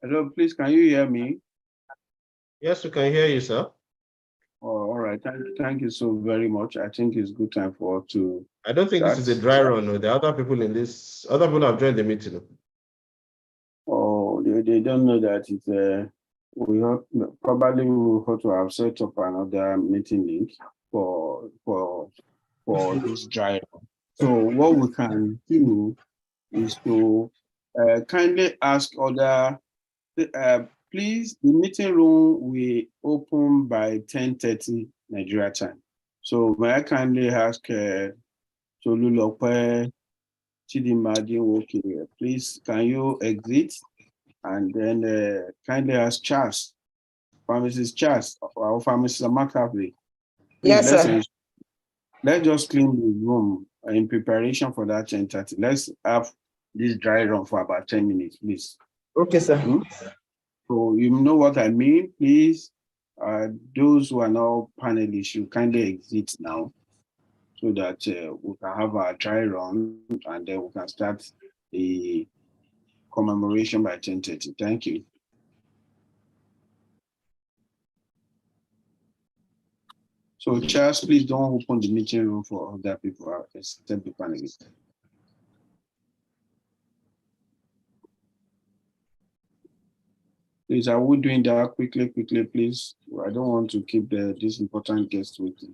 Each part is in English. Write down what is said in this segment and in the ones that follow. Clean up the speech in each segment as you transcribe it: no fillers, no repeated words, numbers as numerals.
Hello, please, can you hear me? Yes, we can hear you, sir. Oh, all right. Thank you so very much. I think it's good time for us to I don't think this is a dry run. No. There are other people in this. Other people have joined the meeting. Oh, they don't know that it's we have, probably we will have to have set up another meeting link for this dry run. So what we can do is to kindly ask other. Please, the meeting room will open by 10:30 Nigeria time. So may I kindly ask Tolulope Chidimadi Woki, please can you exit and then kindly ask Charles, Pharmacist Charles, or Pharmacist McCaffrey. Yes, sir. Let's just clean the room in preparation for that 10:30. Let's have this dry run for about 10 minutes, please. Okay, sir. So you know what I mean, please. Those who are now panelists, you kindly exit now so that we can have our dry run and then we can start the commemoration by 10:30. Thank you. So Charles, please don't open the meeting room for other people except the panelists. Please, are we doing that quickly, please? I don't want to keep this important guest waiting.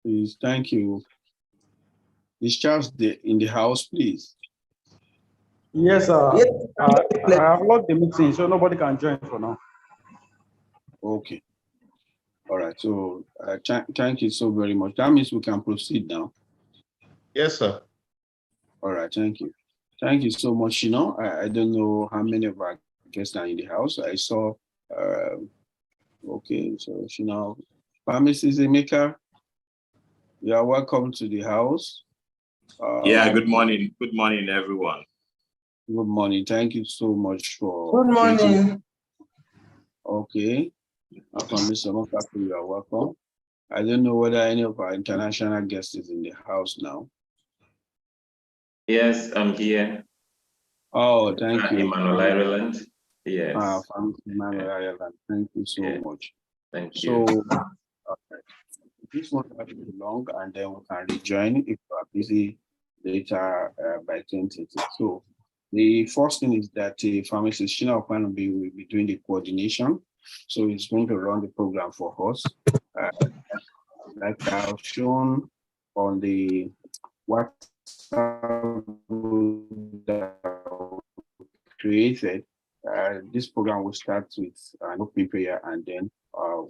Please, thank you. Is Charles in the house, please? Yes, sir. I have locked the meeting, so nobody can join for now. Okay. All right. So thank you so very much. That means we can proceed now. Yes, sir. All right. Thank you. Thank you so much. You know, I don't know how many of our guests are in the house. I saw. Okay. So you know, Pharmacist Emeka, you are welcome to the house. Yeah. Good morning. Good morning, everyone. Good morning. Thank you so much for. Good morning. Okay. Pharmacist Emeka, you are welcome. I don't know whether any of our international guests is in the house now. Yes, I'm here. Oh, thank you. Emmanuel Ireland. Yes. From Emmanuel Ireland. Thank you so much. Thank So, you. this won't have to be long, and then we can rejoin if you are busy later by 10:30. So, the first thing is that Pharmacist Shina Okwanubi will be doing the coordination. So, he's going to run the program for us. Like I've shown on the WhatsApp that created, this program will start with an opening prayer, and then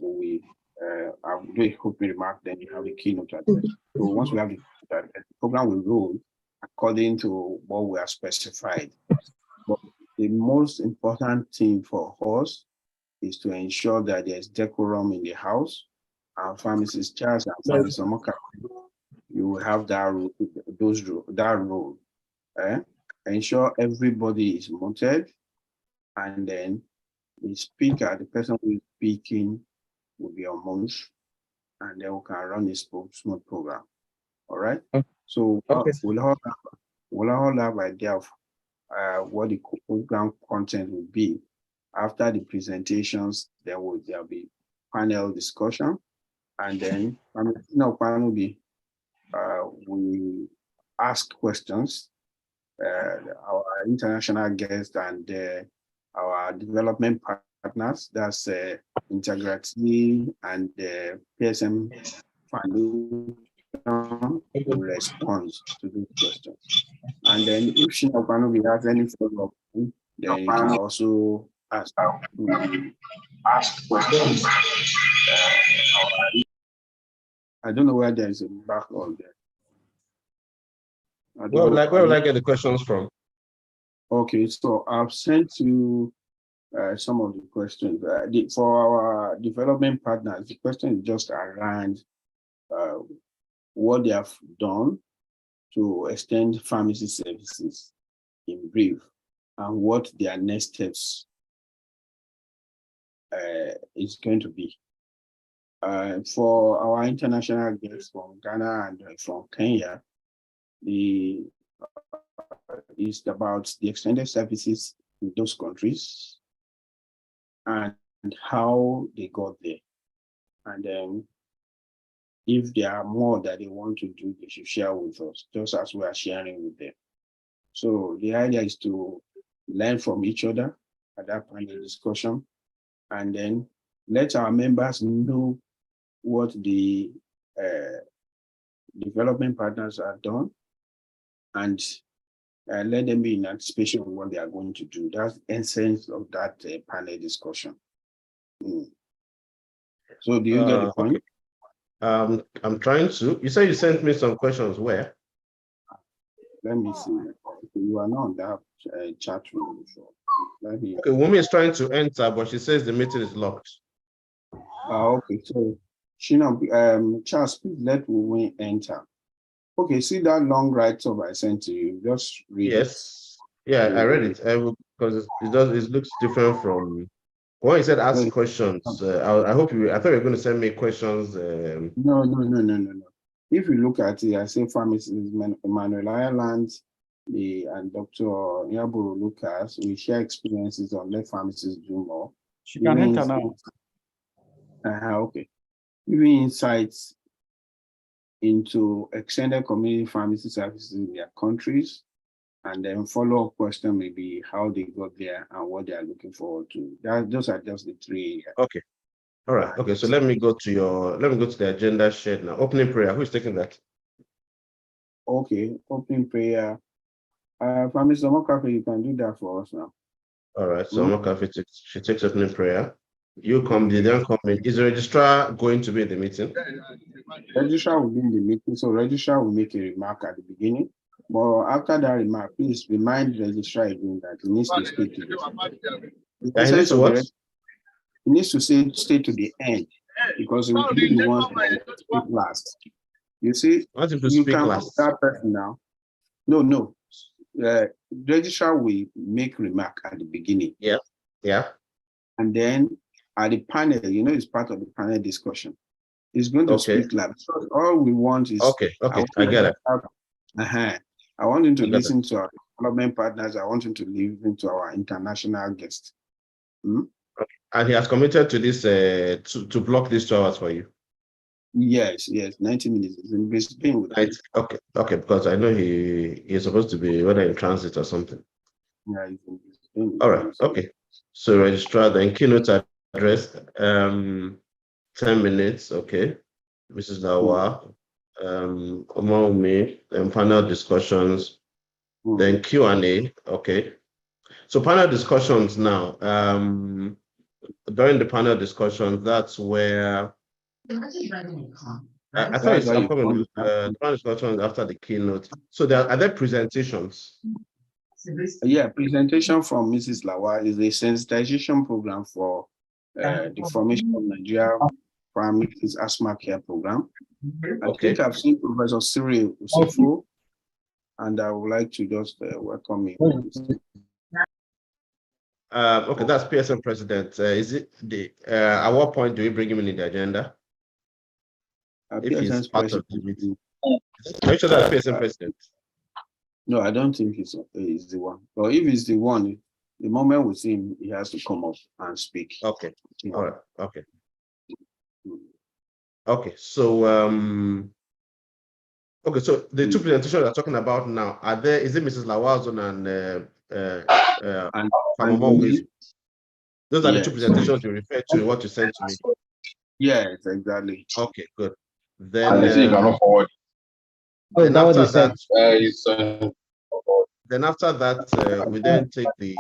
we will do a opening remark, then you have a keynote address. So once we have the program will roll according to what we have specified. But the most important thing for us is to ensure that there's decorum in the house. Our Pharmacist Charles and Pharmacist Omoka, you will have that role. Ensure everybody is muted, and then the speaker, the person who is speaking, will be on mute, and then we can run a smooth program. All right. So we'll all have idea of what the program content will be. After the presentations, there will be panel discussion, and then we ask questions. Our international guests and our development partners, that's Integrity and PSM Foundation, will respond to these questions. And then if Shinopanobi has any follow-up, then you can also ask questions. I don't know where there is a backlog there. Where would I get the questions from? Okay, so I've sent you some of the questions. For our development partners, the question is just around what they have done to extend pharmacy services in brief, and what their next steps is going to be. For our international guests from Ghana and from Kenya, is about the extended services in those countries and how they got there. And then if there are more that they want to do, they should share with us, just as we are sharing with them. So the idea is to learn from each other at that point in discussion, and then let our members know what the development partners have done, and let them be in anticipation of what they are going to do. That's the essence of that panel discussion. So do you get the point? Okay. I'm trying to. You said you sent me some questions. Where? Let me see. You are not on that chat room before. Let me. Okay, Wumi is trying to enter, but she says the meeting is locked. Okay, so Charles, please let Wumi enter. Okay, see that long write-up I sent to you. Just read it. Yes. Yeah, I read it. Because it looks different from when you said ask questions. I hope you. I thought you were going to send me questions. No. If you look at it, I say Pharmacist Emmanuel Ireland, and Dr. Nyaburu Lucas, we share experiences on let pharmacists do more. She can enter now. Okay. Giving insights into extended community pharmacy services in their countries, and then follow-up question may be how they got there and what they are looking forward to. Those are just the three. Okay. All right. Okay. So let me go to the agenda shared now. Opening prayer. Who is taking that? Okay. Opening prayer. Pharmacist Omokafe, you can do that for us now. All right. So Omokafe she takes opening prayer. You come. They don't come in. Is the registrar going to be in the meeting? Registrar will be in the meeting, so registrar will make a remark at the beginning. But after that remark, please remind the registrar again that he needs to stay to this. He needs to stay to the end because he will be the one to speak last. You see, you can put that person now. No. Registrar will make remark at the beginning. Yeah. And then at the panel, it's part of the panel discussion. He's going to speak loud. So all we want is I get it. I want him to listen to our development partners. I want him to listen to our international guests. And he has committed to this to block these 2 hours for you. Yes, 90 minutes. Is in Brisbane with okay, because I know he's supposed to be whether in transit or something. Yeah, he's in Brisbane. All right, okay. So registrar, then keynote address, 10 minutes, okay. Mrs. Lawa, among me, then panel discussions, then Q&A, okay. So panel discussions now, during the panel discussions, that's where I thought it's coming. The panel discussions after the keynote. So are there presentations? Yeah, presentation from Mrs. Lawa is a sensitization program for the formation of Nigeria Pharmacists Asthma Care Program. I think I've seen Professor Cyril Usifo, and I would like to just welcome him. Okay, that's PSM president. Is it at what point do we bring him in the agenda? If he's part of the meeting. Are you sure that's PSM president? No, I don't think he's the one. But if he's the one, the moment we see him, he has to come up and speak. Okay. All right. Okay. Okay. So so the two presentations we're talking about now is it Mrs. Lawazon and those are the two presentations you refer to in what you sent to me? Yes, exactly. Okay, good. Then after that, we then take the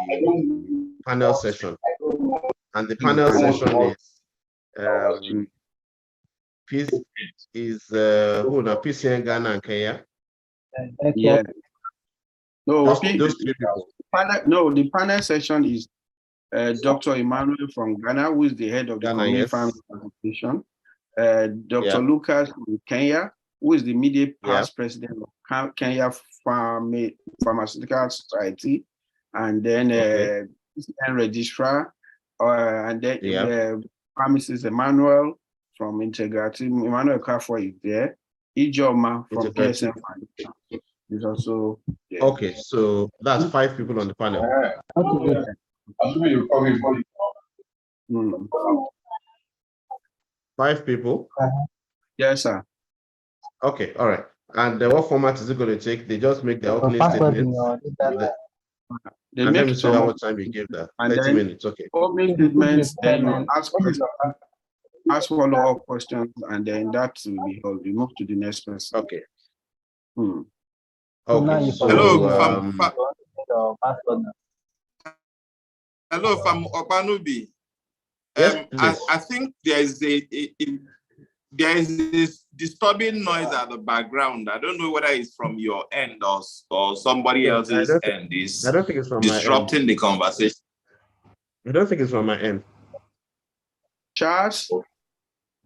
panel session, and the panel session is who now? PCN, Ghana, and Kenya. Yeah. No, those 3 people. The panel session is Dr. Emmanuel from Ghana, who is the head of the Community Pharmacy Association. Dr. Lucas from Kenya, who is the immediate past president of Kenya Pharmaceutical Society, and then registrar, and then pharmacist Emmanuel from Integrative, Emmanuel Kafwa is there. Ijoma from Integrative. PSM is also there. Okay, so that's 5 people on the panel. Mm. 5 people? Yes, sir. Okay, all right. And what format is it going to take? They just make their opening statements. They And make let me see how much time you give that. and 30 then minutes, okay. opening statements, then you ask follow-up questions, and then that will be held. We move to the next person. Okay. Hmm. Okay, so Hello, hello, from Opanubi. yes, please. I think there is this disturbing noise at the background. I don't know whether it's from your end or somebody else's end. I don't think it's from my end. Disrupting the conversation. I don't think it's from my end. Charles,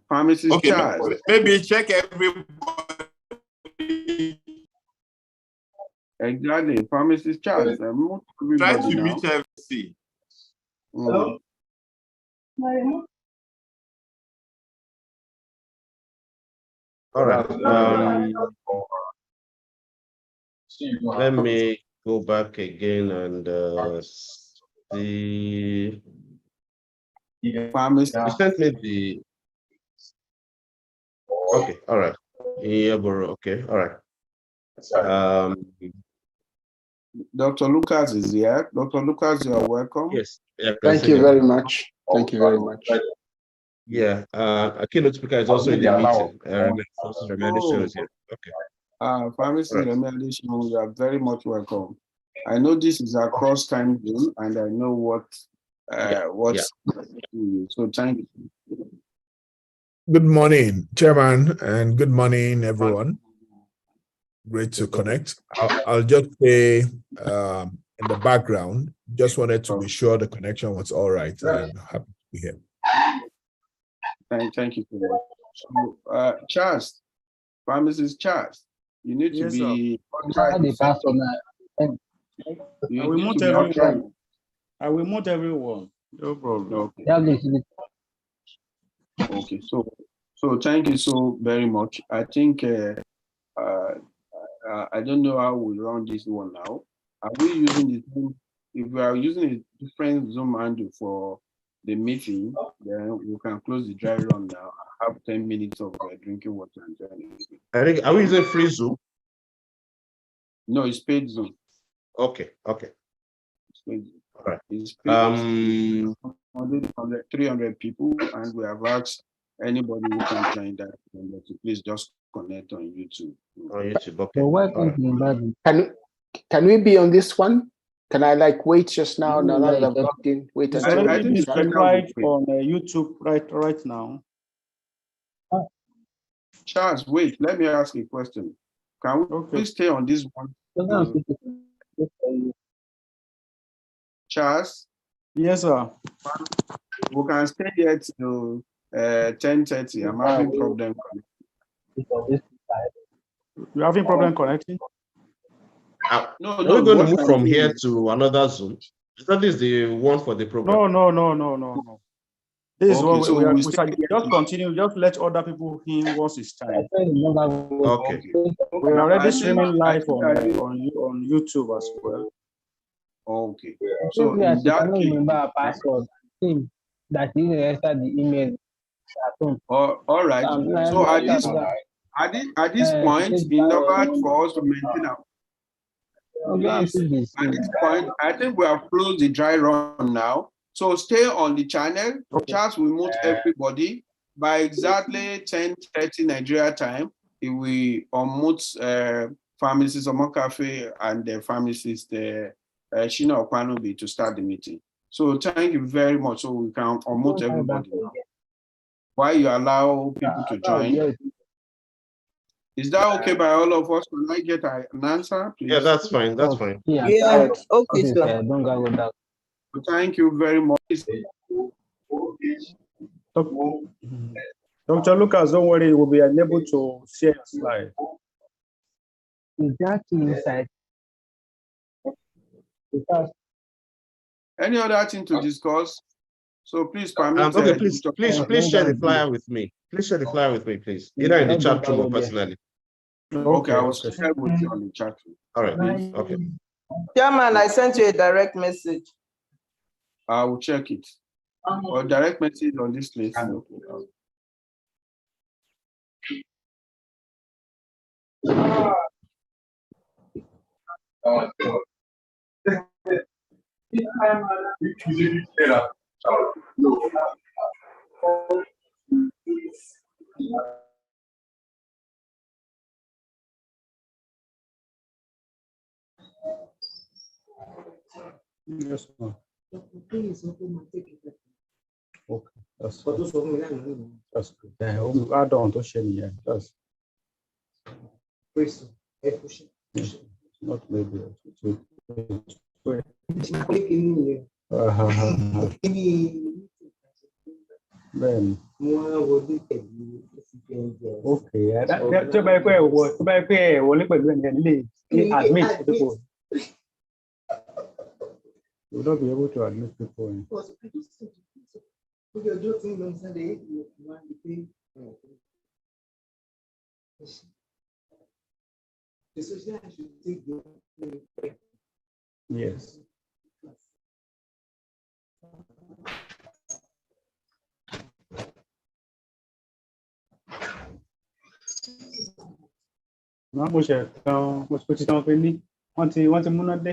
Pharmacist Okay, Charles. maybe check everybody. Exactly, Pharmacist Charles. Try to mute everything. Hello. All right. Let me go back again and see. Pharmacist. You sent me the. Okay. All right. Yeah, bro. Okay. All right. Dr. Lucas is here. Dr. Lucas, you are welcome. Yes. Yeah, thank you very much. Thank you very much. Yeah. A keynote speaker is also in the meeting. Remediation is here. Okay. Pharmacist Remediation, you are very much welcome. I know this is across time zone, and I know what's so thank you. Good morning, Chairman, and good morning, everyone. Great to connect. I'll just say in the background, just wanted to be sure the connection was all right, and happy to be here. Thank you for that. So, Charles, Pharmacist Charles, you need to be. I will mute everyone. No problem. Okay. So thank you so very much. I think I don't know how we run this one now. Are we using the Zoom? If we are using a different Zoom handle for the meeting, then we can close the dry run now. I have 10 minutes of drinking water and joining. I think, are we using free Zoom? No, it's paid Zoom. Okay. It's paid Zoom. All right. It's paid 300 people, and we have asked anybody who can join that to please just connect on YouTube. On YouTube, okay. Can we be on this one? Can I wait just now? Now that I've logged in, wait until I think it's right on YouTube right now. Charles, wait. Let me ask you a question. Can we please stay on this one? Charles. Yes, sir. We can stay here till 10:30. I'm having problem. You're having problem connecting? No, we're going to move from here to another Zoom. That is the one for the program. No. This is what we just continue. Just let other people in once it's time. Okay. We're already streaming live on YouTube as well. Okay. So in that case, remember a password that is registered the email. All right. So at this point, in order for us to maintain our at this point, I think we have closed the dry run now. So stay on the channel. Charles will mute everybody by exactly 10:30 Nigeria time. He will unmute Pharmacist Omokafe and the Pharmacist Shina Okwanubi to start the meeting. So thank you very much. So we can unmute everybody now. While you allow people to join. Is that okay by all of us? Can I get an answer, please? Yeah, that's fine. That's fine. Yeah, okay, sir. Don't go with that. Thank you very much. Dr. Lucas, don't worry, we'll be unable to share a slide. Is that inside? Any other thing to discuss? So please permit. Okay, please share the flyer with me. Please share the flyer with me, please. Either in the chat room or personally. Okay, I will share with you on the chat room. All right. Okay. Chairman, I sent you a direct message. I will check it. Or direct message on this place. Yes, ma'am. Okay, that's good. Yeah, we'll add on to share. Yeah, that's not maybe. Then okay, tó bá yẹ pé ẹ wọlé pẹ̀lú ẹni lè admit people. You will not be able to admit people. Yes. Mo ṣe tán mo ti tán pé ní wọ́n ti múná dé.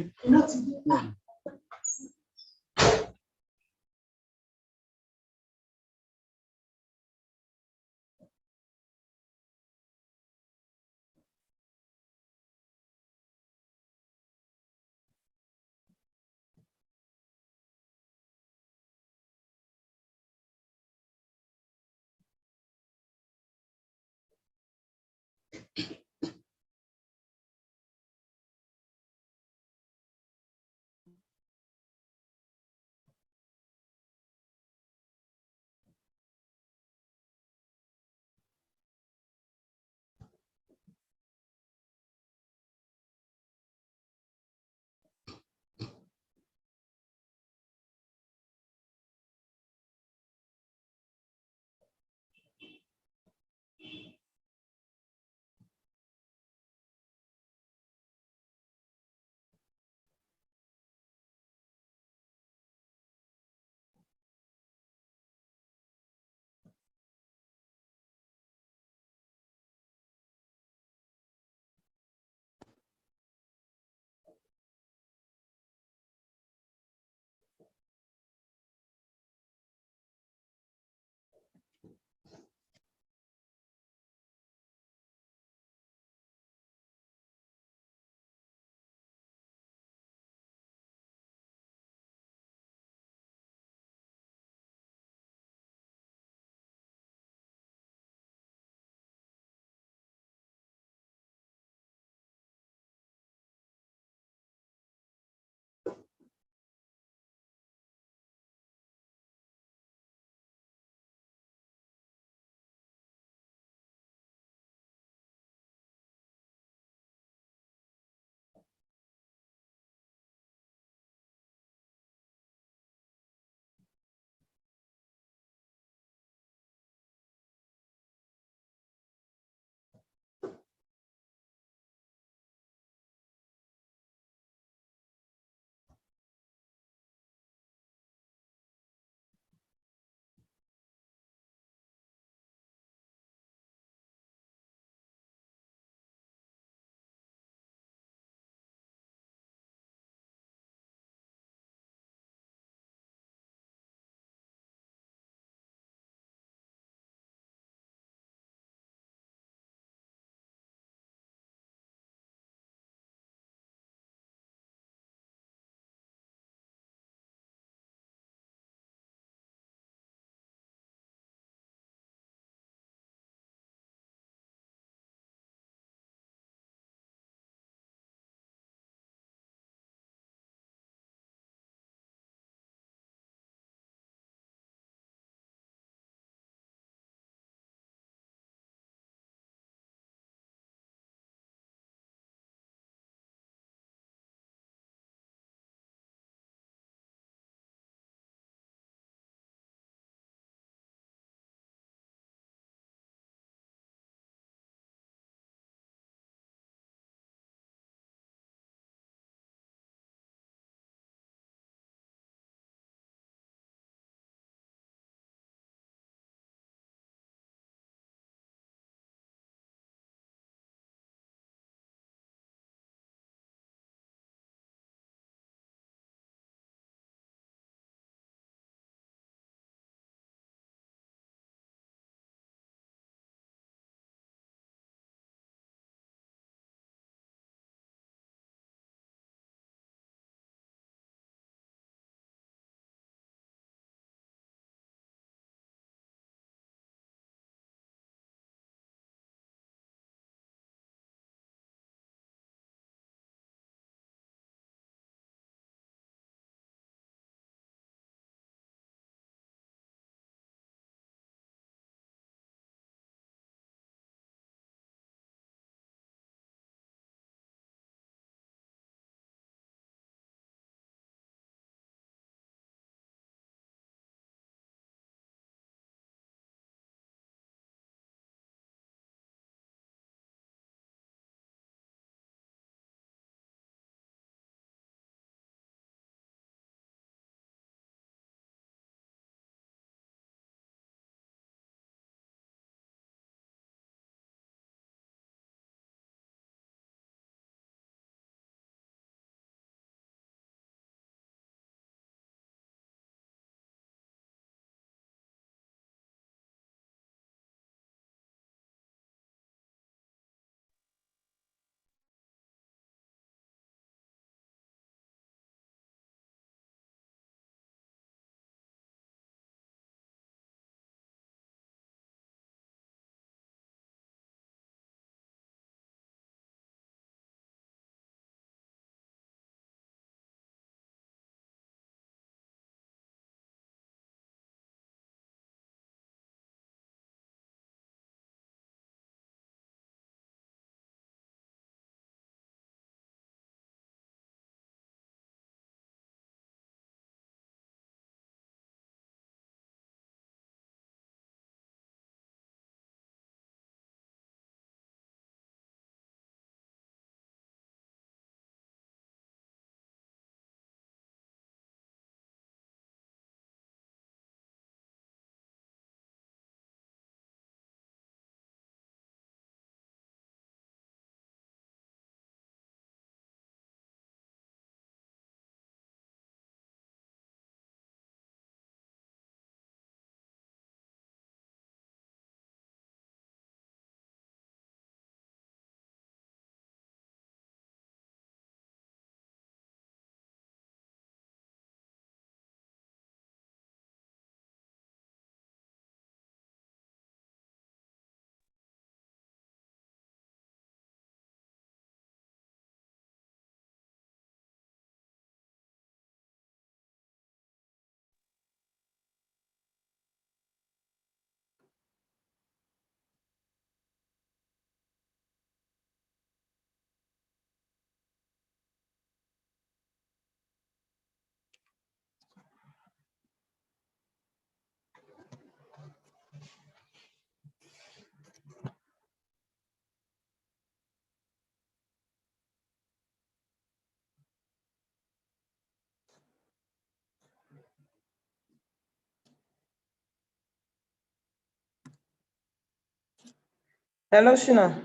Hello, Shina.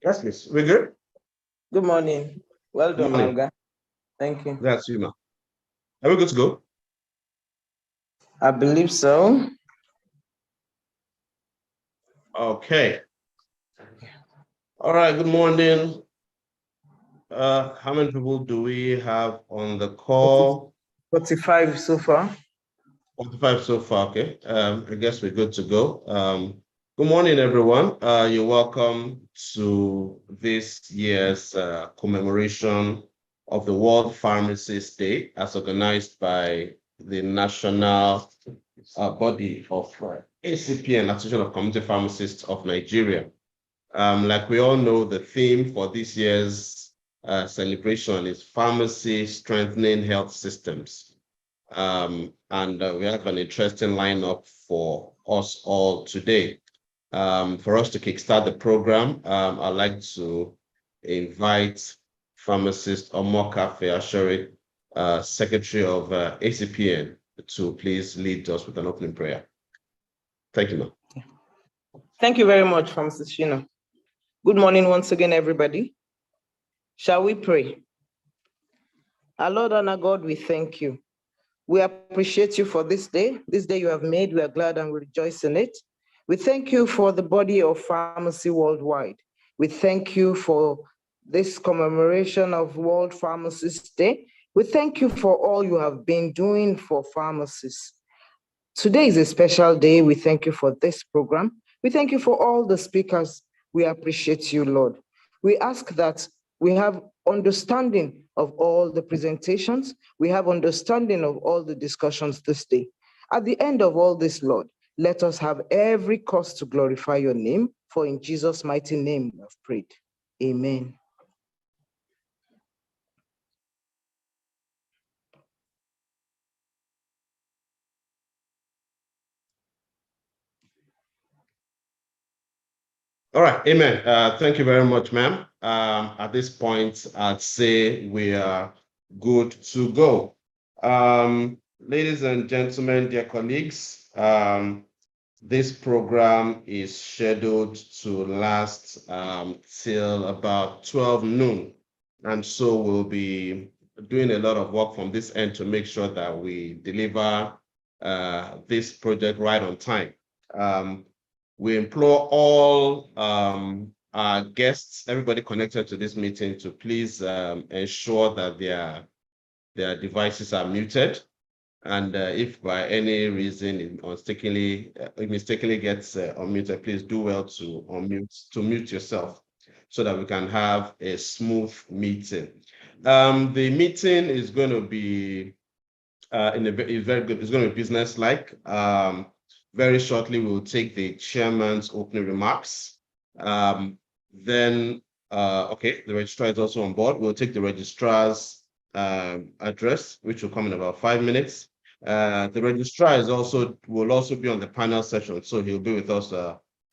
Yes, please. We're good? Good morning. Well done, Morning. Malga. Thank you. That's you, ma. Are we good to go? I believe so. Okay. All right, good morning. How many people do we have on the call? 45 so far. 45 so far, okay. I guess we're good to go. Good morning, everyone. You're welcome to this year's commemoration of the World Pharmacists Day as organized by the national body of ACPN, Association of Community Pharmacists of Nigeria. Like we all know, the theme for this year's celebration is Pharmacy Strengthening Health Systems. And we have an interesting lineup for us all today. For us to kickstart the program, I'd like to invite pharmacist Omoka Feashori, Secretary of ACPN, to please lead us with an opening prayer. Thank you, ma'am. Thank you very much, Pharmacist Shina. Good morning once again, everybody. Shall we pray? Our Lord and our God, we thank you. We appreciate you for this day you have made. We are glad and we rejoice in it. We thank you for the body of pharmacy worldwide. We thank you for this commemoration of World Pharmacists Day. We thank you for all you have been doing for pharmacists. Today is a special day. We thank you for this program. We thank you for all the speakers. We appreciate you, Lord. We ask that we have understanding of all the presentations. We have understanding of all the discussions this day. At the end of all this, Lord, let us have every cause to glorify your name, for in Jesus' mighty name we have prayed. Amen. All right, amen. Thank you very much, ma'am. At this point, I'd say we are good to go. Ladies and gentlemen, dear colleagues, this program is scheduled to last till about 12 noon. And so we'll be doing a lot of work from this end to make sure that we deliver this project right on time. We implore all our guests, everybody connected to this meeting, to please ensure that their devices are muted. And if by any reason it mistakenly gets unmuted, please do well to mute yourself so that we can have a smooth meeting. The meeting is going to be very good. It's going to be business-like. Very shortly, we will take the chairman's opening remarks. Then, the registrar is also on board. We'll take the registrar's address, which will come in about 5 minutes. The registrar will also be on the panel session, so he'll be with us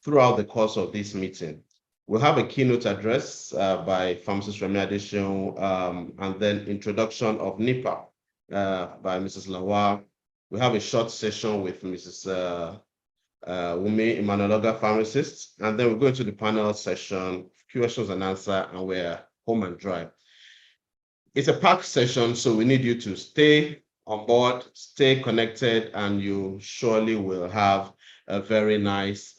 throughout the course of this meeting. We'll have a keynote address by Pharmacist Remi Adesina, and then introduction of NIPA by Mrs. Lawal. We have a short session with Mrs. Wumi Immanueloga, pharmacist, and then we'll go into the panel session, questions and answer, and we're home and dry. It's a packed session, so we need you to stay on board, stay connected, and you surely will have a very nice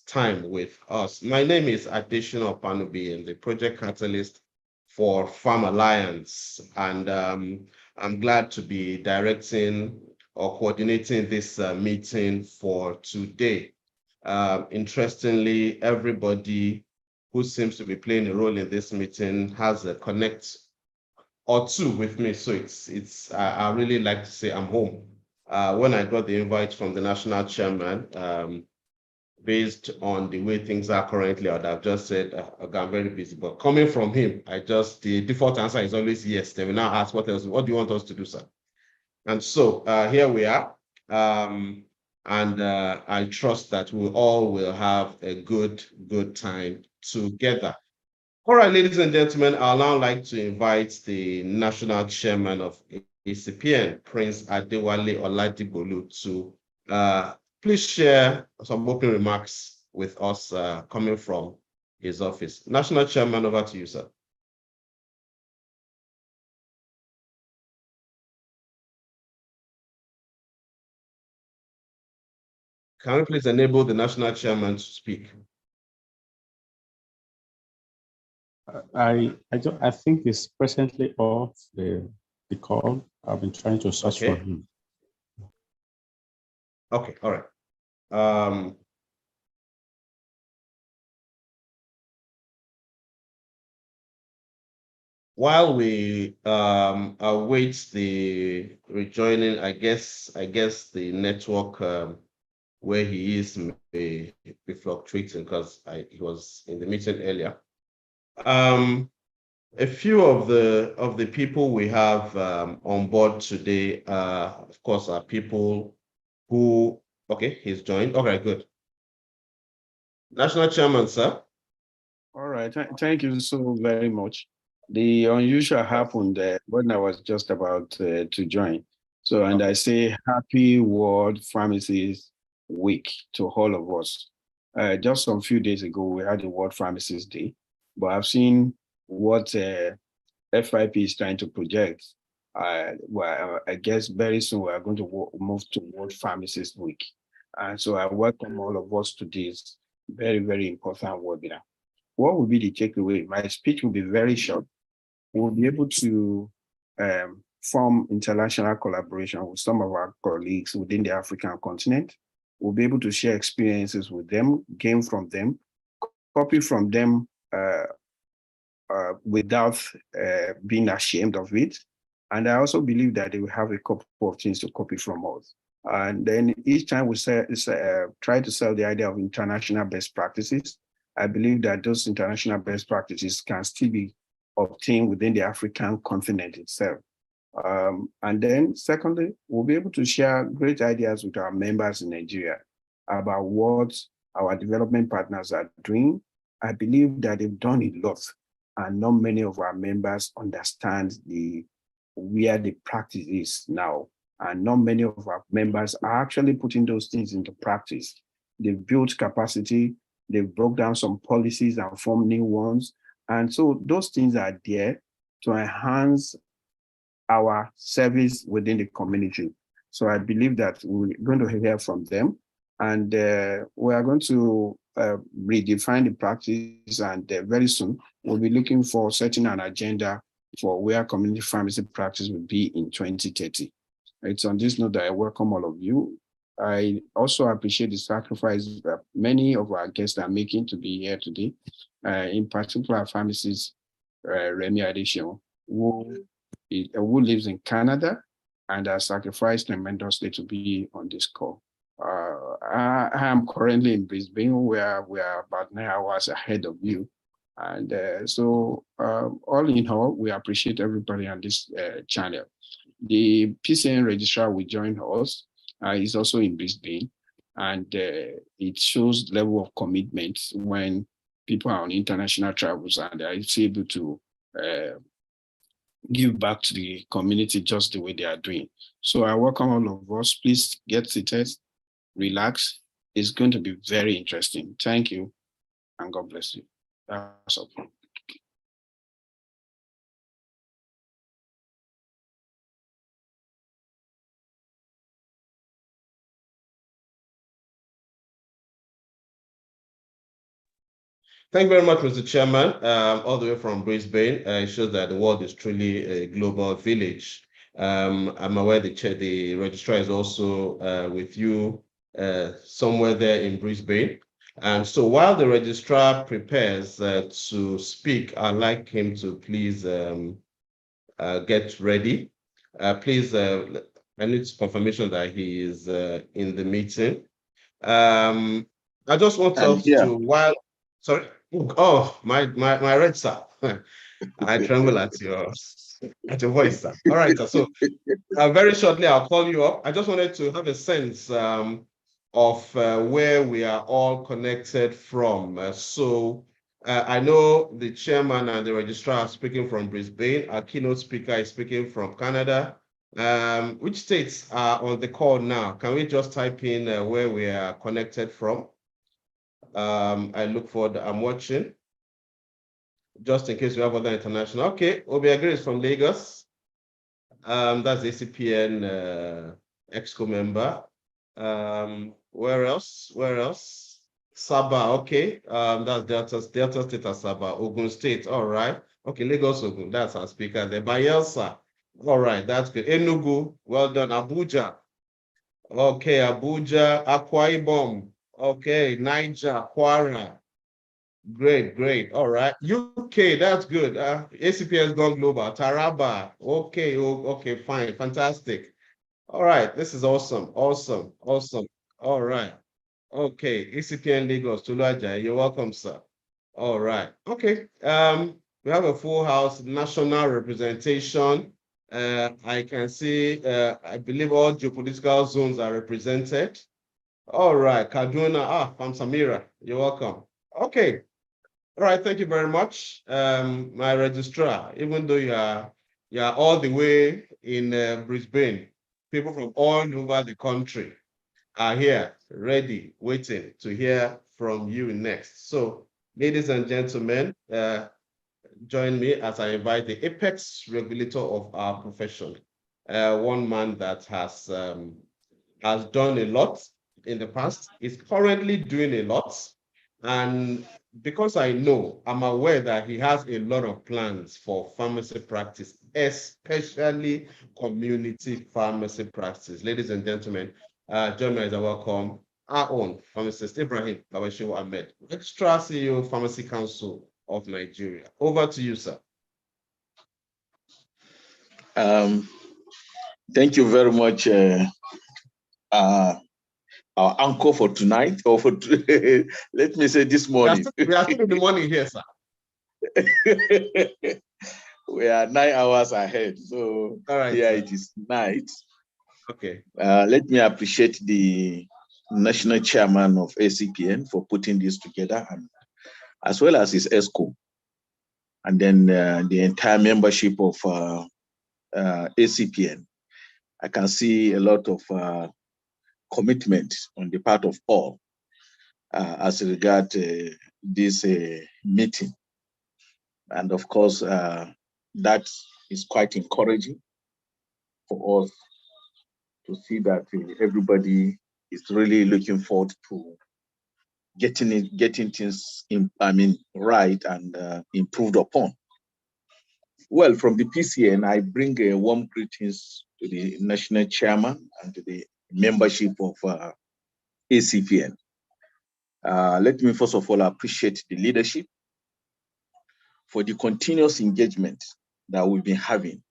time with us. My name is Adesina Opanubi, and the project catalyst for Farm Alliance, and I'm glad to be directing or coordinating this meeting for today. Interestingly, everybody who seems to be playing a role in this meeting has a connect or two with me, so I really like to say I'm home. When I got the invite from the national chairman, based on the way things are currently, I've just said, I'm very busy. But coming from him, the default answer is always yes. They will now ask, what else? What do you want us to do, sir? And so here we are. I trust that we all will have a good time together. All right, ladies and gentlemen, I'd now like to invite the national chairman of ACPN, Prince Adewale Oladibolu, to please share some opening remarks with us coming from his office. National Chairman, over to you, sir. Can we please enable the National Chairman to speak? I think he's presently off the call. I've been trying to search for him. Okay, all right. While we await the rejoining, I guess the network where he is may be fluctuating because he was in the meeting earlier. A few of the people we have on board today, of course, are people who, okay, he's joined. Okay, good. National Chairman, sir. All right, thank you so very much. The unusual happened when I was just about to join. So, and I say happy World Pharmacists Week to all of us. Just some few days ago, we had the World Pharmacists Day, but I've seen what FIP is trying to project. Well, I guess very soon we are going to move to World Pharmacists Week. And so I welcome all of us to this very, very important webinar. What will be the takeaway? My speech will be very short. We'll be able to form international collaboration with some of our colleagues within the African continent. We'll be able to share experiences with them, gain from them, copy from them without being ashamed of it. And I also believe that they will have a couple of things to copy from us. And then each time we try to sell the idea of international best practices, I believe that those international best practices can still be obtained within the African continent itself. And then secondly, we'll be able to share great ideas with our members in Nigeria about what our development partners are doing. I believe that they've done a lot, and not many of our members understand where the practice is now. And not many of our members are actually putting those things into practice. They've built capacity, they've broke down some policies and formed new ones. And so those things are there to enhance our service within the community. So I believe that we're going to hear from them, and we are going to redefine the practice, and very soon we'll be looking for setting an agenda for where community pharmacy practice will be in 2030. It's on this note that I welcome all of you. I also appreciate the sacrifice that many of our guests are making to be here today, in particular pharmacist Remy Adesina, who lives in Canada and has sacrificed tremendously to be on this call. I am currently in Brisbane, where we are about 9 hours ahead of you. And so all in all, we appreciate everybody on this channel. The PCN registrar will join us. Is also in Brisbane, and it shows level of commitment when people are on international travels and are able to give back to the community just the way they are doing. So I welcome all of us. Please get seated, relax. It's going to be very interesting. Thank you, and God bless you. That's all. Thank you very much, Mr. Chairman. All the way from Brisbane, it shows that the world is truly a global village. I'm aware the registrar is also with you somewhere there in Brisbane. And so while the registrar prepares to speak, I'd like him to please get ready. Please, I need confirmation that he is in the meeting. I just want us to, while, sorry. Oh, my red sir. I tremble at your voice, sir. All right, sir. So very shortly, I'll call you up. I just wanted to have a sense of where we are all connected from. So I know the chairman and the registrar are speaking from Brisbane. Our keynote speaker is speaking from Canada. Which states are on the call now? Can we just type in where we are connected from? I look forward, I'm watching. Just in case we have other international. Okay, Obiagiri is from Lagos. That's ACPN EXCO member. Where else? Where else? Sabah, okay. That's Delta State of Sabah, Ogun State, all right. Okay, Lagos, Ogun, that's our speaker there. Bayelsa, all right, that's good. Enugu, well done. Abuja, okay, Abuja, Akwa Ibom, okay, Niger, Kwara. Great, great. All right. UK, that's good. ACP has gone global. Taraba. Okay, okay, fine. Fantastic. All right. This is awesome. Awesome. Awesome. All right. Okay. ACPN Lagos, Tuluaja. You're welcome, sir. All right. Okay. We have a full house national representation. I can see, I believe all geopolitical zones are represented. All right. Kaduna. From Samira. You're welcome. Okay. All right, thank you very much. My registrar, even though you are all the way in Brisbane, people from all over the country are here, ready, waiting to hear from you next. So, ladies and gentlemen, join me as I invite the apex regulator of our profession, one man that has done a lot in the past, is currently doing a lot, and because I'm aware that he has a lot of plans for pharmacy practice, especially community pharmacy practice. Ladies and gentlemen, join me as I welcome our own pharmacist, Ibrahim Babashiru Ahmed, Extra CEO, Pharmacy Council of Nigeria. Over to you, sir. Thank you very much, our anchor for tonight, or for let me say this morning. We are still in the morning here, sir. We are 9 hours ahead, so all right, here it is night. Okay. Let me appreciate the national chairman of ACPN for putting this together, and as well as his ESCO, and then the entire membership of ACPN. I can see a lot of commitment on the part of all as regard this meeting. And of course, that is quite encouraging for us to see that everybody is really looking forward to getting things right and improved upon. Well, from the PCN, I bring a warm greetings to the national chairman and to the membership of ACPN. Let me first of all appreciate the leadership for the continuous engagement that we've been having,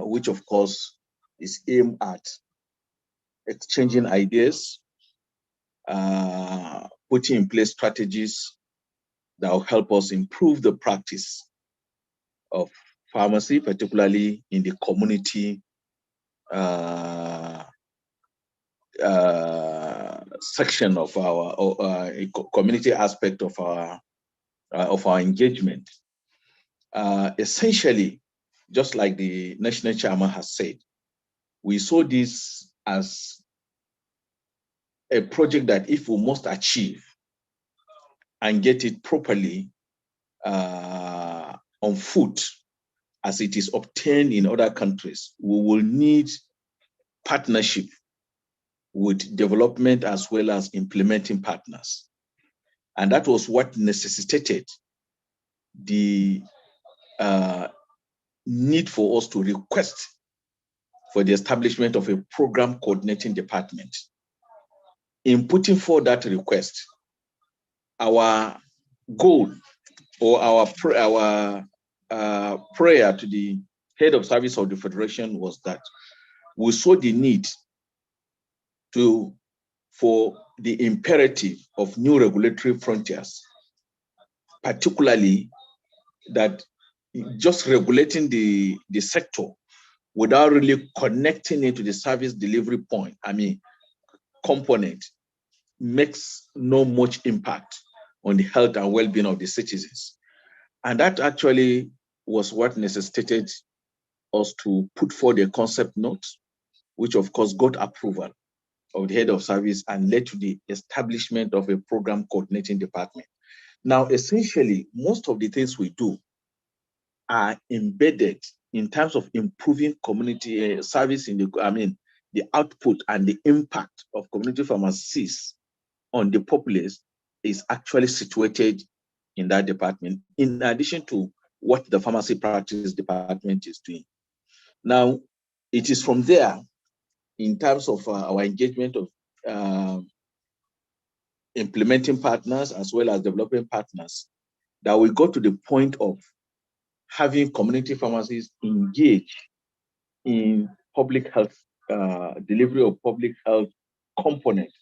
which of course is aimed at exchanging ideas, putting in place strategies that will help us improve the practice of pharmacy, particularly in the community section of our community aspect of our engagement. Essentially, just like the national chairman has said, we saw this as a project that if we must achieve and get it properly on foot, as it is obtained in other countries, we will need partnership with development as well as implementing partners. And that was what necessitated the need for us to request for the establishment of a program coordinating department. In putting forward that request, our goal or our prayer to the head of service of the Federation was that we saw the need for the imperative of new regulatory frontiers, particularly that just regulating the sector without really connecting it to the service delivery component makes no much impact on the health and well-being of the citizens. And that actually was what necessitated us to put forward a concept note, which of course got approval of the head of service and led to the establishment of a program coordinating department. Now, essentially, most of the things we do are embedded in terms of improving community service in the output and the impact of community pharmacies on the populace is actually situated in that department, in addition to what the pharmacy practice department is doing. Now, it is from there, in terms of our engagement of implementing partners as well as developing partners, that we got to the point of having community pharmacies engage in public health, delivery of public health components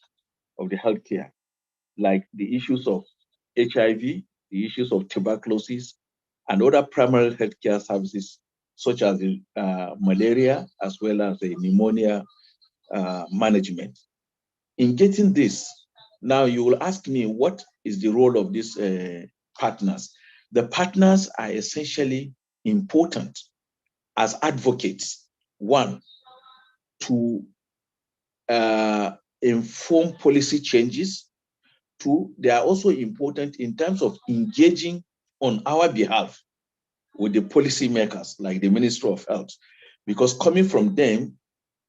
of the healthcare, like the issues of HIV, the issues of tuberculosis, and other primary healthcare services, such as malaria, as well as the pneumonia management. In getting this, now you will ask me, what is the role of these partners? The partners are essentially important as advocates. One, to inform policy changes. Two, they are also important in terms of engaging on our behalf with the policymakers, like the Ministry of Health, because coming from them,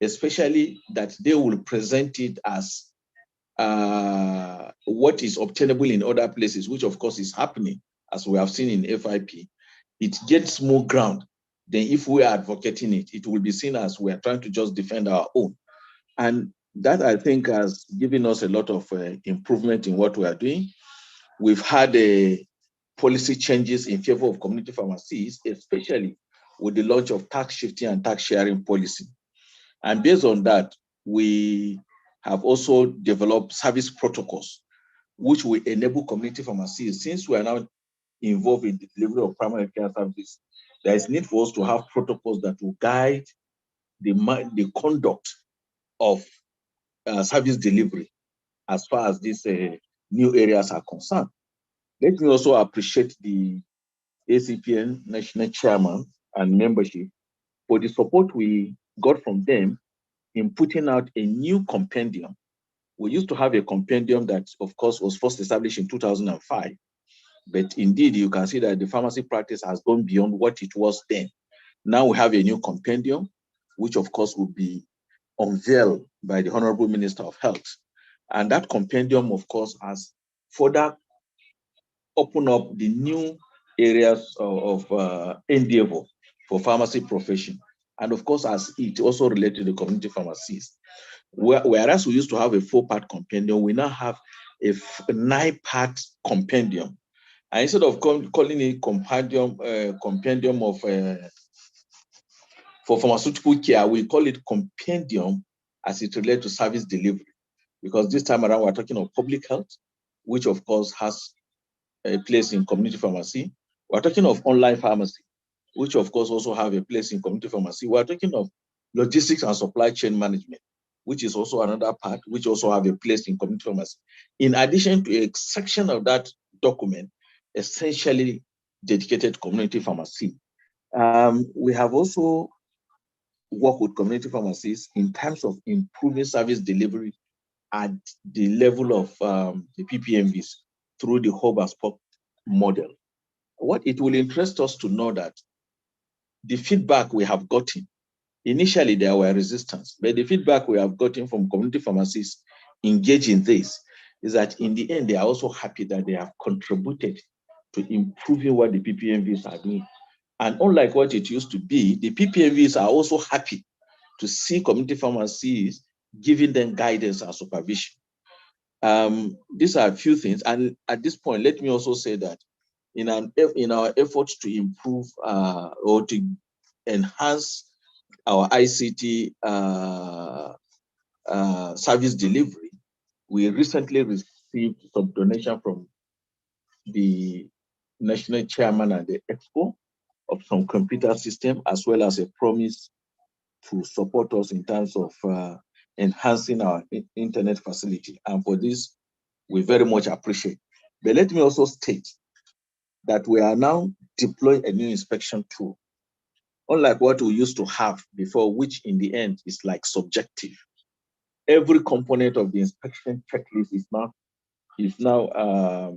especially that they will present it as what is obtainable in other places, which of course is happening, as we have seen in FIP, it gets more ground than if we are advocating it. It will be seen as we are trying to just defend our own. And that, I think, has given us a lot of improvement in what we are doing. We've had policy changes in favor of community pharmacies, especially with the launch of tax shifting and tax sharing policy. And based on that, we have also developed service protocols, which will enable community pharmacies. Since we are now involved in the delivery of primary care services, there is need for us to have protocols that will guide the conduct of service delivery as far as these new areas are concerned. Let me also appreciate the ACPN National Chairman and membership for the support we got from them in putting out a new compendium. We used to have a compendium that, of course, was first established in 2005. But indeed, you can see that the pharmacy practice has gone beyond what it was then. Now we have a new compendium, which, of course, will be unveiled by the Honorable Minister of Health. And that compendium, of course, has further opened up the new areas of endeavor for pharmacy profession. And of course, as it also related to the community pharmacies. Whereas we used to have a 4-part compendium, we now have a 9-part compendium. And instead of calling it compendium of for pharmaceutical care, we call it compendium as it relates to service delivery. Because this time around, we're talking of public health, which of course has a place in community pharmacy. We're talking of online pharmacy, which of course also have a place in community pharmacy. We're talking of logistics and supply chain management, which is also another part, which also have a place in community pharmacy. In addition to a section of that document, essentially dedicated community pharmacy. We have also worked with community pharmacies in terms of improving service delivery at the level of the PPMVs through the hub and spoke model. What it will interest us to know that the feedback we have gotten, initially there were resistance, but the feedback we have gotten from community pharmacies engaged in this is that in the end, they are also happy that they have contributed to improving what the PPMVs are doing. And unlike what it used to be, the PPMVs are also happy to see community pharmacies giving them guidance and supervision. These are a few things. And at this point, let me also say that in our efforts to improve or to enhance our ICT service delivery, we recently received some donation from the national chairman and the expo of some computer system, as well as a promise to support us in terms of enhancing our internet facility. And for this, we very much appreciate. But let me also state that we are now deploying a new inspection tool, unlike what we used to have before, which in the end is like subjective. every component of the inspection checklist is now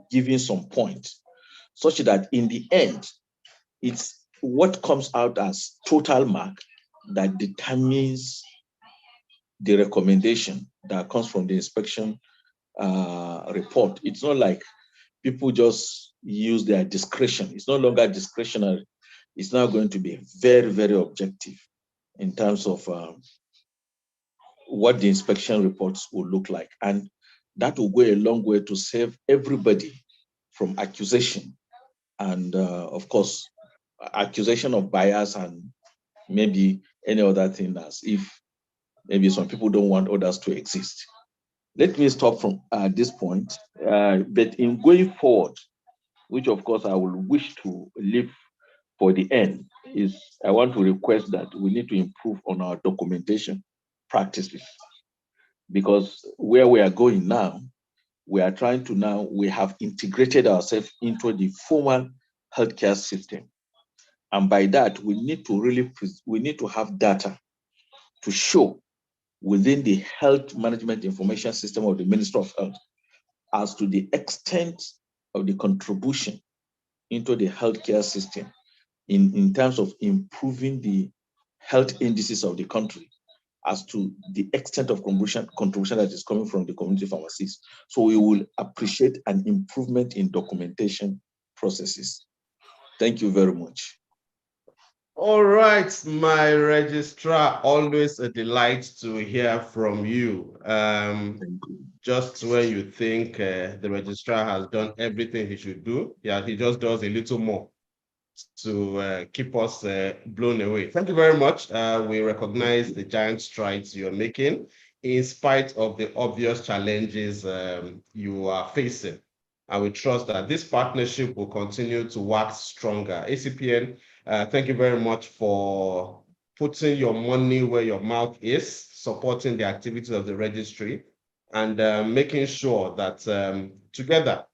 giving some points, such that in the end, it's what comes out as total mark that determines the recommendation that comes from the inspection report. It's not like people just use their discretion. It's no longer discretionary. It's now going to be very, very objective in terms of what the inspection reports will look like. And that will go a long way to save everybody from accusation and, of course, accusation of bias and maybe any other thing, as if maybe some people don't want others to exist. Let me stop from this point. But in going forward, which of course I will wish to leave for the end, is I want to request that we need to improve on our documentation practices. Because where we are going now, we are trying to now, we have integrated ourselves into the formal healthcare system. And by that, we need to have data to show within the health management information system of the Ministry of Health as to the extent of the contribution into the healthcare system in terms of improving the health indices of the country, as to the extent of contribution that is coming from the community pharmacies. So we will appreciate an improvement in documentation processes. Thank you very much. All right, my registrar, always a delight to hear from you. Just when you think the registrar has done everything he should do, yeah, he just does a little more to keep us blown away. Thank you very much. We recognize the giant strides you're making in spite of the obvious challenges you are facing. And we trust that this partnership will continue to wax stronger. ACPN, thank you very much for putting your money where your mouth is, supporting the activities of the registry, and making sure that together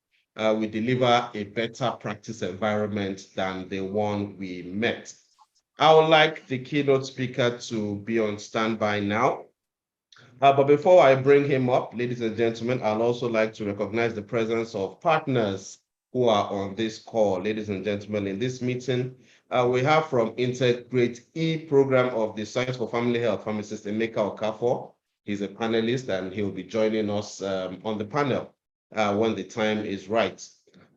we deliver a better practice environment than the one we met. I would like the keynote speaker to be on standby now. But before I bring him up, ladies and gentlemen, I'd also like to recognize the presence of partners who are on this call. Ladies and gentlemen, in this meeting, we have from Integrate E program of the Science for Family Health, Pharmacist Emeka Okafor. He's a panelist and he'll be joining us on the panel when the time is right.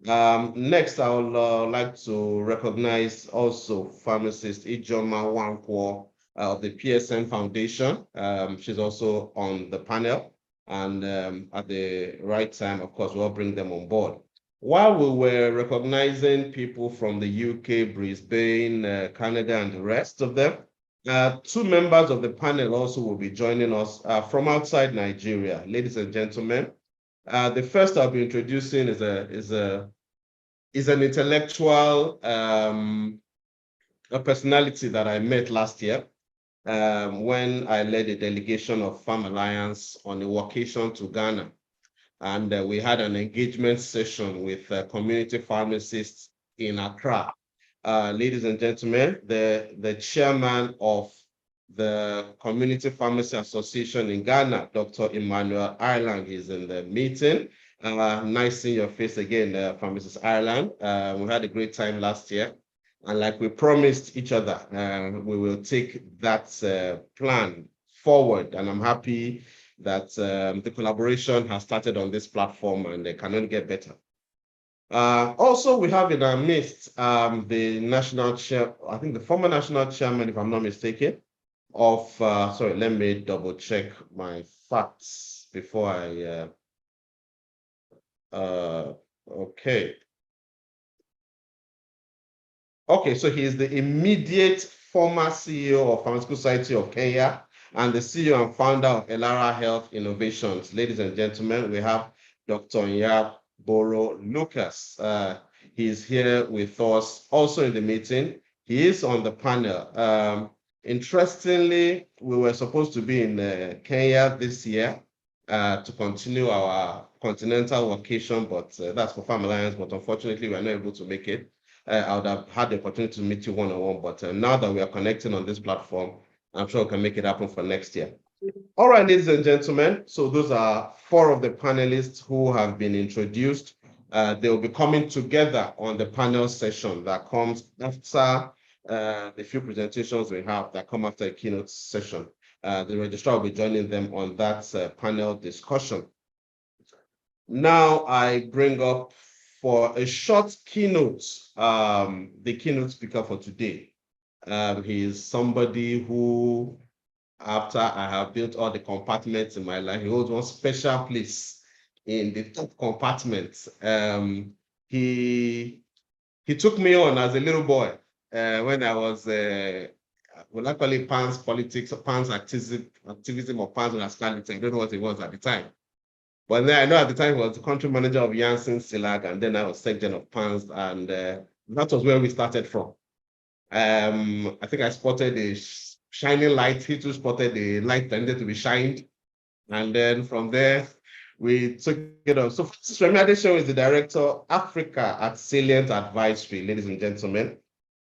Next, I would like to recognize also pharmacist Ijoma Wankwo of the PSN Foundation. She's also on the panel, and at the right time, of course, we'll bring them on board. While we were recognizing people from the UK, Brisbane, Canada, and the rest of them, two members of the panel also will be joining us from outside Nigeria. Ladies and gentlemen, the first I'll be introducing is an intellectual, a personality that I met last year when I led a delegation of Farm Alliance on a vacation to Ghana. And we had an engagement session with community pharmacists in Accra. Ladies and gentlemen, the chairman of the Community Pharmacy Association in Ghana, Dr. Emmanuel Ireland, is in the meeting. Nice seeing your face again, Pharmacist Ireland. We had a great time last year. And like we promised each other, we will take that plan forward. And I'm happy that the collaboration has started on this platform and they cannot get better. Also, we have in our midst the national chair, I think the former national chairman, if I'm not mistaken, of, sorry, let me double check my facts before I, okay. Okay, so he is the immediate former CEO of Pharmaceutical Society of Kenya and the CEO and founder of Elara Health Innovations. Ladies and gentlemen, we have Dr. Nyaboro Lucas. He is here with us also in the meeting. He is on the panel. Interestingly, we were supposed to be in Kenya this year to continue our continental vacation, but that's for Farm Alliance, but unfortunately, we are not able to make it. I would have had the opportunity to meet you one-on-one, but now that we are connecting on this platform, I'm sure we can make it happen for next year. All right, ladies and gentlemen. So those are 4 of the panelists who have been introduced. They will be coming together on the panel session that comes after the few presentations we have that come after a keynote session. The registrar will be joining them on that panel discussion. Now I bring up for a short keynote, the keynote speaker for today. He is somebody who, after I have built all the compartments in my life, he holds one special place in the top compartment. He took me on as a little boy when I was, well, I call it PANS politics, or PANS activism or PANS rascality. I don't know what it was at the time. But then I know at the time he was the country manager of Janssen Silag, and then I was secretary of PANS, and that was where we started from. I think I spotted a shining light. He too spotted the light that needed to be shined. And then from there, we took it on. So Francis Remi Adesina is the director, Africa at Salient Advisory, ladies and gentlemen.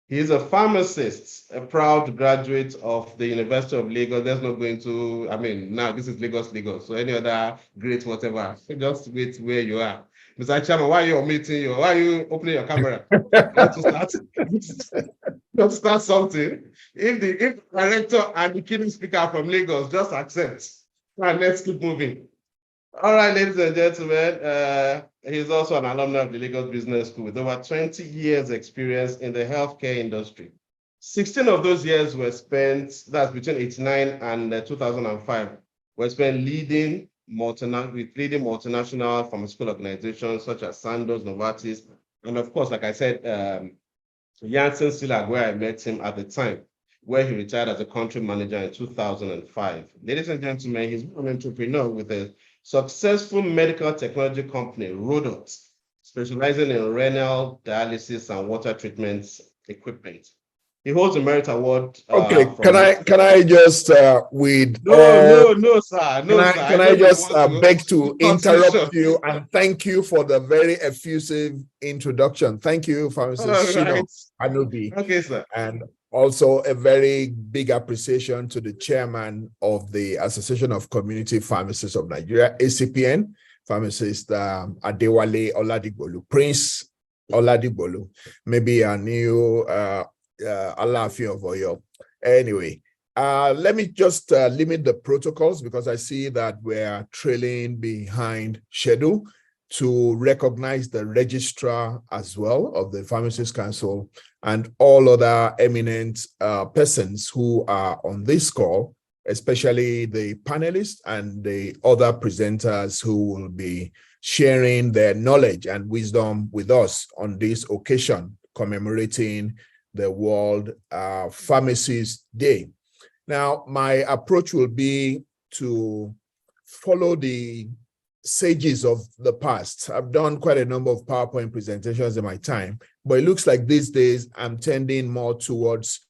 He is a pharmacist, a proud graduate of the University of Lagos. There's not going to, I mean, now this is Lagos. So any other great whatever, just wait where you are. Mr. Chairman, why are you omitting you? Why are you opening your camera? Not to start something. If the director and the keynote speaker are from Lagos, just accept. And let's keep moving. All right, ladies and gentlemen, he's also an alumni of the Lagos Business School with over 20 years experience in the healthcare industry. 16 of those years were spent, that's between 89 and 2005, were spent leading multinational pharmaceutical organizations such as Sandoz, Novartis, and of course, like I said, Janssen Silag, where I met him at the time, where he retired as a country manager in 2005. Ladies and gentlemen, he's an entrepreneur with a successful medical technology company, Rodot, specializing in renal dialysis and water treatment equipment. He holds a merit award. Okay, can I just with no, sir. Can I just beg to interrupt you and thank you for the very effusive introduction. Thank you, Pharmacist Shino Anubi. Okay, sir. And also a very big appreciation to the chairman of the Association of Community Pharmacists of Nigeria, ACPN, Pharmacist Adewale Oladigbolu, Prince Oladigbolu, maybe a new Alaafin of Oyo. Anyway, let me just limit the protocols because I see that we're trailing behind schedule to recognize the registrar as well of the Pharmacists Council and all other eminent persons who are on this call, especially the panelists and the other presenters who will be sharing their knowledge and wisdom with us on this occasion commemorating the World Pharmacists Day. Now, my approach will be to follow the sages of the past. I've done quite a number of PowerPoint presentations in my time, but it looks like these days I'm tending more towards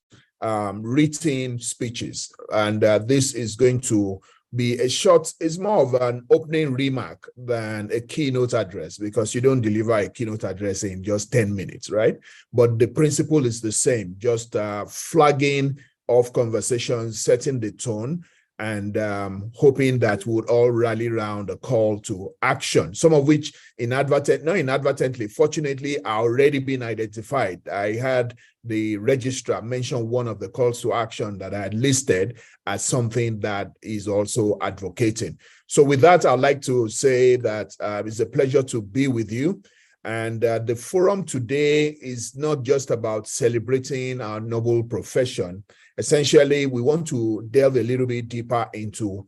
written speeches. And this is going to be a short, it's more of an opening remark than a keynote address because you don't deliver a keynote address in just 10 minutes, right? But the principle is the same, just flagging off conversations, setting the tone, and hoping that we would all rally around a call to action, some of which inadvertently, fortunately, are already been identified. I had the registrar mention one of the calls to action that I had listed as something that is also advocating. So with that, I'd like to say that it's a pleasure to be with you. And the forum today is not just about celebrating our noble profession. Essentially, we want to delve a little bit deeper into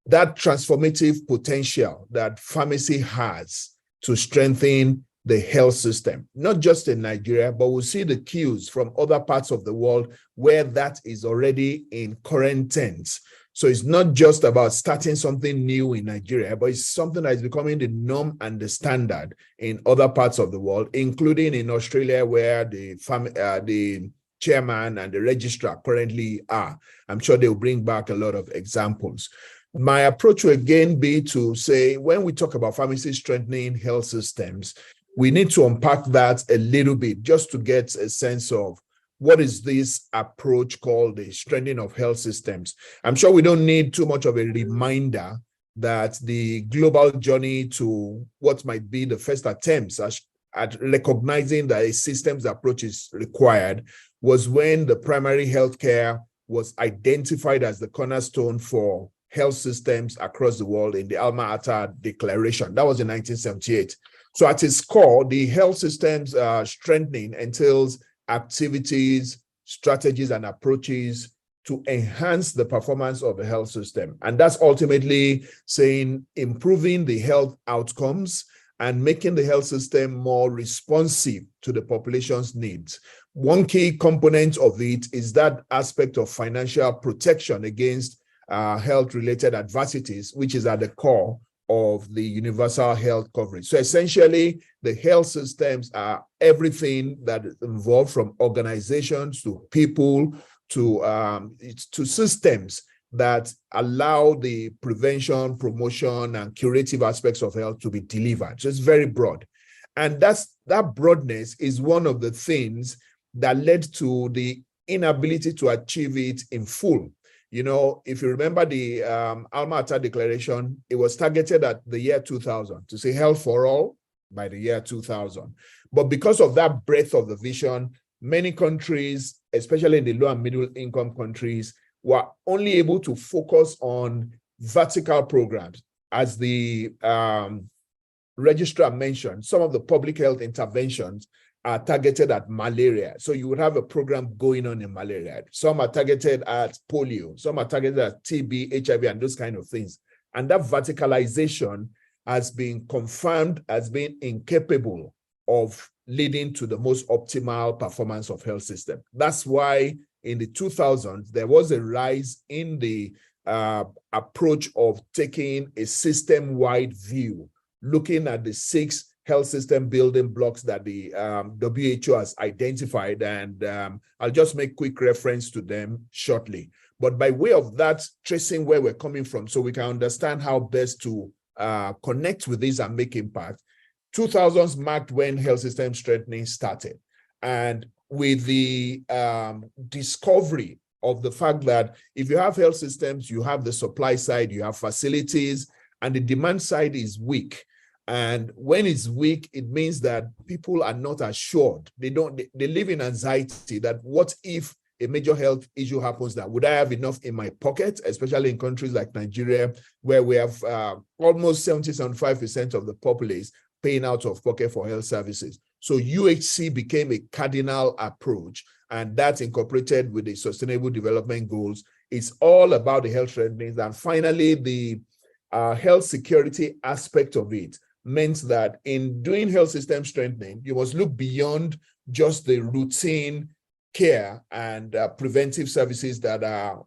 that transformative potential that pharmacy has to strengthen the health system, not just in Nigeria, but we'll see the cues from other parts of the world where that is already in current tense. So it's not just about starting something new in Nigeria, but it's something that is becoming the norm and the standard in other parts of the world, including in Australia, where the chairman and the registrar currently are. I'm sure they'll bring back a lot of examples. My approach will again be to say, when we talk about pharmacy strengthening health systems, we need to unpack that a little bit just to get a sense of what is this approach called the strengthening of health systems? I'm sure we don't need too much of a reminder that the global journey to what might be the first attempts at recognizing that a systems approach is required was when the primary healthcare was identified as the cornerstone for health systems across the world in the Alma Ata Declaration. That was in 1978. So at its core, the health systems strengthening entails activities, strategies, and approaches to enhance the performance of the health system. And that's ultimately saying improving the health outcomes and making the health system more responsive to the population's needs. One key component of it is that aspect of financial protection against health-related adversities, which is at the core of the universal health coverage. So essentially, the health systems are everything that is involved, from organizations to people to systems that allow the prevention, promotion, and curative aspects of health to be delivered. So it's very broad. And that broadness is one of the things that led to the inability to achieve it in full. You know, if you remember the Alma Ata Declaration, it was targeted at the year 2000 to say health for all by the year 2000. But because of that breadth of the vision, many countries, especially in the low and middle income countries, were only able to focus on vertical programs. As the registrar mentioned, some of the public health interventions are targeted at malaria. So you would have a program going on in malaria. Some are targeted at polio, some are targeted at TB, HIV, and those kind of things. And that verticalization has been confirmed as being incapable of leading to the most optimal performance of health system. That's why in the 2000s, there was a rise in the approach of taking a system-wide view, looking at the 6 health system building blocks that the WHO has identified. And I'll just make quick reference to them shortly. But by way of that, tracing where we're coming from so we can understand how best to connect with this and make impact, 2000s marked when health system strengthening started. And with the discovery of the fact that if you have health systems, you have the supply side, you have facilities, and the demand side is weak. And when it's weak, it means that people are not assured. They live in anxiety that what if a major health issue happens, that would I have enough in my pocket, especially in countries like Nigeria, where we have almost 70-75% of the populace paying out of pocket for health services. So UHC became a cardinal approach, and that's incorporated with the Sustainable Development Goals. It's all about the health strengthening. And finally, the health security aspect of it meant that in doing health system strengthening, you must look beyond just the routine care and preventive services that are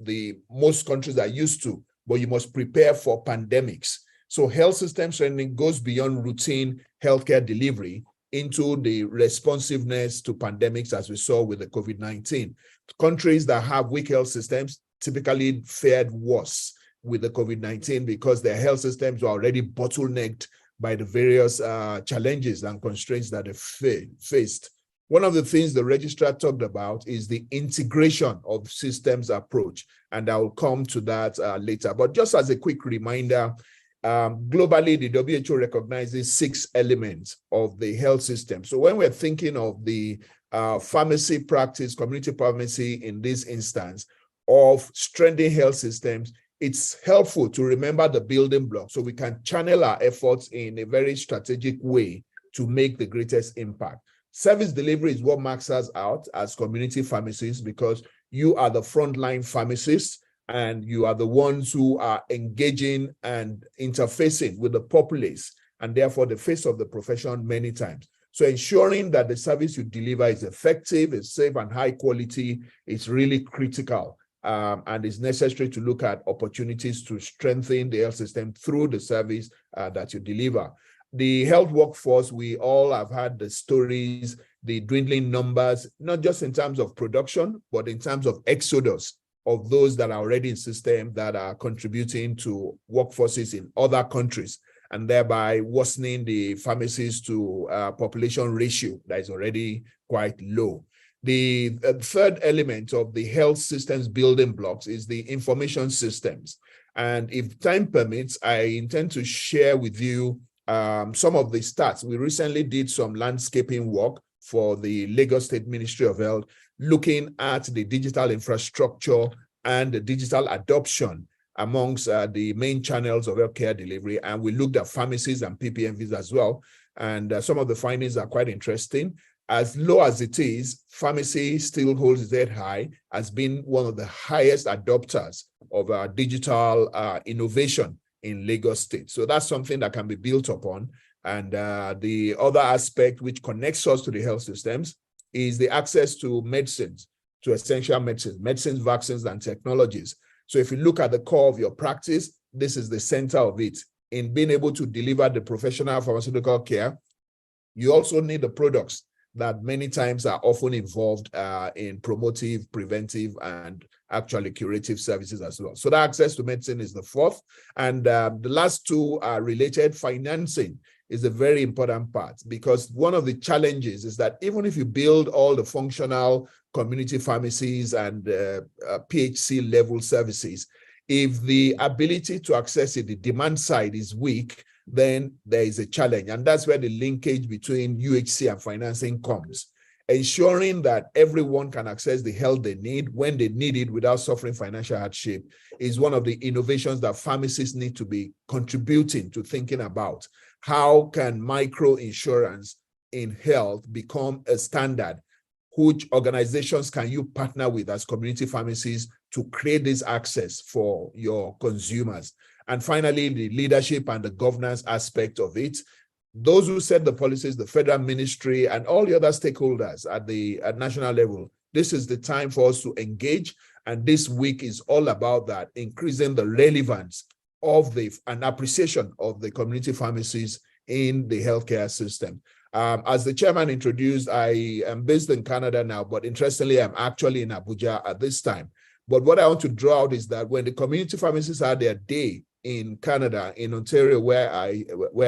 the most countries are used to, but you must prepare for pandemics. So health system strengthening goes beyond routine healthcare delivery into the responsiveness to pandemics, as we saw with the COVID-19. Countries that have weak health systems typically fared worse with the COVID-19 because their health systems were already bottlenecked by the various challenges and constraints that they faced. One of the things the registrar talked about is the integration of systems approach, and I will come to that later. But just as a quick reminder, globally, the WHO recognizes 6 elements of the health system. So when we're thinking of the pharmacy practice, community pharmacy in this instance, of strengthening health systems, it's helpful to remember the building blocks so we can channel our efforts in a very strategic way to make the greatest impact. Service delivery is what marks us out as community pharmacists, because you are the frontline pharmacists and you are the ones who are engaging and interfacing with the populace and therefore the face of the profession many times. So ensuring that the service you deliver is effective, is safe, and high quality is really critical. And it's necessary to look at opportunities to strengthen the health system through the service that you deliver. The health workforce, we all have had the stories, the dwindling numbers, not just in terms of production, but in terms of exodus of those that are already in system that are contributing to workforces in other countries, and thereby worsening the pharmacists to population ratio that is already quite low. The third element of the health systems building blocks is the information systems. And if time permits, I intend to share with you some of the stats. We recently did some landscaping work for the Lagos State Ministry of Health, looking at the digital infrastructure and the digital adoption amongst the main channels of healthcare delivery. And we looked at pharmacies and PPMVs as well. And some of the findings are quite interesting. As low as it is, pharmacy still holds its head high, as being one of the highest adopters of digital innovation in Lagos State. So that's something that can be built upon. And the other aspect which connects us to the health systems is the access to medicines, to essential medicines, vaccines, and technologies. So if you look at the core of your practice, this is the center of it. In being able to deliver the professional pharmaceutical care, you also need the products that many times are often involved in promotive, preventive, and actually curative services as well. So the access to medicine is the fourth. And the last two are related. Financing is a very important part, because one of the challenges is that even if you build all the functional community pharmacies and PHC level services, if the ability to access it, the demand side is weak, then there is a challenge. And that's where the linkage between UHC and financing comes. Ensuring that everyone can access the health they need when they need it without suffering financial hardship is one of the innovations that pharmacists need to be contributing to thinking about. How can micro insurance in health become a standard? Which organizations can you partner with as community pharmacies to create this access for your consumers? And finally, the leadership and the governance aspect of it. Those who set the policies, the federal ministry, and all the other stakeholders at national level, this is the time for us to engage. And this week is all about that, increasing the relevance of and appreciation of the community pharmacies in the healthcare system. As the chairman introduced, I am based in Canada now, but interestingly, I'm actually in Abuja at this time. But what I want to draw out is that when the community pharmacists had their day in Canada, in Ontario, where I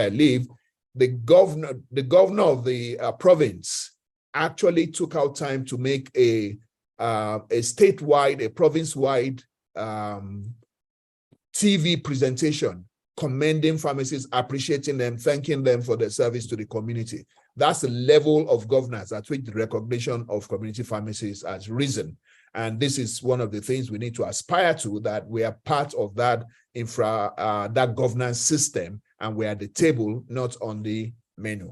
live, the governor of the province actually took out time to make a statewide, a province-wide TV presentation, commending pharmacists, appreciating them, thanking them for their service to the community. That's the level of governance at which the recognition of community pharmacists has risen. And this is one of the things we need to aspire to, that we are part of that that governance system, and we're at the table, not on the menu.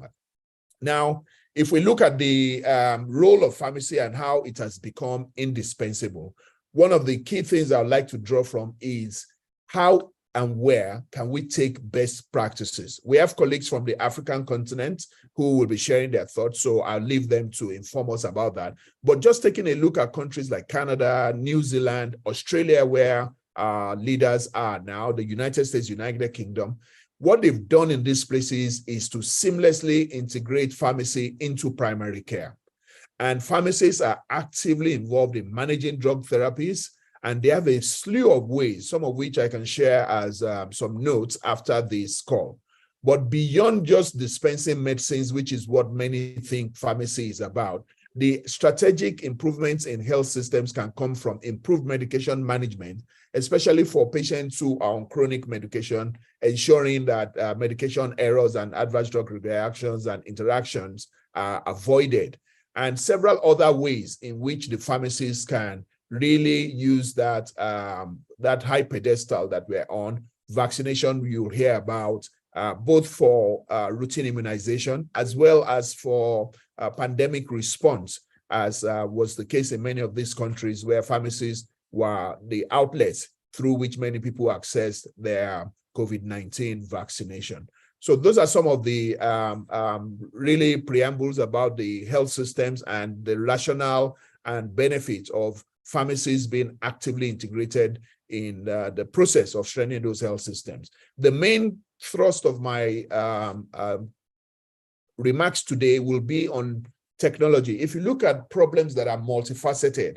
Now, if we look at the role of pharmacy and how it has become indispensable, one of the key things I'd like to draw from is how and where can we take best practices. We have colleagues from the African continent who will be sharing their thoughts, so I'll leave them to inform us about that. But just taking a look at countries like Canada, New Zealand, Australia, where leaders are now, the United States, United Kingdom, what they've done in these places is to seamlessly integrate pharmacy into primary care. And pharmacists are actively involved in managing drug therapies, and they have a slew of ways, some of which I can share as some notes after this call. But beyond just dispensing medicines, which is what many think pharmacy is about, the strategic improvements in health systems can come from improved medication management, especially for patients who are on chronic medication, ensuring that medication errors and adverse drug reactions and interactions are avoided, and several other ways in which the pharmacists can really use that, that high pedestal that we're on. Vaccination, you'll hear about, both for routine immunization as well as for pandemic response, as was the case in many of these countries where pharmacies were the outlets through which many people accessed their COVID-19 vaccination. So those are some of the really preambles about the health systems and the rationale and benefits of pharmacies being actively integrated in the process of strengthening those health systems. The main thrust of my remarks today will be on technology. If you look at problems that are multifaceted,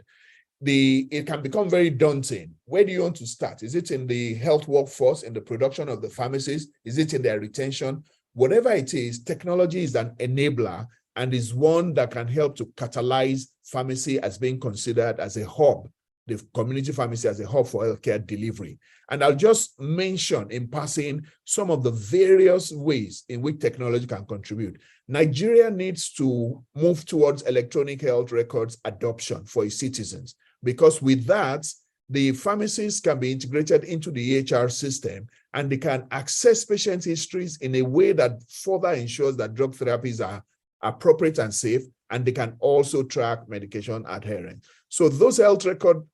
it can become very daunting. Where do you want to start? Is it in the health workforce, in the production of the pharmacies? Is it in their retention? Whatever it is, technology is an enabler and is one that can help to catalyze pharmacy as being considered as a hub, the community pharmacy as a hub for healthcare delivery. And I'll just mention in passing some of the various ways in which technology can contribute. Nigeria needs to move towards electronic health records adoption for its citizens, because with that, the pharmacies can be integrated into the EHR system and they can access patient histories in a way that further ensures that drug therapies are appropriate and safe, and they can also track medication adherence. So those health records,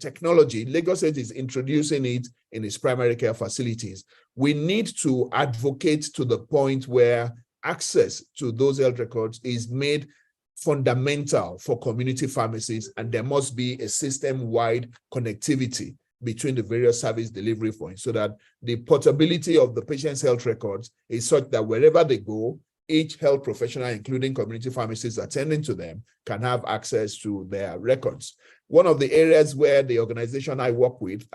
technology, Lagos State is introducing it in its primary care facilities. We need to advocate to the point where access to those health records is made fundamental for community pharmacies, and there must be a system-wide connectivity between the various service delivery points so that the portability of the patient's health records is such that wherever they go, each health professional, including community pharmacists attending to them, can have access to their records. One of the areas where the organization I work with,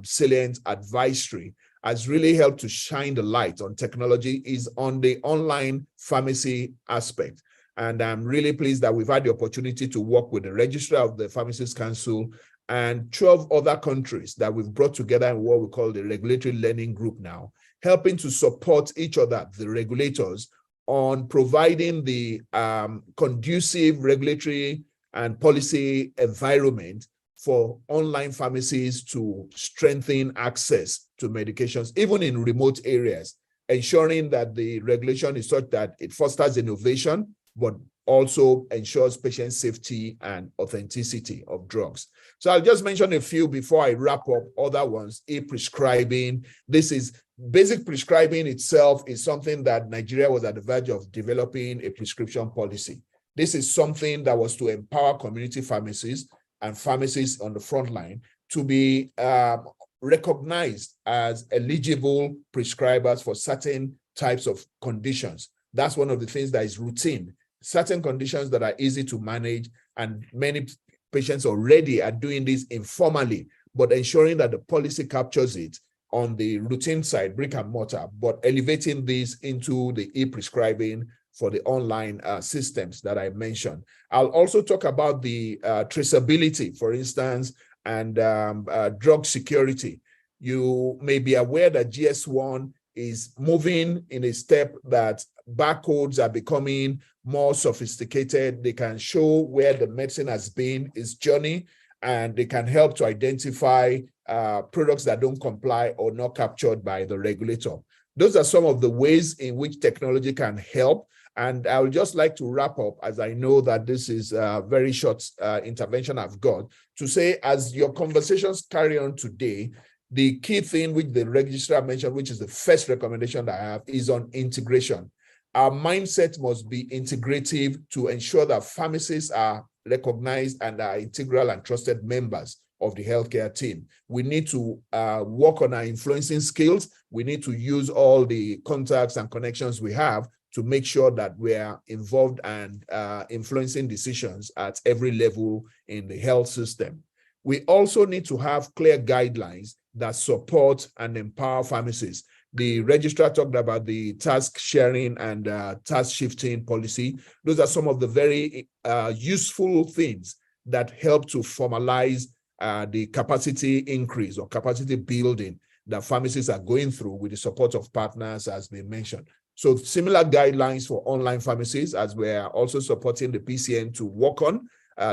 Salient Advisory, has really helped to shine the light on technology is on the online pharmacy aspect. And I'm really pleased that we've had the opportunity to work with the Registrar of the Pharmacists Council and 12 other countries that we've brought together in what we call the Regulatory Learning Group now, helping to support each other, the regulators, on providing the conducive regulatory and policy environment for online pharmacies to strengthen access to medications, even in remote areas, ensuring that the regulation is such that it fosters innovation, but also ensures patient safety and authenticity of drugs. So I'll just mention a few before I wrap up other ones. E-prescribing. This is basic prescribing itself is something that Nigeria was at the verge of developing a prescription policy. This is something that was to empower community pharmacies and pharmacists on the front line to be recognized as eligible prescribers for certain types of conditions. That's one of the things that is routine. Certain conditions that are easy to manage, and many patients already are doing this informally, but ensuring that the policy captures it on the routine side, brick and mortar, but elevating this into the e-prescribing for the online systems that I mentioned. I'll also talk about the traceability, for instance, and drug security. You may be aware that GS1 is moving in a step that barcodes are becoming more sophisticated. They can show where the medicine has been, its journey, and they can help to identify products that don't comply or not captured by the regulator. Those are some of the ways in which technology can help. And I would just like to wrap up, as I know that this is a very short intervention I've got, to say, as your conversations carry on today, the key thing which the registrar mentioned, which is the first recommendation that I have, is on integration. Our mindset must be integrative to ensure that pharmacists are recognized and are integral and trusted members of the healthcare team. We need to work on our influencing skills. We need to use all the contacts and connections we have to make sure that we are involved and influencing decisions at every level in the health system. We also need to have clear guidelines that support and empower pharmacists. The registrar talked about the task sharing and task shifting policy. Those are some of the very useful things that help to formalize the capacity increase or capacity building that pharmacists are going through with the support of partners, as they mentioned. So similar guidelines for online pharmacies, as we are also supporting the PCN to work on,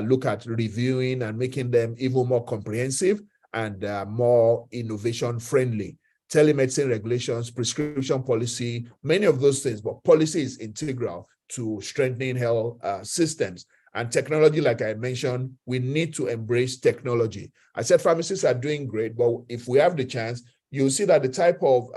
look at reviewing and making them even more comprehensive and more innovation friendly. Telemedicine regulations, prescription policy, many of those things, but policy is integral to strengthening health systems. And technology, like I mentioned, we need to embrace technology. I said pharmacists are doing great, but if we have the chance, you'll see that the type of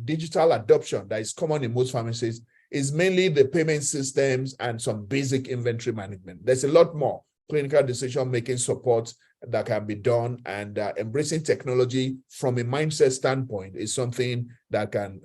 digital adoption that is common in most pharmacies is mainly the payment systems and some basic inventory management. There's a lot more clinical decision-making support that can be done, and embracing technology from a mindset standpoint is something that can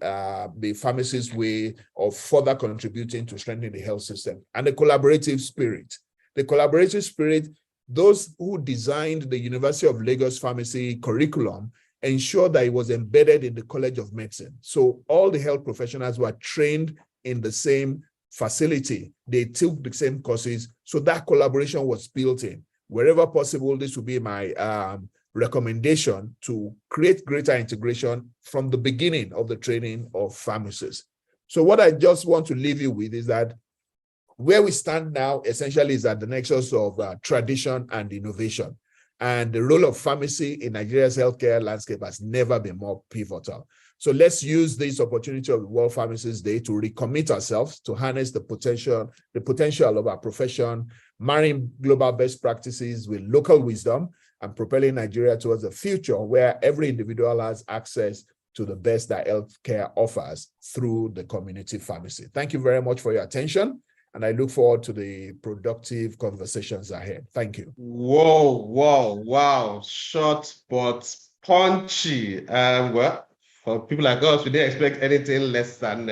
be pharmacists' way of further contributing to strengthening the health system. And the collaborative spirit. The collaborative spirit, those who designed the University of Lagos pharmacy curriculum ensure that it was embedded in the College of Medicine. So all the health professionals were trained in the same facility. They took the same courses. So that collaboration was built in. Wherever possible, this would be my recommendation to create greater integration from the beginning of the training of pharmacists. So what I just want to leave you with is that where we stand now essentially is at the nexus of tradition and innovation. And the role of pharmacy in Nigeria's healthcare landscape has never been more pivotal. So let's use this opportunity of the World Pharmacists Day to recommit ourselves to harness the potential of our profession, marrying global best practices with local wisdom and propelling Nigeria towards a future where every individual has access to the best that healthcare offers through the community pharmacy. Thank you very much for your attention. And I look forward to the productive conversations ahead. Thank you. Whoa, whoa, wow. Short but punchy. Well, for people like us, we didn't expect anything less than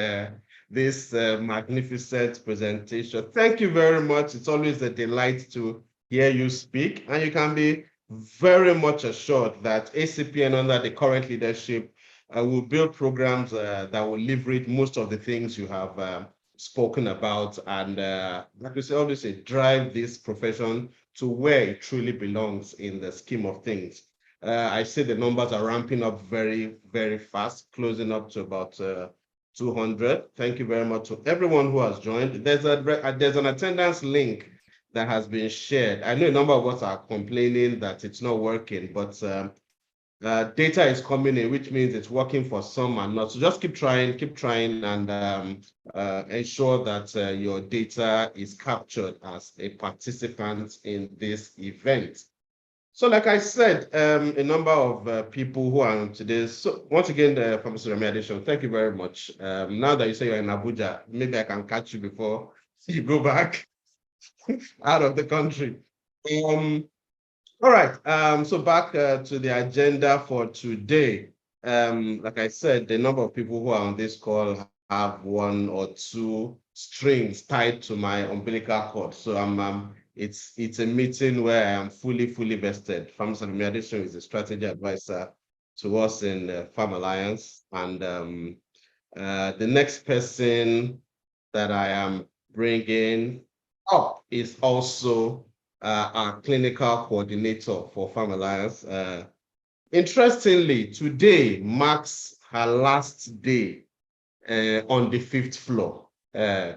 this magnificent presentation. Thank you very much. It's always a delight to hear you speak. And you can be very much assured that ACPN under the current leadership will build programs that will leverage most of the things you have spoken about, and like we say, always say, drive this profession to where it truly belongs in the scheme of things. I see the numbers are ramping up very, very fast, closing up to about 200. Thank you very much to everyone who has joined. There's an attendance link that has been shared. I know a number of us are complaining that it's not working, but data is coming in, which means it's working for some and not. So just keep trying, and ensure that your data is captured as a participant in this event. So like I said, a number of people who are on today. So once again, Pharmacist Remi Adesina, thank you very much. Now that you say you're in Abuja, maybe I can catch you before you go back out of the country. All right, so back to the agenda for today. Like I said, the number of people who are on this call have one or two strings tied to my umbilical cord. So it's a meeting where I am fully vested. Pharmacist Remi Adesina is a strategy advisor to us in Farm Alliance. And the next person that I am bringing up is also our clinical coordinator for Farm Alliance. Interestingly, today marks her last day on the 5th floor,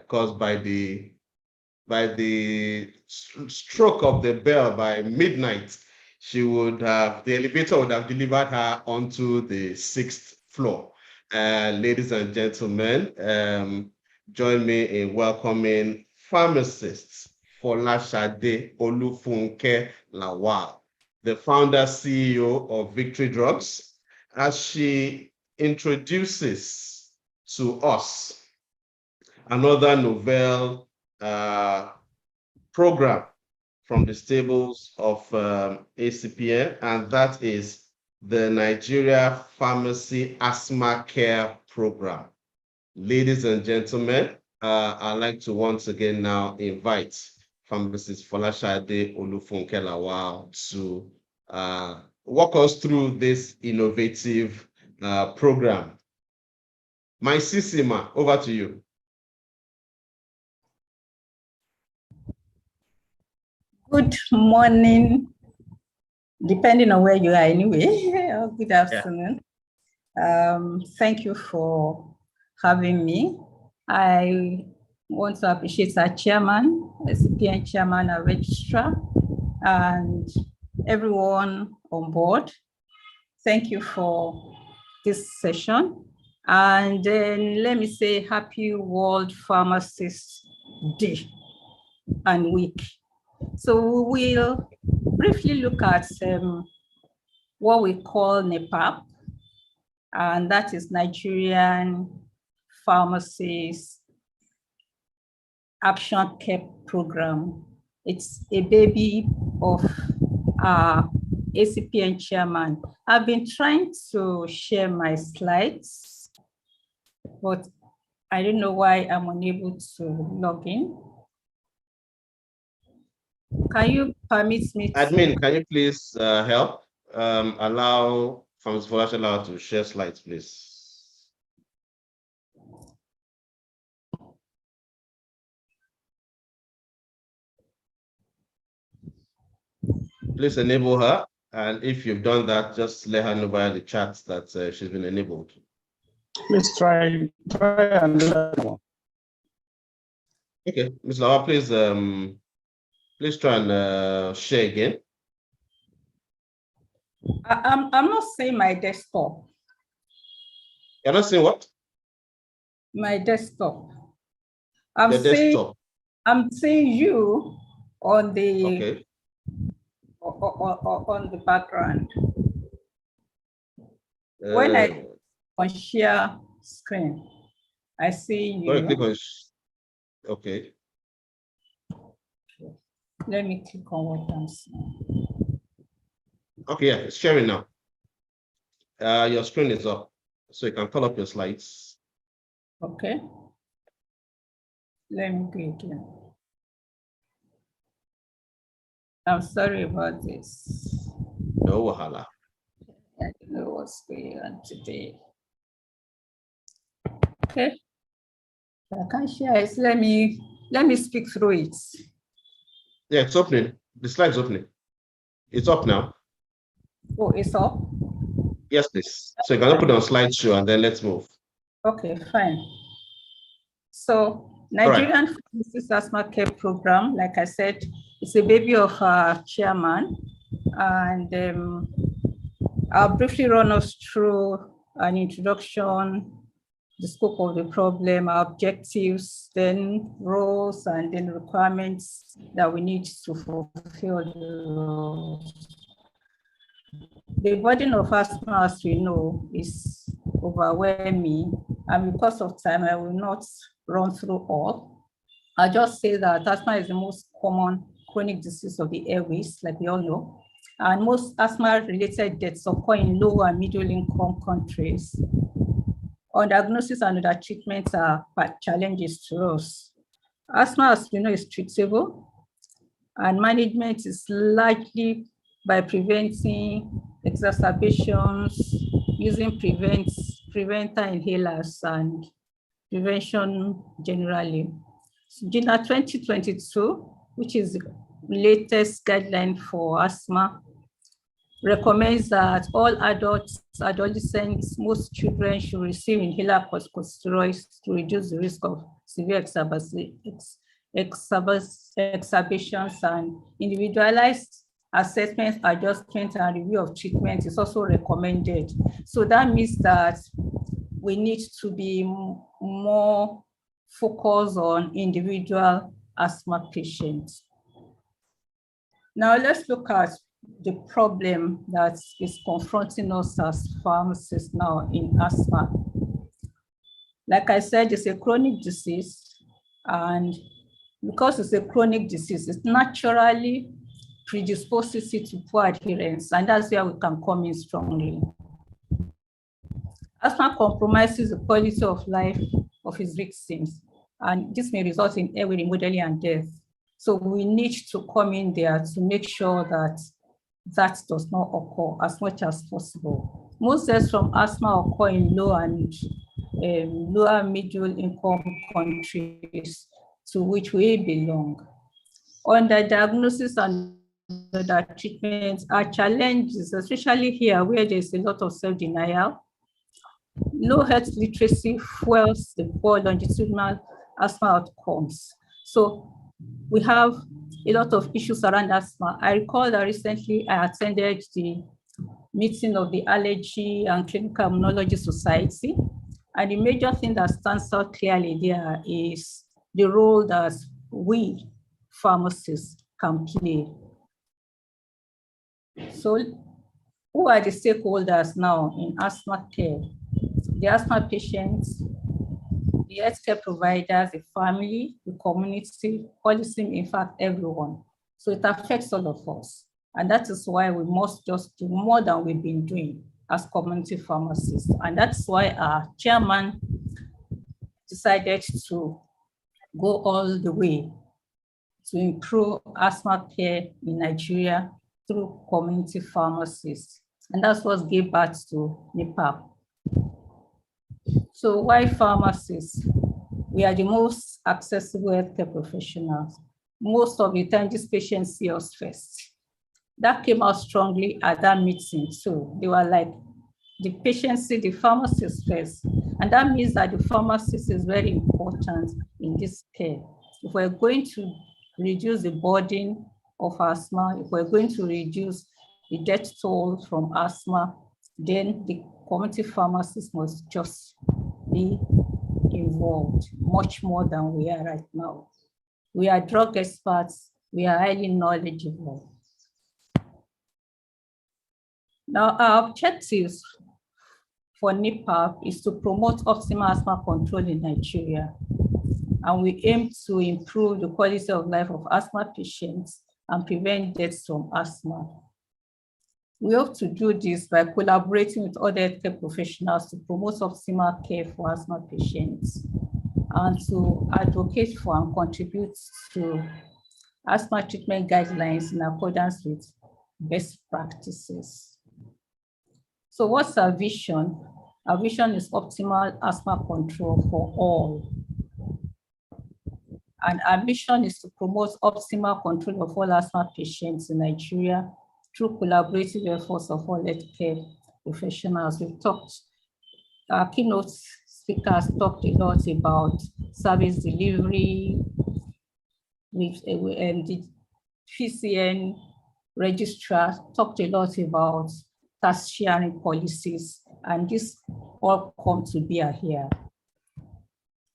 caused by the stroke of the bell by midnight. The elevator would have delivered her onto the 6th floor. Ladies and gentlemen, join me in welcoming pharmacists Folashade Olufunke Lawal, the founder CEO of Victory Drugs, as she introduces to us another novel program from the stables of ACPN, and that is the Nigeria Pharmacy Asthma Care Program. Ladies and gentlemen, I'd like to once again now invite Pharmacist Folashade Olufunke Lawal to walk us through this innovative program. My Sisima, over to you. Good morning, depending on where you are anyway, or good afternoon. Thank you for having me. I want to appreciate our chairman, ACPN chairman, our registrar, and everyone on board. Thank you for this session. And then let me say happy World Pharmacists Day and week. So we will briefly look at what we call NEPAP, and that is Nigerian Pharmacists Action Care Program. It's a baby of our ACPN chairman. I've been trying to share my slides, but I don't know why I'm unable to log in. Can you permit me to? Admin, can you please help? Allow Pharmacist Folashade to share slides, please. please enable her. And if you've done that, just let her know via the chat that she's been enabled. Please try another one. Okay, Ms. Lawa, please try and share again. I'm not saying my desktop. You're not saying what? My desktop. I'm saying you on the okay. on the background. When I on share screen, I see you. Click on okay. Let me click on what I'm saying. Okay, yeah, it's sharing now. Your screen is up, so you can pull up your slides. Okay. Let me go again. I'm sorry about this. No wahala. I don't know what's going on today. Okay. I can't share it. Let me speak through it. Yeah, it's opening. The slide's opening. It's up now. Oh, it's up? Yes, please. So you can put on slideshow and then let's move. Okay, fine. So Nigerian Pharmacists Asthma Care Program, like I said, it's a baby of our chairman. And I'll briefly run us through an introduction, the scope of the problem, our objectives, then roles, and then requirements that we need to fulfill the roles. The burden of asthma, as we know, is overwhelming, and because of time, I will not run through all. I'll just say that asthma is the most common chronic disease of the airways, like we all know, and most asthma-related deaths occur in low and middle-income countries. Undiagnosis and undertreatment are challenges to us. Asthma, as we know, is treatable, and management is largely by preventing exacerbations, using preventer inhalers, and prevention generally. So GINA 2022, which is the latest guideline for asthma, recommends that all adults, adolescents, most children should receive inhaler corticosteroids to reduce the risk of severe exacerbations, and individualized assessment, adjustment, and review of treatment is also recommended. So that means that we need to be more focused on individual asthma patients. Now let's look at the problem that is confronting us as pharmacists now in asthma. Like I said, it's a chronic disease, and because it's a chronic disease, it naturally predisposes it to poor adherence, and that's where we can come in strongly. Asthma compromises the quality of life of its victims, and this may result in airway remodeling and death. So we need to come in there to make sure that that does not occur as much as possible. Most deaths from asthma occur in low and lower middle income countries to which we belong. Underdiagnosis and treatment are challenges, especially here where there's a lot of self-denial. Low health literacy fuels the poor longitudinal asthma outcomes. So we have a lot of issues around asthma. I recall that recently I attended the meeting of the Allergy and Clinical Immunology Society, and the major thing that stands out clearly there is the role that we pharmacists can play. So who are the stakeholders now in asthma care? The asthma patients, the healthcare providers, the family, the community, policy, in fact, everyone. So it affects all of us. And that is why we must just do more than we've been doing as community pharmacists. And that's why our chairman decided to go all the way to improve asthma care in Nigeria through community pharmacists. And that's what gave birth to NEPA. So why pharmacists? We are the most accessible healthcare professionals. Most of the time, these patients see us first. That came out strongly at that meeting too. They were like, the patient see the pharmacist first. And that means that the pharmacist is very important in this care. If we're going to reduce the burden of asthma, if we're going to reduce the death toll from asthma, then the community pharmacist must just be involved much more than we are right now. We are drug experts, we are highly knowledgeable. Now, our objectives for NEPAP is to promote optimal asthma control in Nigeria. And we aim to improve the quality of life of asthma patients and prevent deaths from asthma. We hope to do this by collaborating with other healthcare professionals to promote optimal care for asthma patients and to advocate for and contribute to asthma treatment guidelines in accordance with best practices. So what's our vision? Our vision is optimal asthma control for all. And our mission is to promote optimal control of all asthma patients in Nigeria through collaborative efforts of all healthcare professionals. We've talked, our keynote speakers talked a lot about service delivery, and the PCN registrar talked a lot about task sharing policies, and this all come to bear here.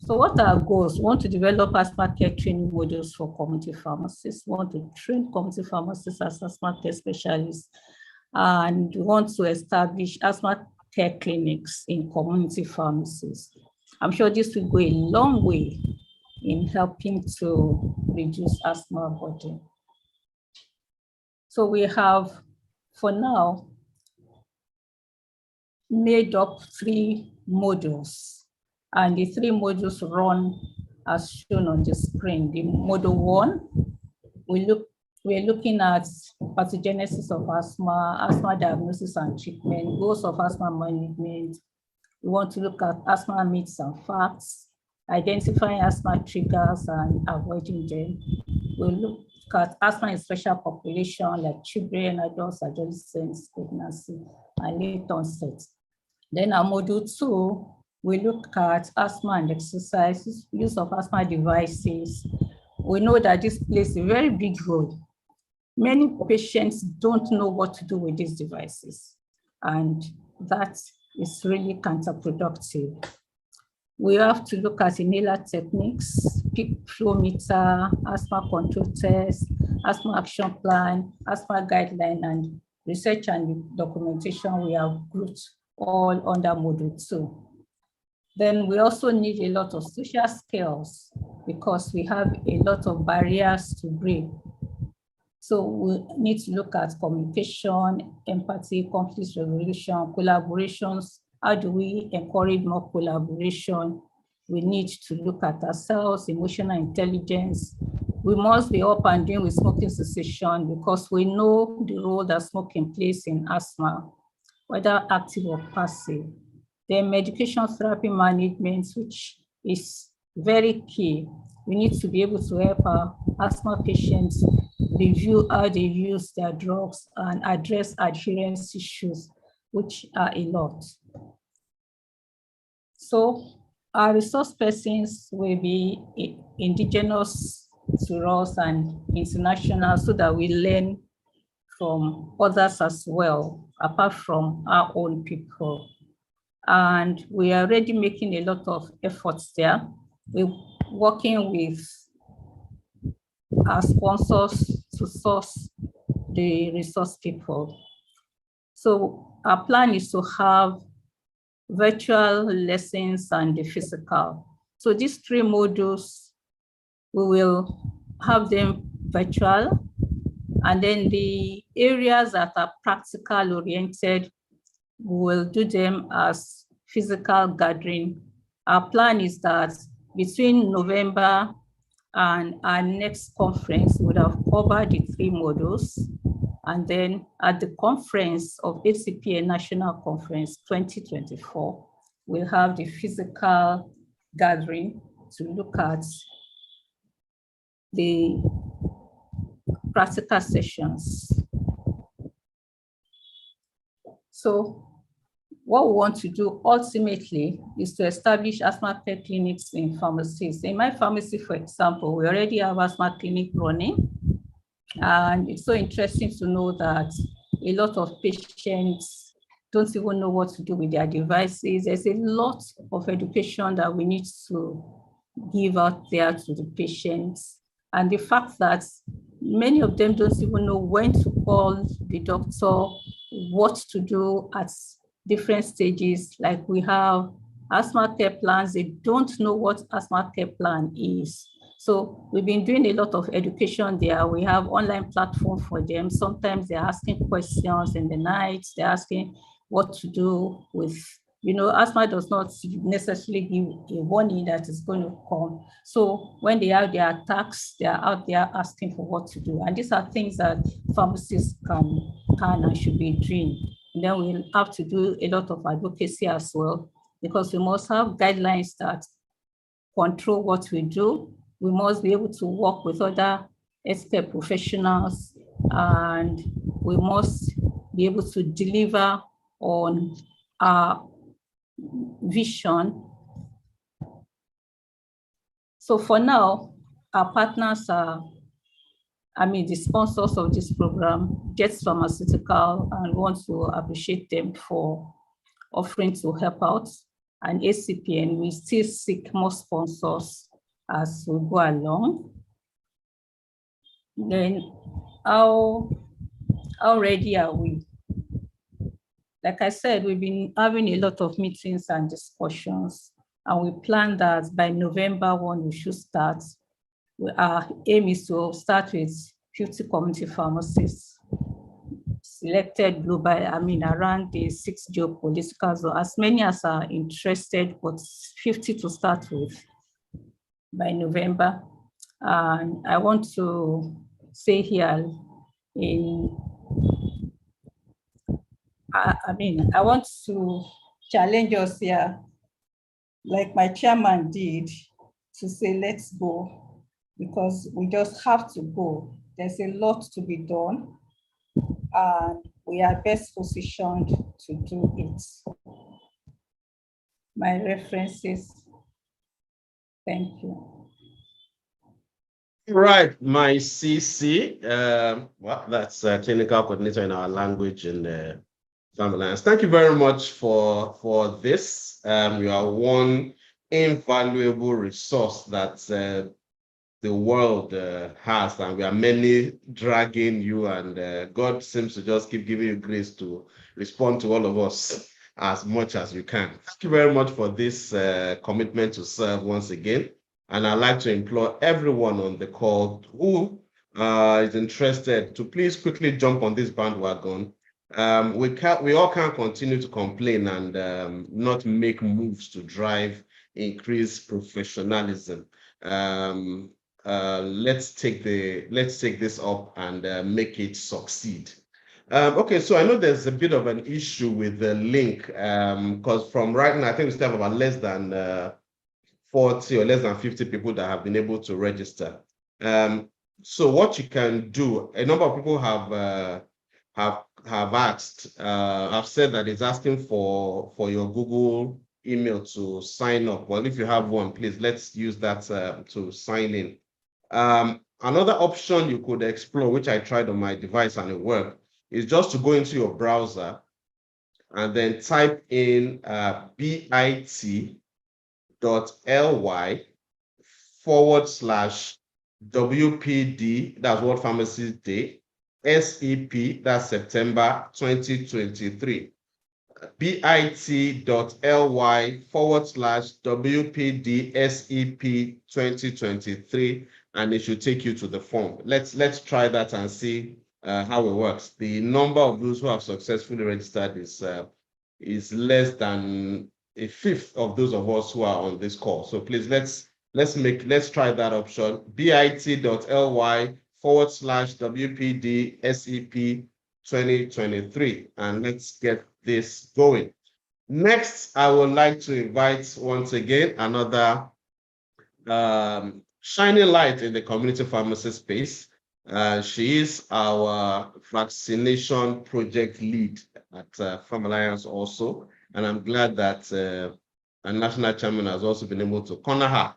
So what are our goals? We want to develop asthma care training modules for community pharmacists. We want to train community pharmacists as asthma care specialists. And we want to establish asthma care clinics in community pharmacies. I'm sure this will go a long way in helping to reduce asthma burden. So we have, for now, made up 3 modules. And the 3 modules run as shown on the screen. The module 1, we're looking at pathogenesis of asthma diagnosis and treatment, goals of asthma management. We want to look at asthma myths and facts, identifying asthma triggers and avoiding them. We'll look at asthma in special population like children, adults, adolescents, pregnancy, and late onset. Then our module 2, we look at asthma and exercises, use of asthma devices. We know that this plays a very big role. Many patients don't know what to do with these devices, and that is really counterproductive. We have to look at inhaler techniques, peak flow meter, asthma control test, asthma action plan, asthma guideline, and research and documentation we have grouped all under module 2. Then we also need a lot of social skills because we have a lot of barriers to break. So we need to look at communication, empathy, conflict resolution, collaborations. How do we encourage more collaboration? We need to look at ourselves, emotional intelligence. We must be up and doing with smoking cessation because we know the role that smoking plays in asthma, whether active or passive. Then medication therapy management, which is very key. We need to be able to help our asthma patients review how they use their drugs and address adherence issues, which are a lot. So our resource persons will be indigenous to us and international so that we learn from others as well, apart from our own people. And we are already making a lot of efforts there. We're working with our sponsors to source the resource people. So our plan is to have virtual lessons and the physical. So these 3 modules, we will have them virtual, and then the areas that are practical oriented, we will do them as physical gathering. Our plan is that between November and our next conference, we would have covered the 3 modules. And then at the conference of ACPN National Conference 2024, we'll have the physical gathering to look at the practical sessions. So what we want to do ultimately is to establish asthma care clinics in pharmacies. In my pharmacy, for example, we already have asthma clinic running. And it's so interesting to know that a lot of patients don't even know what to do with their devices. There's a lot of education that we need to give out there to the patients. And the fact that many of them don't even know when to call the doctor, what to do at different stages. Like we have asthma care plans, they don't know what asthma care plan is. So we've been doing a lot of education there. We have online platform for them. Sometimes they're asking questions in the night. They're asking what to do with, asthma does not necessarily give a warning that is going to come. So when they have their attacks, they're out there asking for what to do. And these are things that pharmacists can and should be doing. And then we'll have to do a lot of advocacy as well, because we must have guidelines that control what we do. We must be able to work with other healthcare professionals, and we must be able to deliver on our vision. So for now, our partners are, the sponsors of this program, Jets Pharmaceutical, and want to appreciate them for offering to help out. And ACPN, we still seek more sponsors as we go along. Then how ready are we? Like I said, we've been having a lot of meetings and discussions, and we plan that by November 1, we should start. Our aim is to start with 50 community pharmacists selected global, around the 6 geopolitical zones, as many as are interested, but 50 to start with by November. And I want to say here I want to challenge us here, like my chairman did, to say, let's go, because we just have to go. There's a lot to be done, and we are best positioned to do it. My references. Thank you. Right, my CC, well, that's clinical coordinator in our language in the Family Alliance. Thank you very much for this. You are one invaluable resource that the world has, and we are many dragging you, and God seems to just keep giving you grace to respond to all of us as much as you can. Thank you very much for this commitment to serve once again. And I'd like to implore everyone on the call who is interested to please quickly jump on this bandwagon. We all can't continue to complain and not make moves to drive increased professionalism. Let's take this up and make it succeed. Okay, so I know there's a bit of an issue with the link because from right now, I think we still have about less than 40 or less than 50 people that have been able to register. So what you can do, a number of people have asked, I've said that it's asking for your Google email to sign up. Well, if you have one, please let's use that to sign in. Another option you could explore, which I tried on my device and it worked, is just to go into your browser and then type in bit.ly/WPD, that's World Pharmacist Day, SEP, that's September 2023. bit.ly/WPD SEP 2023, and it should take you to the form. Let's try that and see how it works. The number of those who have successfully registered is less than a fifth of those of us who are on this call. So please let's try that option. bit.ly/WPD SEP 2023, and let's get this going. Next, I would like to invite once again another shining light in the community pharmacy space. She is our vaccination project lead at Farm Alliance also. And I'm glad that our national chairman has also been able to corner her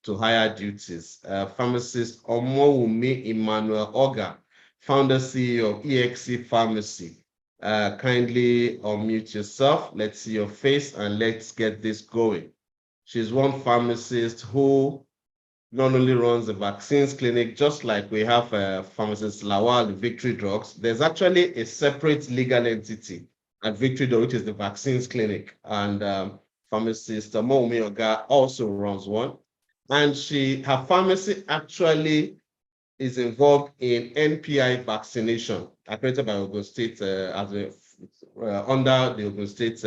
to higher duties. Pharmacist Omowumi Emmanuel Oga, founder CEO of EXC Pharmacy. Kindly unmute yourself. Let's see your face and let's get this going. She's one pharmacist who not only runs a vaccines clinic, just like we have pharmacist Lawal, Victory Drugs. There's actually a separate legal entity at Victory Drugs, which is the vaccines clinic. And pharmacist Omowumi Oga also runs one. And her pharmacy actually is involved in NPI vaccination, accredited by Ogun State under the Ogun State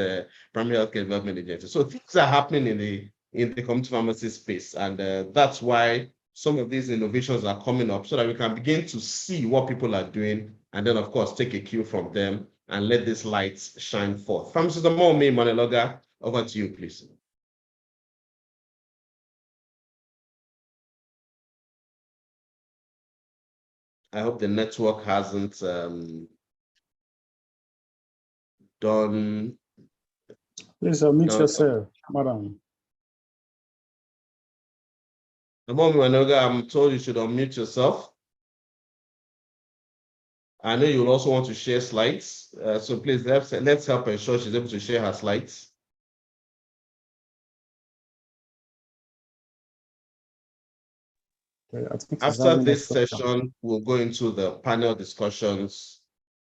Primary Healthcare Development Agency. So things are happening in the community pharmacy space, and that's why some of these innovations are coming up, so that we can begin to see what people are doing, and then of course take a cue from them and let these lights shine forth. Pharmacist Omowumi Emmanuel Oga, over to you, please. I hope the network hasn't done. Please unmute yourself, madam. I'm told you should unmute yourself. I know you'll also want to share slides, so please let's help ensure she's able to share her slides. Okay, I think after this session, we'll go into the panel discussions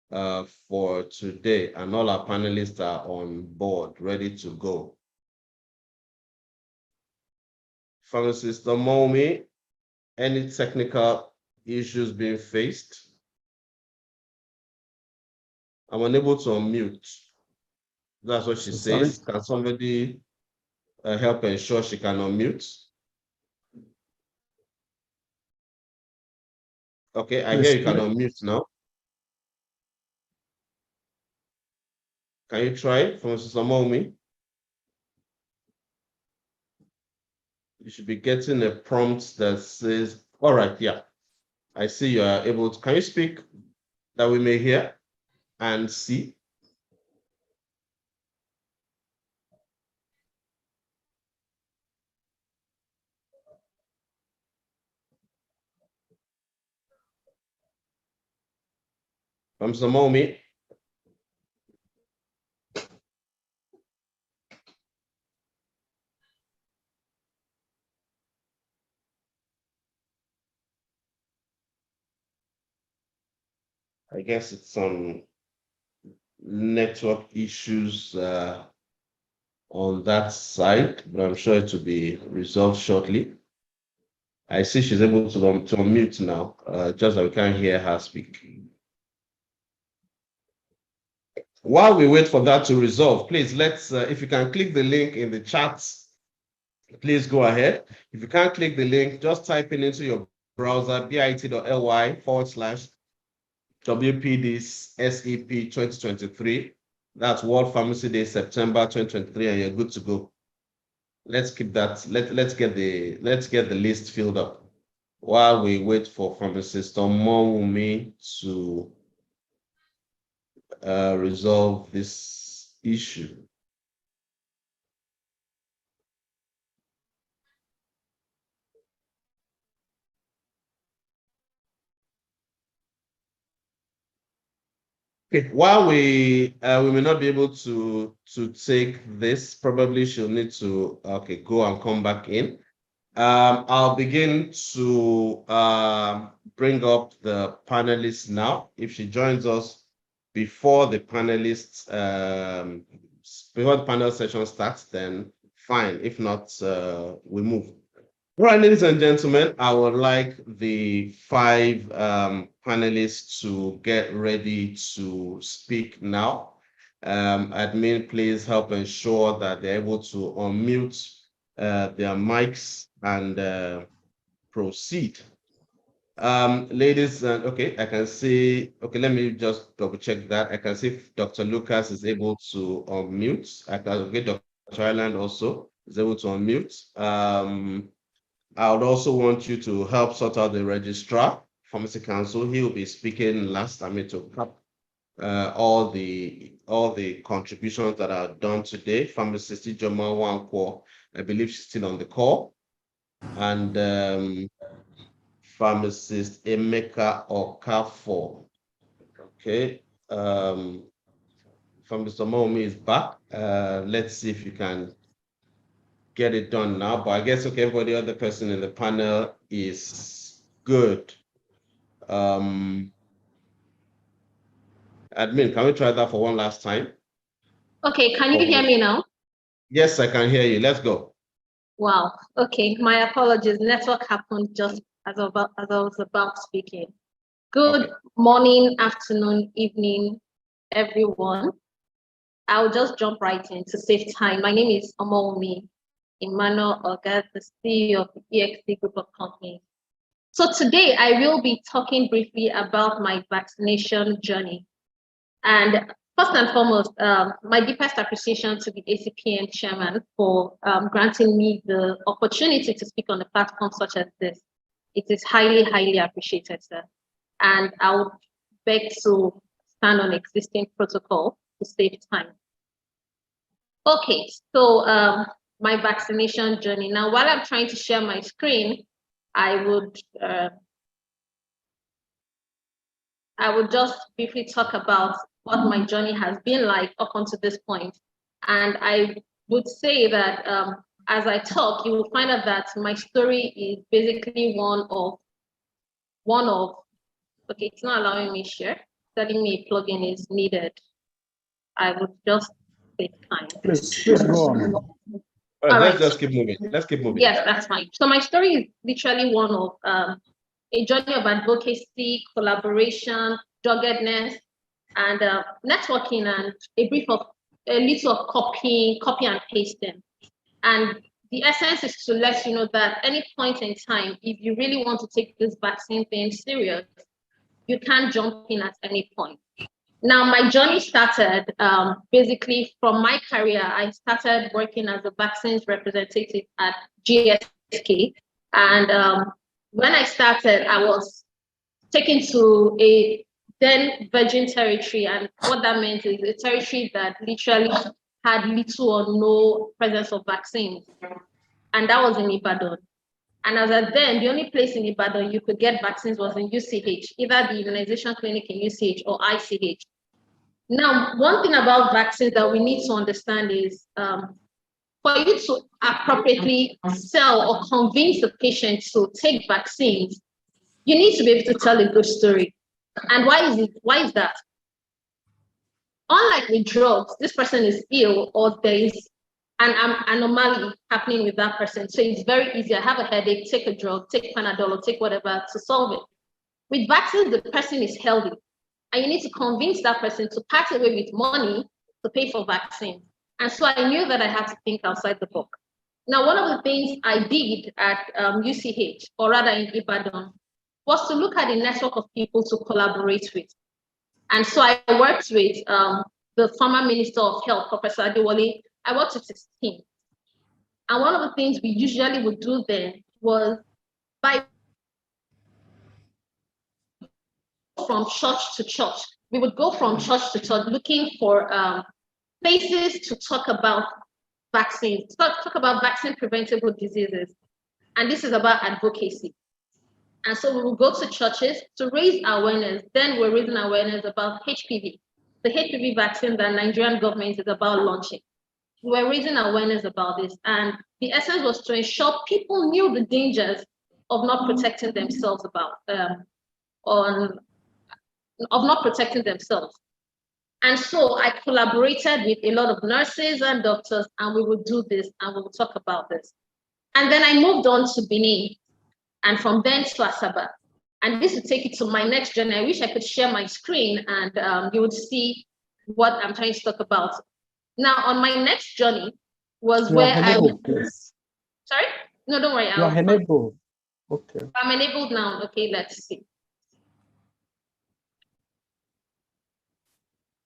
for today, and all our panelists are on board, ready to go. Pharmacist Omowumi, any technical issues being faced? I'm unable to unmute. That's what she says. Can somebody help ensure she can unmute? Okay, I hear you can unmute now. Can you try, Pharmacist Omowumi? You should be getting a prompt that says, all right, yeah. I see you are able to, can you speak that we may hear and see? Pharmacist Omowumi? I guess it's some network issues on that side, but I'm sure it will be resolved shortly. I see she's able to unmute now, just that we can't hear her speak. While we wait for that to resolve, please let's, if you can click the link in the chat, please go ahead. If you can't click the link, just type it into your browser, bit.ly/WPD SEP 2023. That's World Pharmacy Day, September 2023, and you're good to go. Let's keep that. Let's get the list filled up while we wait for Pharmacist Omowumi to resolve this issue. Okay, while we may not be able to take this, probably she'll need to go and come back in. I'll begin to bring up the panelists now. If she joins us before the panelists before the panel session starts, then fine. If not, we move. All right, ladies and gentlemen, I would like the 5 panelists to get ready to speak now. Admin, please help ensure that they're able to unmute their mics and proceed. Ladies, okay, I can see, okay, let me just double check that. I can see if Dr. Lucas is able to unmute. I can get Dr. Ireland also is able to unmute. I would also want you to help sort out the registrar, Pharmacy Council. He will be speaking last. I mean, to cap all the all the contributions that are done today. Pharmacist Ijoma Wankwo, I believe she's still on the call. And Pharmacist Emeka Okafor. Okay. Pharmacist Omomi is back. Let's see if you can get it done now. But I guess, okay, everybody, other person in the panel is good. Admin, can we try that for one last time? Okay, can you hear me now? Yes, I can hear you. Let's go. Wow. Okay, my apologies. Network happened just as I was about speaking. Good morning, afternoon, evening, everyone. I'll just jump right in to save time. My name is Omomi Emmanuel Oga, the CEO of the EXC Group of Companies. So today I will be talking briefly about my vaccination journey. And first and foremost, my deepest appreciation to the ACPN chairman for granting me the opportunity to speak on a platform such as this. It is highly, highly appreciated, sir. And I would beg to stand on existing protocol to save time. Okay, so my vaccination journey. Now, while I'm trying to share my screen, I would just briefly talk about what my journey has been like up until this point. And I would say that as I talk, you will find out that my story is basically one of, okay, it's not allowing me share, telling me a plugin is needed. I would just take time. Please go on. Let's just keep moving. Let's keep moving. Yes, that's fine. So my story is literally one of a journey of advocacy, collaboration, doggedness, and networking, and a little of copy and pasting. And the essence is to let you know that any point in time, if you really want to take this vaccine thing serious, you can jump in at any point. Now, my journey started basically from my career. I started working as a vaccines representative at GSK. And when I started, I was taken to a then virgin territory. And what that meant is a territory that literally had little or no presence of vaccines. And that was in Ibadan. And as at then, the only place in Ibadan you could get vaccines was in UCH, either the immunization clinic in UCH or ICH. Now, one thing about vaccines that we need to understand is for you to appropriately sell or convince the patient to take vaccines, you need to be able to tell a good story. And why is that? Unlike with drugs, this person is ill or there is an anomaly happening with that person. So it's very easy. I have a headache, take a drug, take Panadol or take whatever to solve it. With vaccines, the person is healthy. And you need to convince that person to part away with money to pay for vaccines. And so I knew that I had to think outside the box. Now, one of the things I did at UCH, or rather in Ibadan, was to look at a network of people to collaborate with. And so I worked with the former Minister of Health, Professor Adewale. I worked with his team. And one of the things we usually would do then was from church to church. We would go from church to church looking for places to talk about vaccines, talk about vaccine preventable diseases. And this is about advocacy. And so we will go to churches to raise awareness. Then we're raising awareness about HPV, the HPV vaccine that Nigerian government is about launching. We're raising awareness about this. And the essence was to ensure people knew the dangers of not protecting themselves of not protecting themselves. And so I collaborated with a lot of nurses and doctors, and we would do this and we would talk about this. And then I moved on to Benin, and from then to Asaba. And this would take you to my next journey. I wish I could share my screen and you would see what I'm trying to talk about. Now, on my next journey was where I was. Sorry? No, don't worry. You are enabled. Okay. I'm enabled now. Okay, let's see.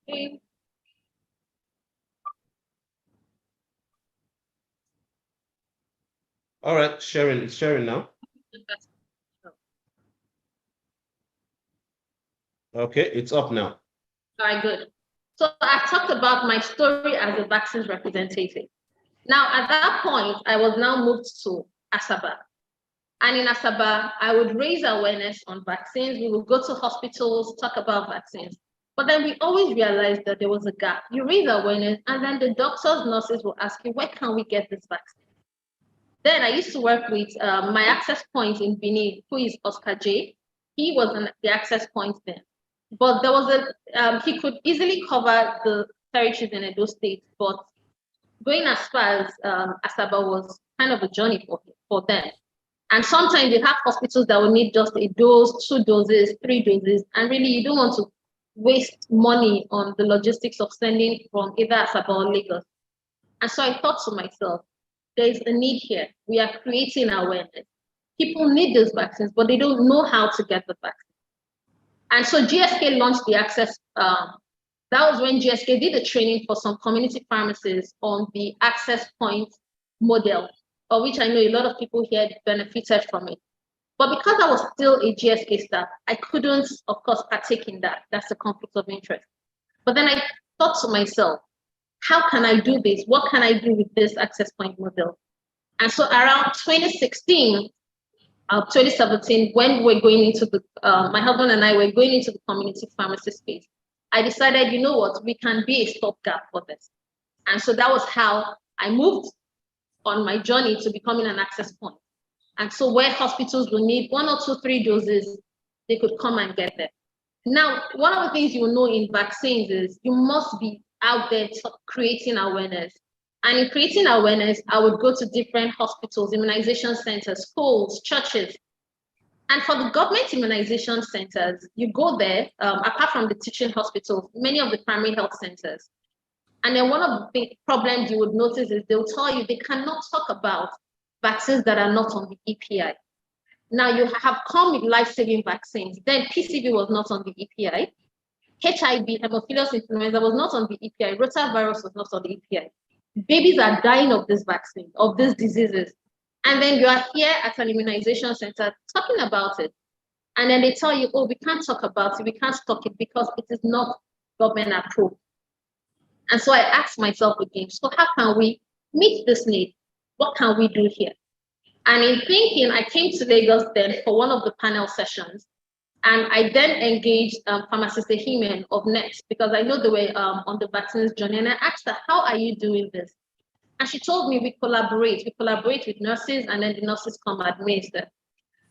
Okay. All right, it's sharing now. Okay, it's up now. All right, good. So I talked about my story as a vaccines representative. Now, at that point, I was now moved to Asaba. And in Asaba, I would raise awareness on vaccines. We would go to hospitals, talk about vaccines. But then we always realized that there was a gap. You raise awareness, and then the doctors, nurses will ask you, where can we get this vaccine? Then I used to work with my access point in Benin, who is Oscar J. He was on the access point then. But there was he could easily cover the territories in Edo State, but going as far as Asaba was kind of a journey for them. And sometimes you have hospitals that will need just a dose, 2 doses, 3 doses, and really you don't want to waste money on the logistics of sending from either Asaba or Lagos. And so I thought to myself, there is a need here. We are creating awareness. People need those vaccines, but they don't know how to get the vaccine. And so GSK launched the access. That was when GSK did the training for some community pharmacies on the access point model, of which I know a lot of people here benefited from it. But because I was still a GSK staff, I couldn't, of course, partake in that. That's a conflict of interest. But then I thought to myself, how can I do this? What can I do with this access point model? And so around 2016, 2017, when we're going into the, my husband and I were going into the community pharmacy space, I decided, you know what, we can be a stopgap for this. And so that was how I moved on my journey to becoming an access point. And so where hospitals will need 1 or 2, 3 doses, they could come and get them. Now, one of the things you will know in vaccines is you must be out there creating awareness. And in creating awareness, I would go to different hospitals, immunization centers, schools, churches. And for the government immunization centers, you go there, apart from the teaching hospitals, many of the primary health centers. And then one of the problems you would notice is they'll tell you they cannot talk about vaccines that are not on the EPI. Now you have come with life-saving vaccines. Then PCV was not on the EPI. HIV, Haemophilus influenza was not on the EPI. Rotavirus was not on the EPI. Babies are dying of this vaccine, of these diseases. And then you are here at an immunization center talking about it. And then they tell you, oh, we can't talk about it, we can't stock it because it is not government approved. And so I asked myself again, so how can we meet this need? What can we do here? And in thinking, I came to Lagos then for one of the panel sessions. And I then engaged Pharmacist Ehimen of NET because I know they were on the vaccines journey. And I asked her, how are you doing this? And she told me we collaborate with nurses and then the nurses come administer.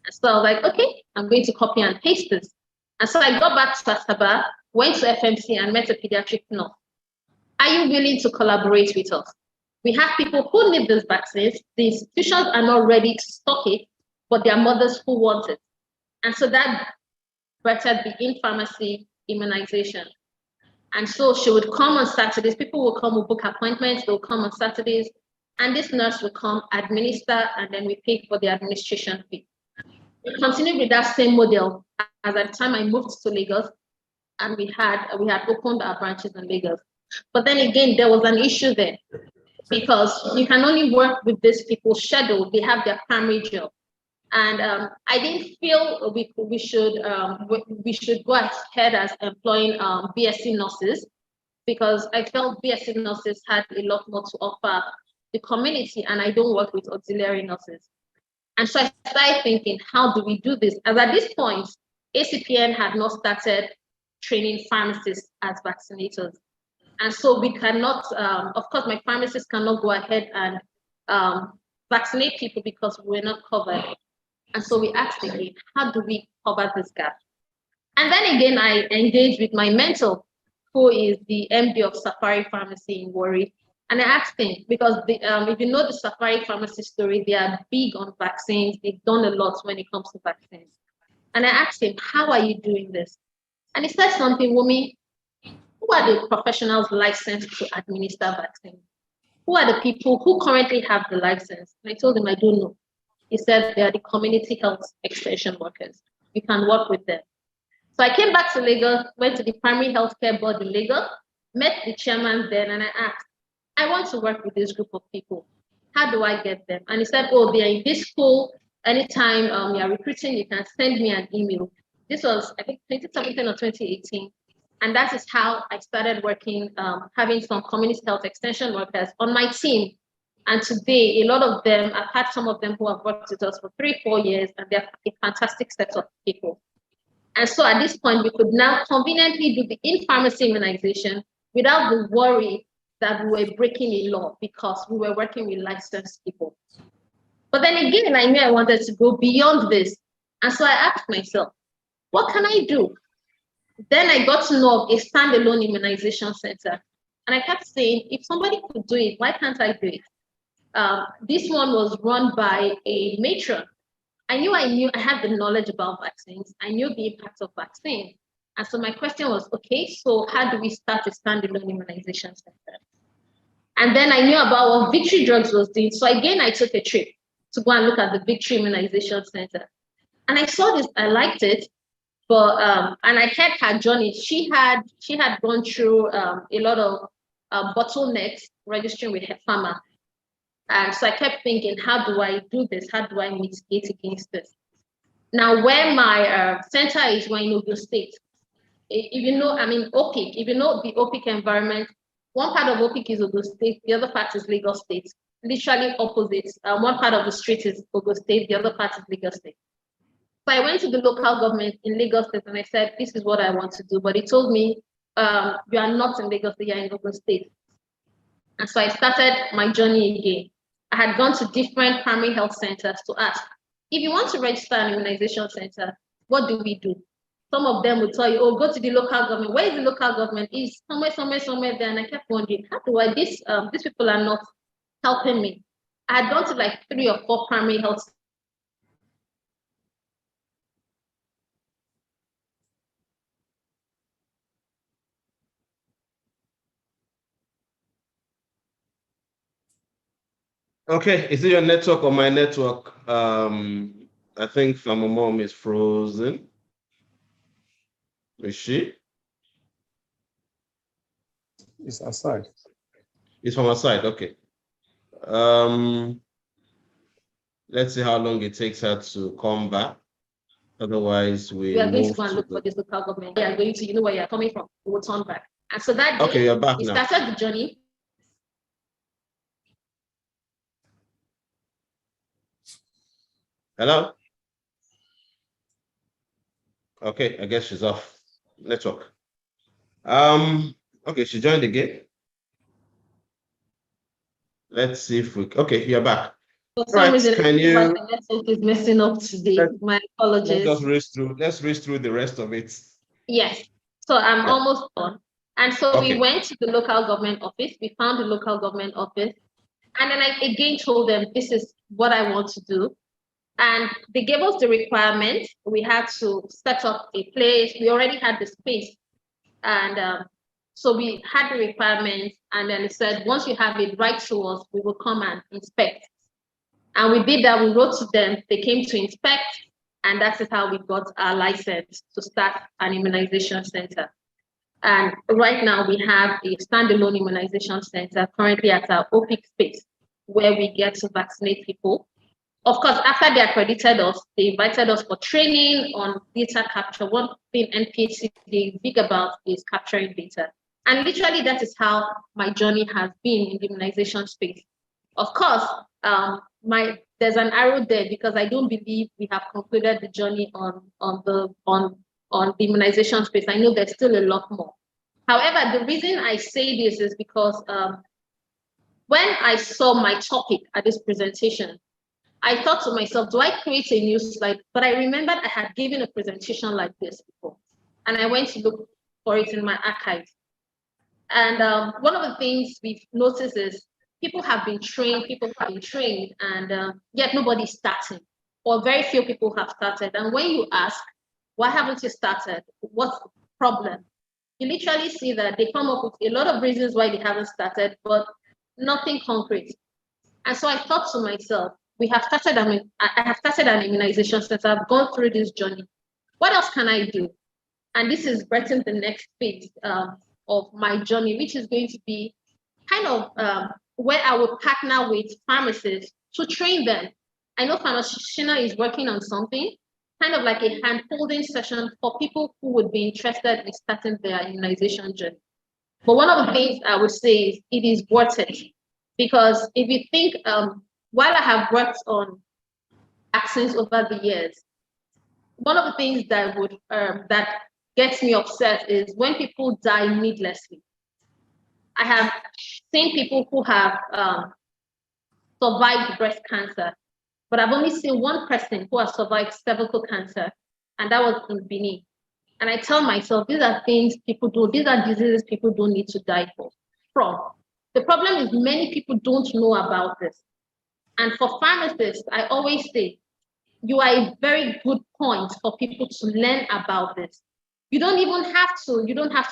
And so I was like, okay, I'm going to copy and paste this. And so I got back to Asaba, went to FMC and met a pediatric nurse. Are you willing to collaborate with us? We have people who need these vaccines. The institutions are not ready to stock it, but there are mothers who want it. And so that birthed the in-pharmacy immunization. And so she would come on Saturdays. People will come, will book appointments. They'll come on Saturdays. And this nurse will come, administer, and then we pay for the administration fee. We continued with that same model as at the time I moved to Lagos, and we had opened our branches in Lagos. But then again, there was an issue there because you can only work with these people scheduled. They have their primary job. And I didn't feel we should go ahead as employing BSc nurses because I felt BSc nurses had a lot more to offer the community, and I don't work with auxiliary nurses. And so I started thinking, how do we do this? As at this point, ACPN had not started training pharmacists as vaccinators. And so we cannot, of course, my pharmacists cannot go ahead and vaccinate people because we're not covered. And so we asked again, how do we cover this gap? And then again, I engaged with my mentor, who is the MD of Safari Pharmacy in Warri. And I asked him, because if you know the Safari Pharmacy story, they are big on vaccines. They've done a lot when it comes to vaccines. And I asked him, how are you doing this? And he said something, Wumi, who are the professionals licensed to administer vaccines? Who are the people who currently have the license? And I told him, I don't know. He said, they are the community health extension workers. You can work with them. So I came back to Lagos, went to the primary healthcare board in Lagos, met the chairman then, and I asked, I want to work with this group of people. How do I get them? And he said, oh, they are in this school. Anytime you are recruiting, you can send me an email. This was, I think, 2017 or 2018. And that is how I started working, having some community health extension workers on my team. And today, a lot of them, I've had some of them who have worked with us for 3-4 years, and they're a fantastic set of people. And so at this point, we could now conveniently do the in-pharmacy immunization without the worry that we were breaking a law because we were working with licensed people. But then again, I knew I wanted to go beyond this. And so I asked myself, what can I do? Then I got to know of a standalone immunization center. And I kept saying, if somebody could do it, why can't I do it? This one was run by a matron. I knew I had the knowledge about vaccines. I knew the impact of vaccines. And so my question was, okay, so how do we start a standalone immunization center? And then I knew about what Victory Drugs was doing. So again, I took a trip to go and look at the Victory Immunization Center. And I saw this, I liked it, but and I heard her journey. She had gone through a lot of bottlenecks registering with her pharma. And so I kept thinking, how do I do this? How do I mitigate against this? Now, where my center is, we're in Ogun State. If you know, I mean, OPIC, if you know the OPIC environment, one part of OPIC is Ogun State, the other part is Lagos State, literally opposite. One part of the street is Ogun State, the other part is Lagos State. So I went to the local government in Lagos State and I said, this is what I want to do. But he told me, you are not in Lagos State, you are in Ogun State. And so I started my journey again. I had gone to different primary health centers to ask, if you want to register an immunization center, what do we do? Some of them would tell you, oh, go to the local government. Where is the local government? It's somewhere there. And I kept wondering, how do I, these people are not helping me. I had gone to like 3 or 4 primary health. Okay, is it your network or my network? I think my mom is frozen. Is she? It's aside. It's from her side, okay. Let's see how long it takes her to come back. Otherwise, we are going to move go and to look for this local government. You are going to, you know where you're coming from. We will turn back. And so that day, okay, you're back we now. started the journey. Hello? Okay, I guess she's off network. Okay, she joined again. Let's see if we, okay, you're back. For some reason, can you, the network is messing up today. My apologies. Let's race through the rest of it. Yes, so I'm almost done. And so Okay. we went to the local government office. We found the local government office. And then I again told them, this is what I want to do. And they gave us the requirement. We had to set up a place. We already had the space. And so we had the requirements. And then they said, once you have it, write to us, we will come and inspect. And we did that. We wrote to them. They came to inspect. And that is how we got our license to start an immunization center. And right now we have a standalone immunization center currently at our OPIC space where we get to vaccinate people. Of course, after they accredited us, they invited us for training on data capture. One thing NPHC is big about is capturing data. And literally that is how my journey has been in the immunization space. Of course, there's an arrow there because I don't believe we have concluded the journey on the immunization space. I know there's still a lot more. However, the reason I say this is because when I saw my topic at this presentation, I thought to myself, do I create a new slide? But I remembered I had given a presentation like this before. And I went to look for it in my archives. And one of the things we've noticed is people have been trained, and yet nobody's starting, or very few people have started. And when you ask, why haven't you started? What's the problem? You literally see that they come up with a lot of reasons why they haven't started, but nothing concrete. And so I thought to myself, I have started an immunization center. I've gone through this journey. What else can I do? And this is writing the next phase of my journey, which is going to be kind of where I will partner with pharmacists to train them. I know Pharmacists is working on something, kind of like a hand-holding session for people who would be interested in starting their immunization journey. But one of the things I would say is it is worth it, because if you think, while I have worked on vaccines over the years, one of the things that would that gets me upset is when people die needlessly. I have seen people who have survived breast cancer, but I've only seen one person who has survived cervical cancer, and that was in Benin. And I tell myself, these are things people do, these are diseases people don't need to die from. The problem is many people don't know about this. And for pharmacists, I always say, you are a very good point for people to learn about this. You don't have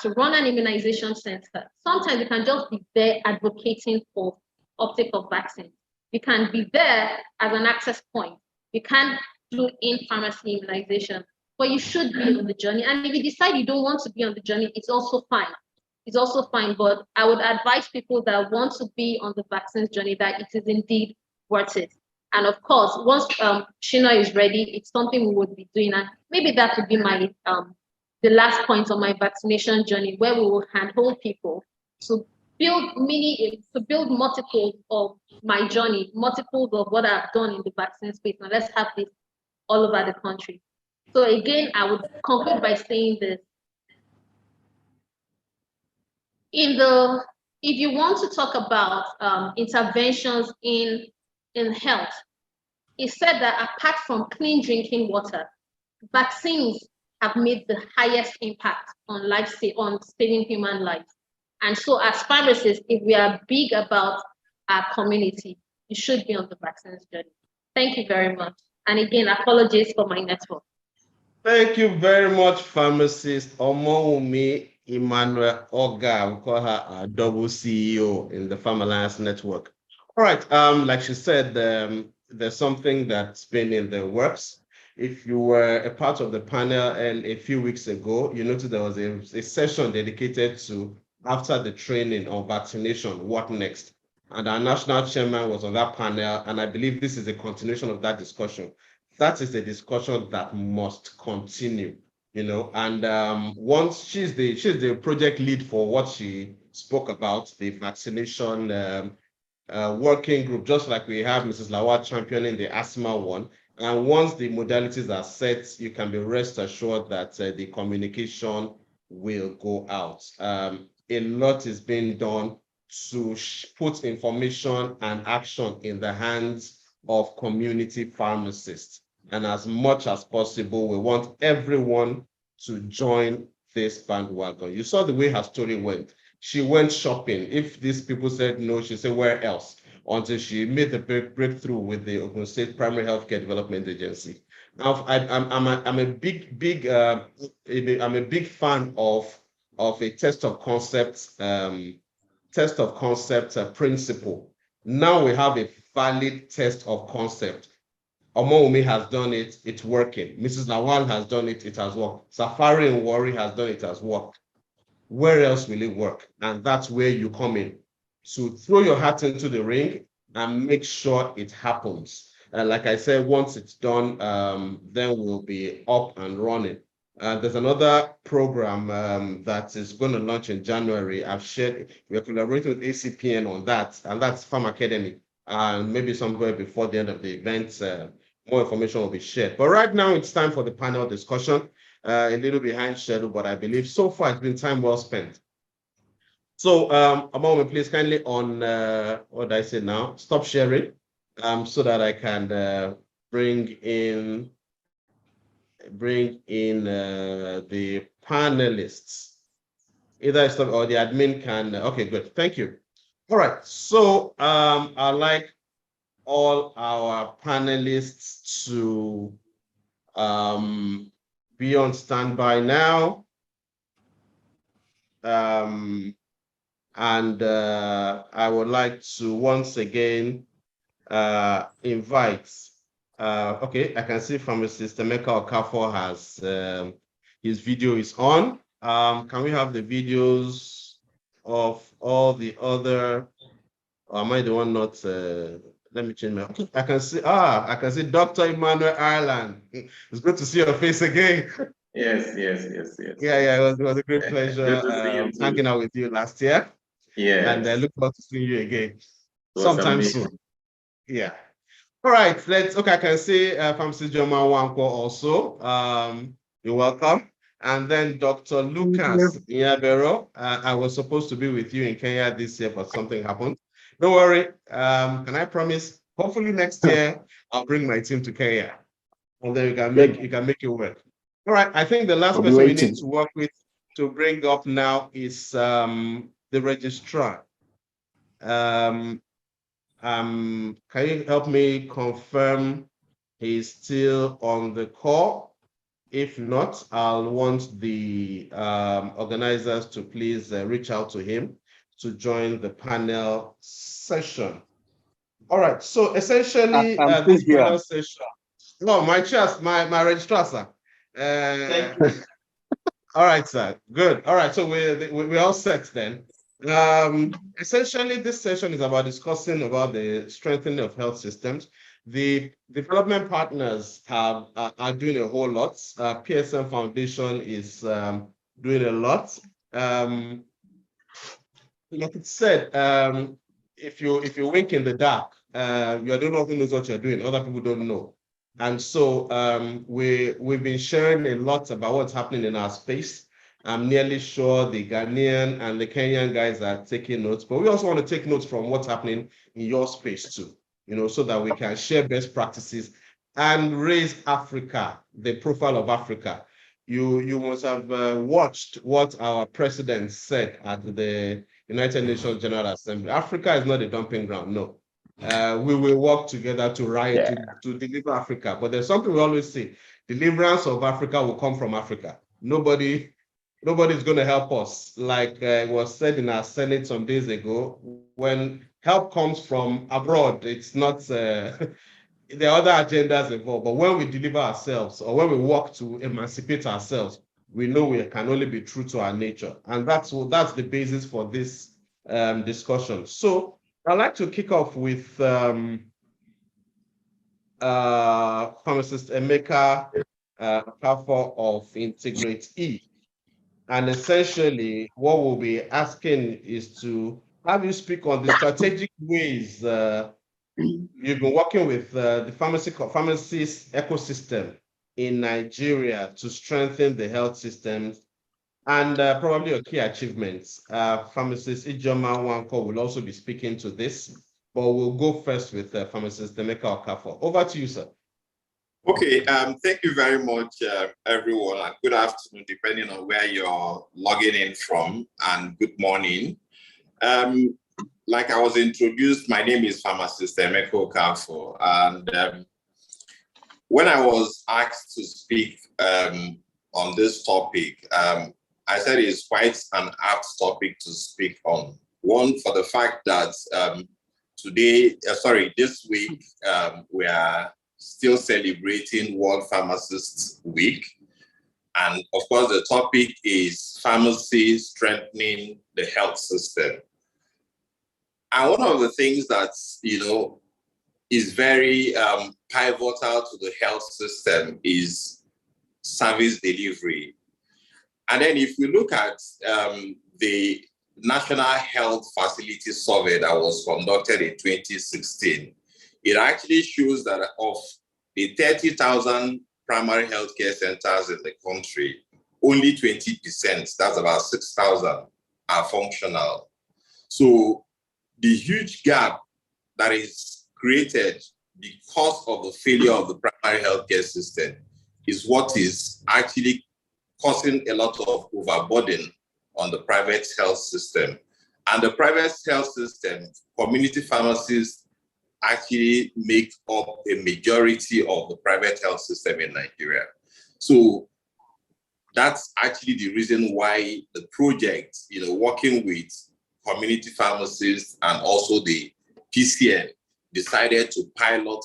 to run an immunization center. Sometimes you can just be there advocating for uptake of vaccines. You can be there as an access point. You can't do in-pharmacy immunization, but you should be on the journey. And if you decide you don't want to be on the journey, it's also fine. It's also fine, but I would advise people that want to be on the vaccines journey that it is indeed worth it. And of course, once Shina is ready, it's something we would be doing. And maybe that would be my the last point on my vaccination journey, where we will handhold people to build multiples of my journey, multiples of what I've done in the vaccine space. And let's have this all over the country. So again, I would conclude by saying this. If you want to talk about interventions in health, it's said that apart from clean drinking water, vaccines have made the highest impact on saving human lives. And so as pharmacists, if we are big about our community, you should be on the vaccines journey. Thank you very much. And again, apologies for my network. Thank you very much, pharmacist Omowumi Emmanuel Oga. We call her our double CEO in the Farm Alliance Network. All right, like she said, there's something that's been in the works. If you were a part of the panel and a few weeks ago, you noticed there was a session dedicated to, after the training on vaccination, what next? And our national chairman was on that panel, and I believe this is a continuation of that discussion. That is a discussion that must continue, and once she's the project lead for what she spoke about, the vaccination working group, just like we have Mrs. Lawal championing the asthma one. And once the modalities are set, you can be rest assured that the communication will go out. A lot is being done to put information and action in the hands of community pharmacists. And as much as possible, we want everyone to join this bandwagon. You saw the way her story went. She went shopping. If these people said no, she said, where else? Until she made the breakthrough with the Ogun State Primary Healthcare Development Agency. Now, I'm a big fan of a test of concept principle. Now we have a valid test of concept. Omowumi has done it, it's working. Mrs. Lawal has done it, it has worked. Safari and Wari has done it, has worked. Where else will it work? And that's where you come in. So throw your hat into the ring and make sure it happens. Like I said, once it's done, then we'll be up and running. There's another program that is going to launch in January. We're collaborating with ACPN on that, and that's Farm Academy. Maybe somewhere before the end of the event, more information will be shared. But right now, it's time for the panel discussion. A little behind schedule, but I believe so far it's been time well spent. So, Omowumi, please kindly on what did I say now? Stop sharing, so that I can bring in the panelists. Either stop or the admin can. Okay, good. Thank you. All right. So, I'd like all our panelists to be on standby now. And I would like to once again invite, okay, I can see Pharmacist Emeka Okafor has, his video is on. Can we have the videos of all the other, or am I the one not let me change my. I can see. I can see Dr. Emmanuel Ireland. It's good to see your face again. Yes. Yeah. It was a great pleasure Good to see you too. hanging out with you last year. And I look forward to seeing you again sometime soon. Yeah. All right. I can see Pharmacist Joma Wanko also. You're welcome. And then Dr. Lucas Nyabero. I was supposed to be with you in Kenya this year, but something happened. Don't worry. Can I promise? Hopefully next year I'll bring my team to Kenya, and then you can make it work. All right. I think the last person we need to work with to bring up now is the registrar. Can you help me confirm he's still on the call? If not, I'll want the organizers to please reach out to him to join the panel session. All right, so essentially this panel session. No, my registrar, sir. Thank you. All right, sir. Good. All right, so we're all set then. Essentially, this session is about discussing about the strengthening of health systems. The development partners are doing a whole lot. PSM Foundation is doing a lot. Like it said, if you wink in the dark, you're the only one who knows what you're doing. Other people don't know. And so we've been sharing a lot about what's happening in our space. I'm nearly sure the Ghanaian and the Kenyan guys are taking notes, but we also want to take notes from what's happening in your space too, so that we can share best practices and raise Africa, the profile of Africa. You must have watched what our president said at the United Nations General Assembly. Africa is not a dumping ground, no. We will work together to deliver Africa. But there's something we always say: deliverance of Africa will come from Africa. Nobody's going to help us. Like was said in our Senate some days ago, when help comes from abroad, it's not, there are other agendas involved. But when we deliver ourselves, or when we work to emancipate ourselves, we know we can only be true to our nature. And that's the basis for this discussion. So I'd like to kick off with Pharmacist Emeka Kafo of Integrate E. And essentially, what we'll be asking is to have you speak on the strategic ways you've been working with the pharmacist ecosystem in Nigeria to strengthen the health systems, and probably your key achievements. Pharmacist Ijoma Wanko will also be speaking to this, but we'll go first with Pharmacist Emeka Kafo. Over to you, sir. Okay, thank you very much, everyone, and good afternoon, depending on where you're logging in from, and good morning. Like I was introduced, my name is Pharmacist Emeka Kafo, and when I was asked to speak on this topic, I said it's quite an apt topic to speak on. One, for the fact that this week, we are still celebrating World Pharmacists Week. And of course, the topic is pharmacy strengthening the health system. And one of the things that, is very pivotal to the health system is service delivery. And then if we look at the National Health Facility Survey that was conducted in 2016, it actually shows that of the 30,000 primary healthcare centers in the country, only 20%, that's about 6,000, are functional. So the huge gap that is created because of the failure of the primary healthcare system is what is actually causing a lot of overburden on the private health system. And the private health system, community pharmacies actually make up a majority of the private health system in Nigeria. So that's actually the reason why the project, working with community pharmacists and also the PCN, decided to pilot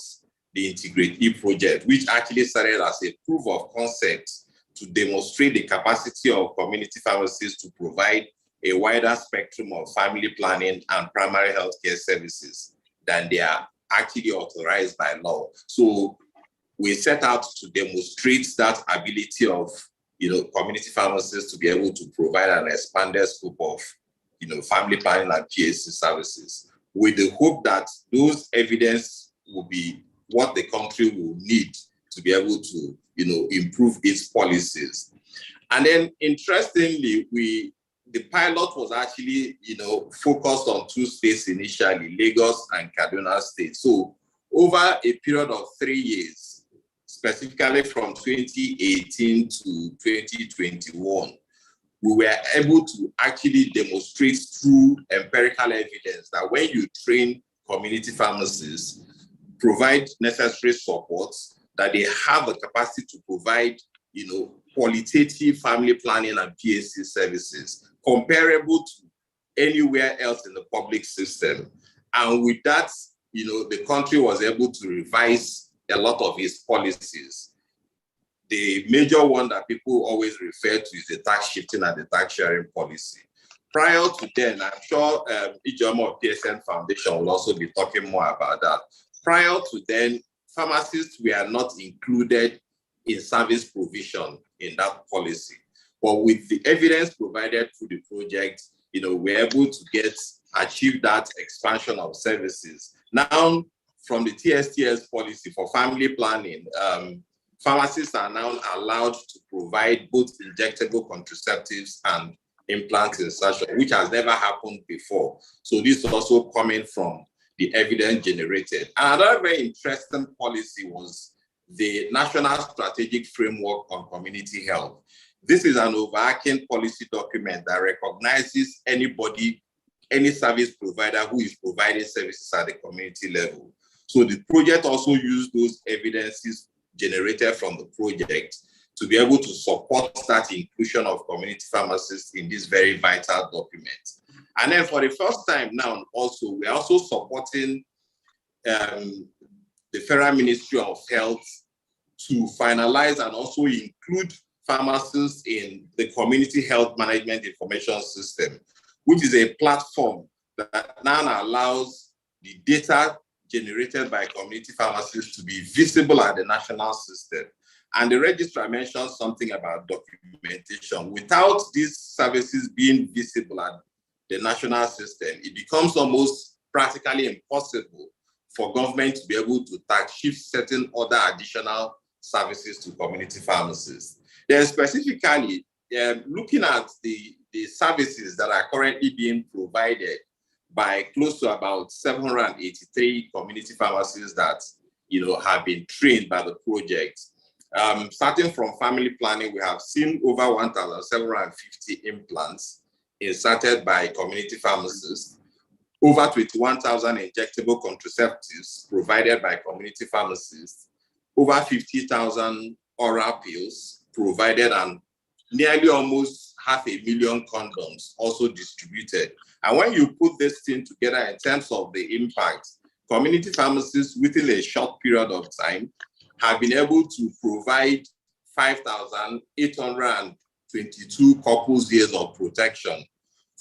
the Integrate E project, which actually started as a proof of concept to demonstrate the capacity of community pharmacists to provide a wider spectrum of family planning and primary healthcare services than their actually authorized by law. So we set out to demonstrate that ability of, community pharmacists to be able to provide an expanded scope of, family planning and PAC services, with the hope that those evidence will be what the country will need to be able to, improve its policies. And then, interestingly, the pilot was actually, focused on 2 states initially, Lagos and Kaduna State. So over a period of 3 years, specifically from 2018 to 2021, we were able to actually demonstrate through empirical evidence that when you train community pharmacists, provide necessary support, that they have a capacity to provide, qualitative family planning and PAC services comparable to anywhere else in the public system. And with that, the country was able to revise a lot of its policies. The major one that people always refer to is the tax shifting and the tax sharing policy. Prior to then, I'm sure Ijeoma of PSN Foundation will also be talking more about that. Prior to then, pharmacists were not included in service provision in that policy. But with the evidence provided through the project, we're able to achieve that expansion of services. Now, from the TSTS policy for family planning, pharmacists are now allowed to provide both injectable contraceptives and implant insertion, which has never happened before. So this is also coming from the evidence generated. Another very interesting policy was the National Strategic Framework on Community Health. This is an overarching policy document that recognizes anybody, any service provider who is providing services at the community level. So the project also used those evidences generated from the project to be able to support that inclusion of community pharmacists in this very vital document. And then for the first time now also, we're also supporting the Federal Ministry of Health to finalize and also include pharmacists in the Community Health Management Information System, which is a platform that now allows the data generated by community pharmacists to be visible at the national system. And the registrar mentioned something about documentation. Without these services being visible at the national system, it becomes almost practically impossible for government to be able to tax shift certain other additional services to community pharmacists. Then specifically, looking at the services that are currently being provided by close to about 783 community pharmacists that have been trained by the project. Starting from family planning, we have seen over 1,750 implants inserted by community pharmacists, over 21,000 injectable contraceptives provided by community pharmacists, over 50,000 oral pills provided, and nearly almost 500,000 condoms also distributed. And when you put this thing together in terms of the impact, community pharmacists within a short period of time have been able to provide 5,822 couples years of protection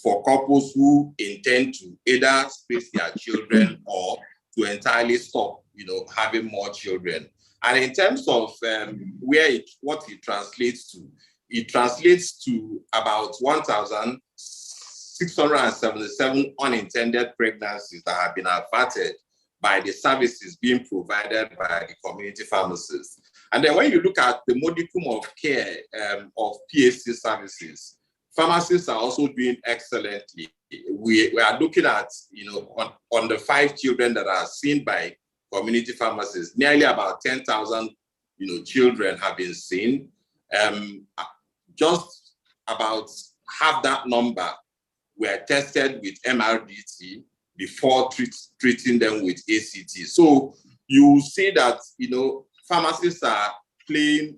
for couples who intend to either space their children or to entirely stop, having more children. And in terms of what it translates to about 1,677 unintended pregnancies that have been averted by the services being provided by the community pharmacists. And then when you look at the modicum of care of PAC services, pharmacists are also doing excellently. We are looking at, on the 5 children that are seen by community pharmacists, nearly about 10,000, children have been seen. Just about half that number were tested with MRDT before treating them with ACT. So you see that, pharmacists are playing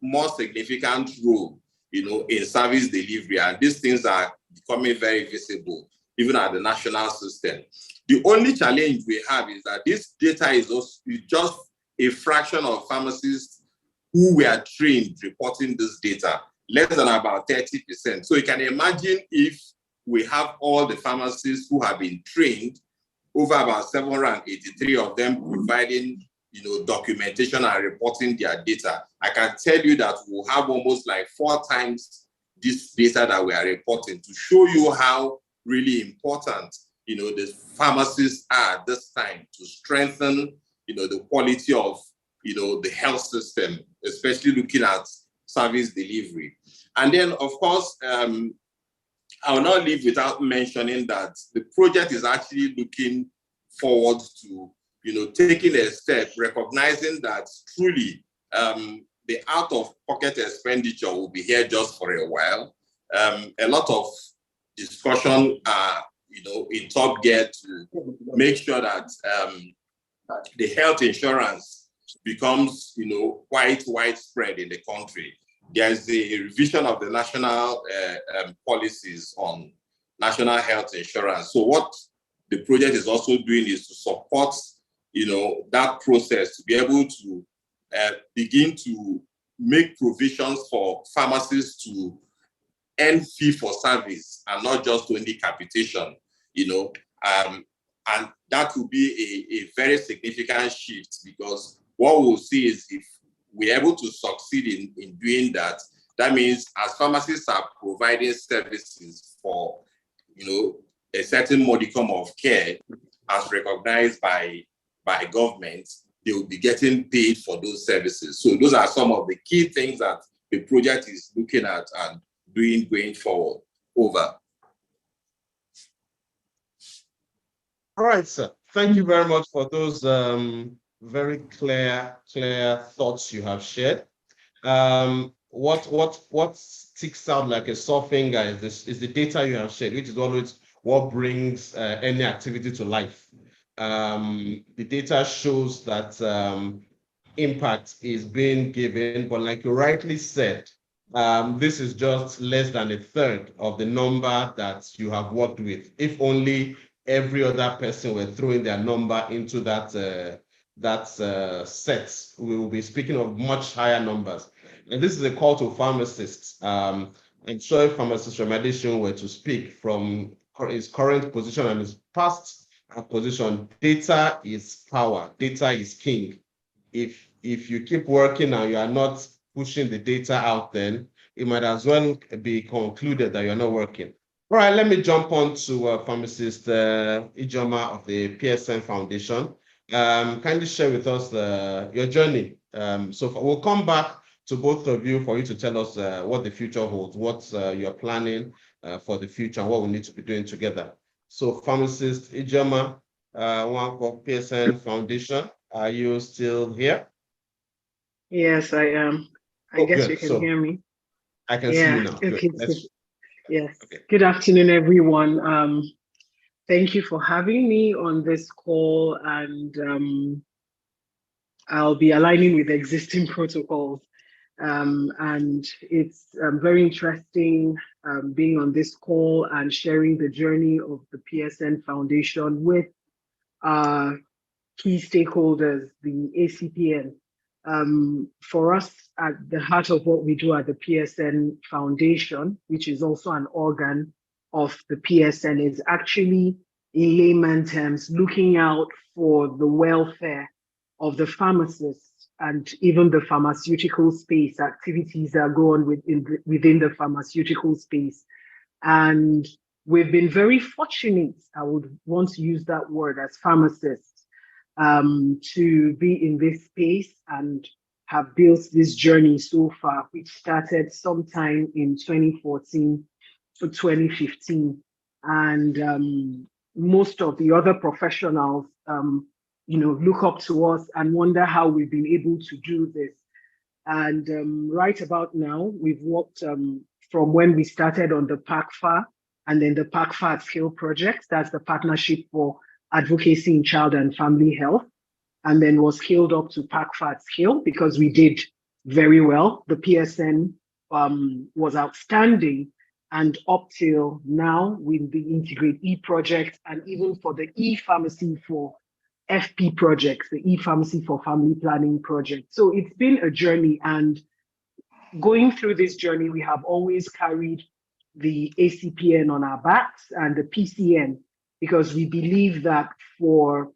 more significant role, in service delivery, and these things are becoming very visible, even at the national system. The only challenge we have is that this data is just a fraction of pharmacists who were trained reporting this data, less than about 30%. So you can imagine if we have all the pharmacists who have been trained over about 783 of them providing, documentation and reporting their data. I can tell you that we'll have almost like 4 times this data that we are reporting to show you how really important, the pharmacists are at this time to strengthen, the quality of, the health system, especially looking at service delivery. And then, of course, I will not leave without mentioning that the project is actually looking forward to, taking a step, recognizing that truly the out-of-pocket expenditure will be here just for a while. A lot of discussion are, in top gear to make sure that the health insurance becomes, quite widespread in the country. There's a revision of the national policies on national health insurance. So what the project is also doing is to support, that process to be able to begin to make provisions for pharmacists to earn fee for service and not just only capitation, and that will be a very significant shift, because what we'll see is if we're able to succeed in doing that, that means as pharmacists are providing services for, a certain modicum of care as recognized by government, they will be getting paid for those services. So those are some of the key things that the project is looking at and doing going forward. Over. All right, sir. Thank you very much for those very clear thoughts you have shared. What sticks out like a sore finger is the data you have shared, which is always what brings any activity to life. The data shows that impact is being given, but like you rightly said, this is just less than a third of the number that you have worked with. If only every other person were throwing their number into that set, we will be speaking of much higher numbers. And this is a call to pharmacists. I'm sure if pharmacist Ramadation were to speak from his current position and his past position, data is power, data is king. If you keep working and you are not pushing the data out, then it might as well be concluded that you're not working. All right, let me jump on to pharmacist Ijoma of the PSN Foundation. Kindly share with us your journey. So we'll come back to both of you for you to tell us what the future holds, what you're planning for the future, and what we need to be doing together. So pharmacist Ijoma, one for PSN Foundation, are you still here? Yes, I am. I guess you can hear me. I can see you now. Okay. Yes. Okay. Good afternoon, everyone. Thank you for having me on this call, and I'll be aligning with existing protocols. And it's very interesting being on this call and sharing the journey of the PSN Foundation with key stakeholders, the ACPN. For us, at the heart of what we do at the PSN Foundation, which is also an organ of the PSN, is actually, in layman terms, looking out for the welfare of the pharmacists and even the pharmaceutical space, activities that go on within the pharmaceutical space. And we've been very fortunate, I would want to use that word, as pharmacists, to be in this space and have built this journey so far, which started sometime in 2014 to 2015. And most of the other professionals, look up to us and wonder how we've been able to do this. And right about now, we've worked from when we started on the PACFA and then the PACFA at Scale project, that's the Partnership for Advocacy in Child and Family Health, and then was scaled up to PACFA at Scale because we did very well. The PSN was outstanding, and up till now with the Integrate E project and even for the e-pharmacy for FP projects, the e-pharmacy for family planning project. So it's been a journey, and going through this journey, we have always carried the ACPN on our backs and the PCN because we believe that for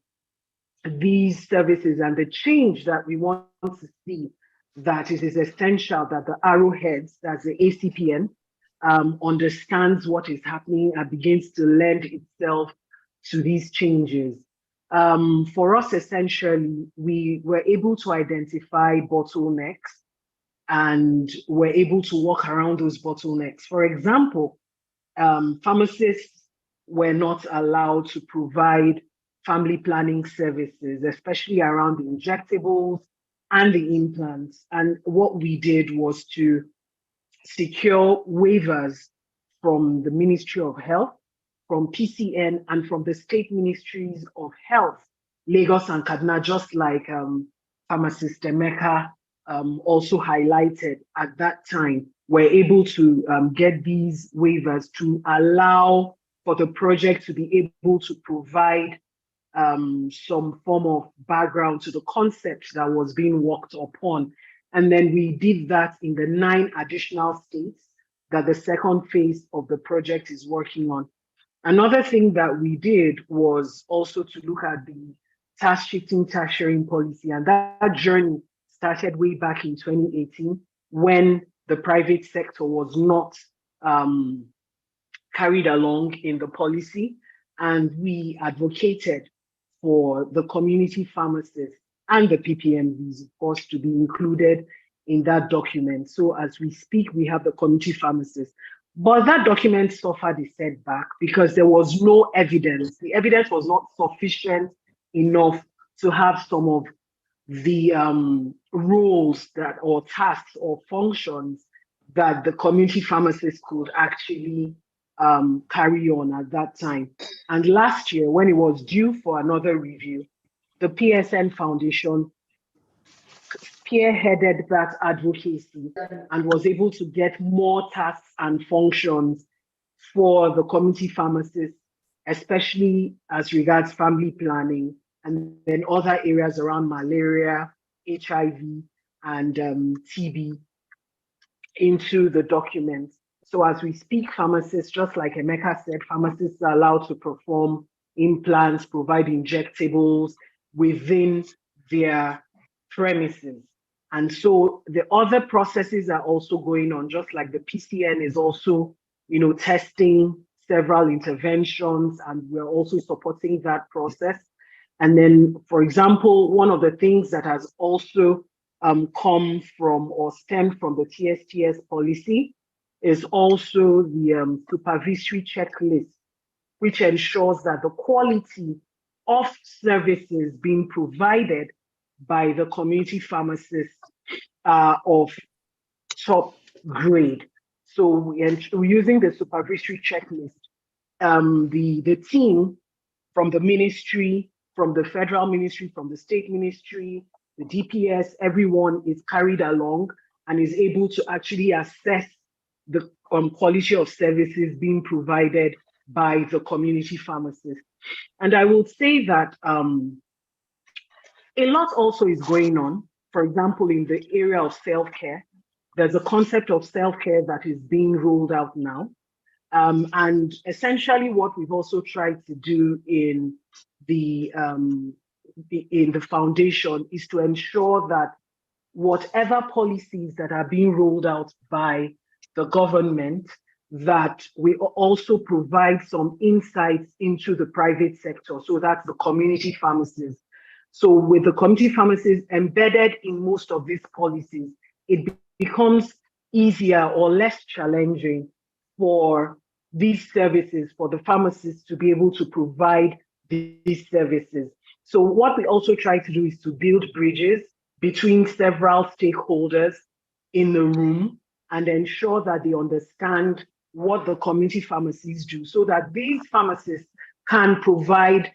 these services and the change that we want to see, that it is essential that the arrowheads, that's the ACPN, understands what is happening and begins to lend itself to these changes. For us, essentially, we were able to identify bottlenecks and were able to work around those bottlenecks. For example, pharmacists were not allowed to provide family planning services, especially around the injectables and the implants. And what we did was to secure waivers from the Ministry of Health, from PCN, and from the state ministries of health, Lagos and Kaduna, just like Pharmacist Emeka also highlighted at that time, were able to get these waivers to allow for the project to be able to provide some form of background to the concept that was being worked upon. And then we did that in the 9 additional states that the second phase of the project is working on. Another thing that we did was also to look at the task shifting, task sharing policy. And that journey started way back in 2018 when the private sector was not carried along in the policy. And we advocated for the community pharmacists and the PPMVs, of course, to be included in that document. So as we speak, we have the community pharmacists. But that document suffered a setback because there was no evidence. The evidence was not sufficient enough to have some of the roles that, or tasks or functions that the community pharmacists could actually carry on at that time. And last year, when it was due for another review, the PSN Foundation spearheaded that advocacy and was able to get more tasks and functions for the community pharmacists, especially as regards family planning, and then other areas around malaria, HIV, and TB into the documents. So as we speak, pharmacists, just like Emeka said, pharmacists are allowed to perform implants, provide injectables within their premises. And so the other processes are also going on, just like the PCN is also, testing several interventions, and we're also supporting that process. And then, for example, one of the things that has also come from or stemmed from the TSTS policy is also the supervisory checklist, which ensures that the quality of services being provided by the community pharmacists are of top grade. So we're using the supervisory checklist. The team from the ministry, from the federal ministry, from the state ministry, the DPS, everyone is carried along and is able to actually assess the quality of services being provided by the community pharmacists. And I will say that a lot also is going on. For example, in the area of self-care, there's a concept of self-care that is being rolled out now. And essentially what we've also tried to do in the foundation is to ensure that whatever policies that are being rolled out by the government, that we also provide some insights into the private sector. So that's the community pharmacies. So with the community pharmacies embedded in most of these policies, it becomes easier or less challenging for these services, for the pharmacists to be able to provide these services. So what we also try to do is to build bridges between several stakeholders in the room and ensure that they understand what the community pharmacies do so that these pharmacists can provide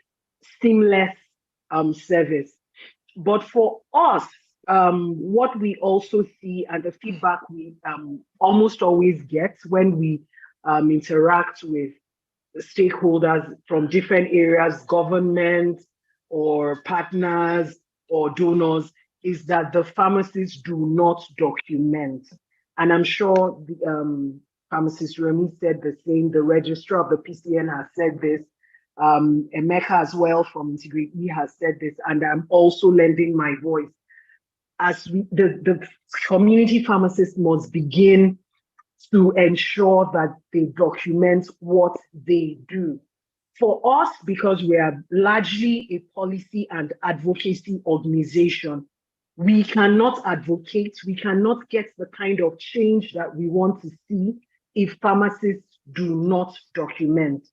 seamless service. But for us, what we also see and the feedback we almost always get when we interact with stakeholders from different areas, government or partners or donors, is that the pharmacists do not document. And I'm sure the pharmacist Remy said the same, the registrar of the PCN has said this, Emeka as well from Integrity has said this, and I'm also lending my voice. As the community pharmacists must begin to ensure that they document what they do. For us, because we are largely a policy and advocacy organization, we cannot advocate, we cannot get the kind of change that we want to see if pharmacists do not document.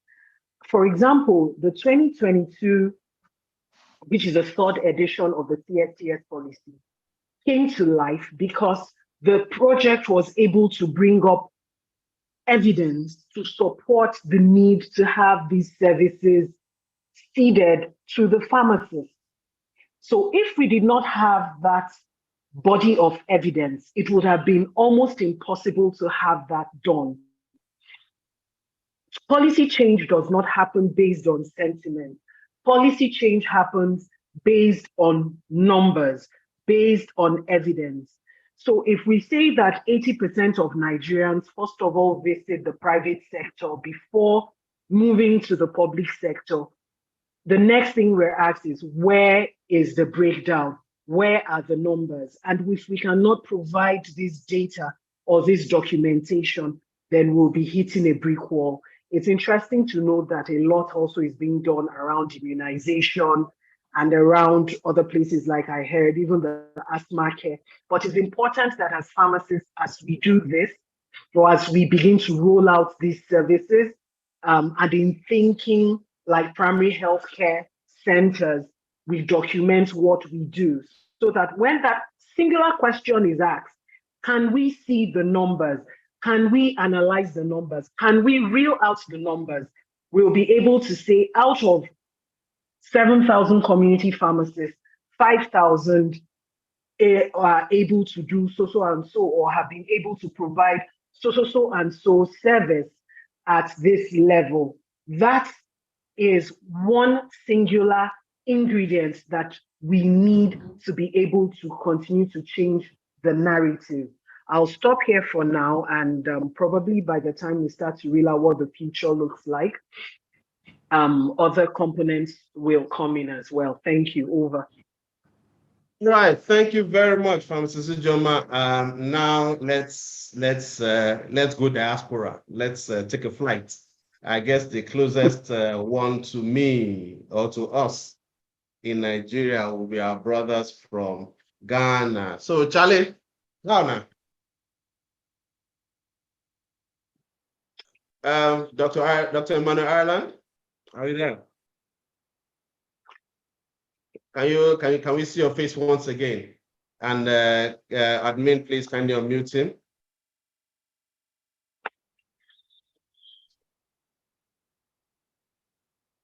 For example, the 2022, which is the third edition of the CSTS policy, came to life because the project was able to bring up evidence to support the need to have these services feeded to the pharmacists. So if we did not have that body of evidence, it would have been almost impossible to have that done. Policy change does not happen based on sentiment. Policy change happens based on numbers, based on evidence. So if we say that 80% of Nigerians, first of all, visit the private sector before moving to the public sector, the next thing we're asked is, where is the breakdown? Where are the numbers? And if we cannot provide this data or this documentation, then we'll be hitting a brick wall. It's interesting to note that a lot also is being done around immunization and around other places, like I heard, even the asthma care. But it's important that as pharmacists, as we do this, or as we begin to roll out these services, and in thinking like primary healthcare centers, we document what we do, so that when that singular question is asked, can we see the numbers? Can we analyze the numbers? Can we reel out the numbers? We'll be able to say, out of 7,000 community pharmacists, 5,000 are able to do so and so, or have been able to provide so and so service at this level. That is one singular ingredient that we need to be able to continue to change the narrative. I'll stop here for now, and probably by the time we start to realize what the future looks like, other components will come in as well. Thank you. Over. Right. Thank you very much, Pharmacist Ijoma. Now let's go diaspora. Let's take a flight. I guess the closest one to me or to us in Nigeria will be our brothers from Ghana. So Charlie, Ghana. Dr. Emmanuel Ireland, are you there? Can we see your face once again? And admin, please kindly unmute him.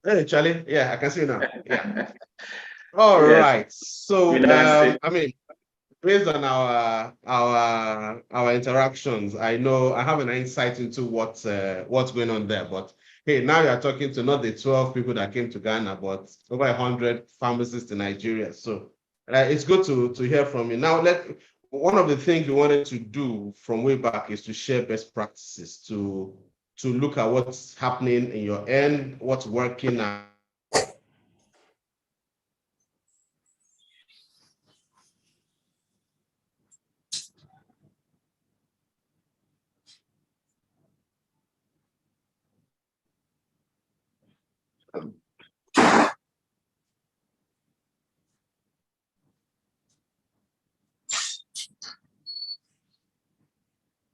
Hey, Charlie. Yeah, I can see you now. Yeah. All yes. Right. So I mean, based on our interactions, I know I have an insight into what's going on there. But hey, now you're talking to not the 12 people that came to Ghana, but over 100 pharmacists in Nigeria. So it's good to hear from you. Now, one of the things we wanted to do from way back is to share best practices, to look at what's happening in your end, what's working now.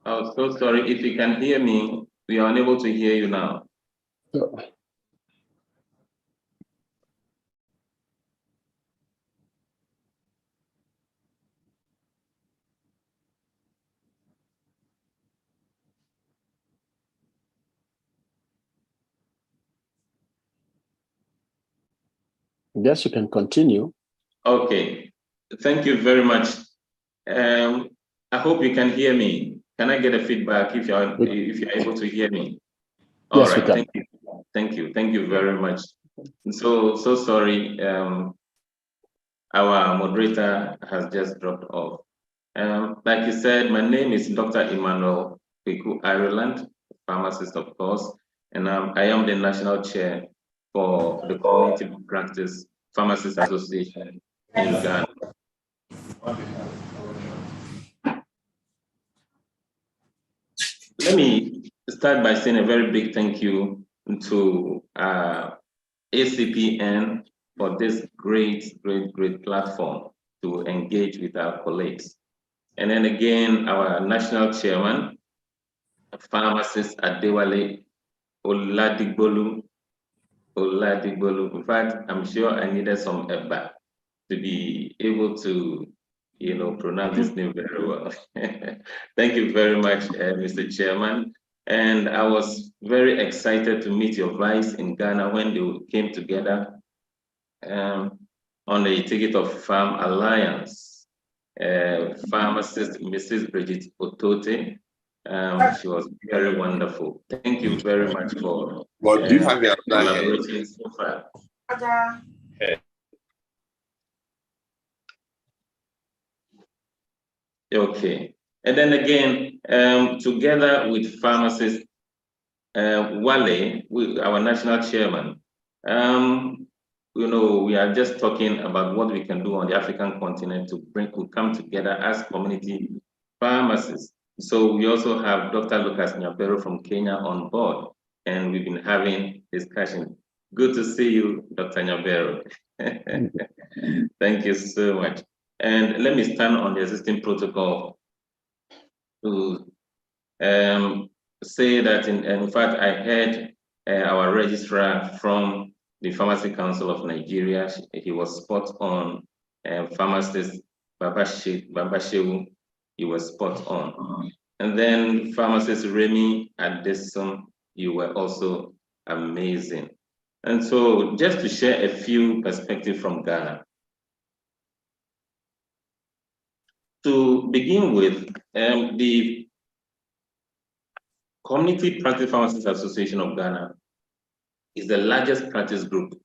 Oh, so sorry. If you can hear me, we are unable to hear you now. Yes, you can continue. Okay. Thank you very much. I hope you can hear me. Can I get a feedback if you're able to hear me? All yes, right. Thank you. Thank you. Thank you very much. So sorry. Our moderator has just dropped off. Like you said, my name is Dr. Emmanuel Ireland, pharmacist, of course, and I am the national chair for the Community Practice Pharmacists Association in Ghana. Let me start by saying a very big thank you to ACPN for this great platform to engage with our colleagues. And then again, our national chairman, Pharmacist Adewale Oladigbolu. In fact, I'm sure I needed some eba to be able to, pronounce this name very well. Thank you very much, Mr. Chairman. And I was very excited to meet your vice in Ghana when they came together on the ticket of Farm Alliance. Pharmacist Mrs. Bridget Otote. She was very wonderful. Thank you very much for But do you have your collaborating so far. Okay. And then again, together with pharmacist Wale, our national chairman, we are just talking about what we can do on the African continent to come together as community pharmacists. So we also have Dr. Lucas Nyabero from Kenya on board, and we've been having discussion. Good to see you, Dr. Nyabero. Thank you so much. And let me stand on the existing protocol to say that, in fact, I heard our registrar from the Pharmacy Council of Nigeria. He was spot on. Pharmacist Babashewu, you were spot on. And then pharmacist Remy Adeson, you were also amazing. And so just to share a few perspectives from Ghana. To begin with, the Community Practice Pharmacists Association of Ghana is the largest practice group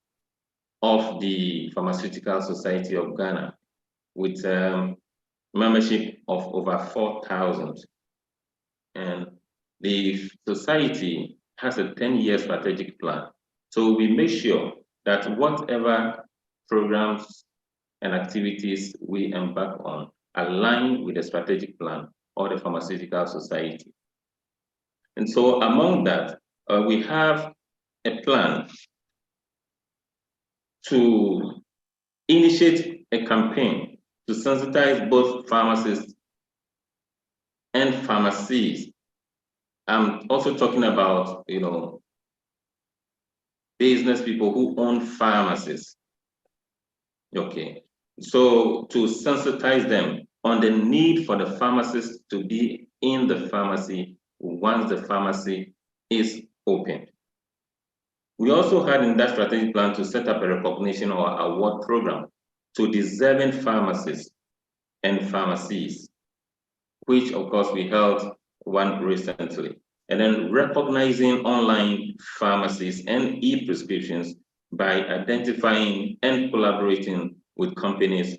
of the Pharmaceutical Society of Ghana, with membership of over 4,000. And the society has a 10-year strategic plan. So we make sure that whatever programs and activities we embark on align with the strategic plan of the Pharmaceutical Society. And so among that, we have a plan to initiate a campaign to sensitize both pharmacists and pharmacies. I'm also talking about, business people who own pharmacies. Okay, so to sensitize them on the need for the pharmacist to be in the pharmacy once the pharmacy is open. We also had in that strategic plan to set up a recognition or award program to deserving pharmacists and pharmacies, which of course we held one recently. And then recognizing online pharmacies and e-prescriptions by identifying and collaborating with companies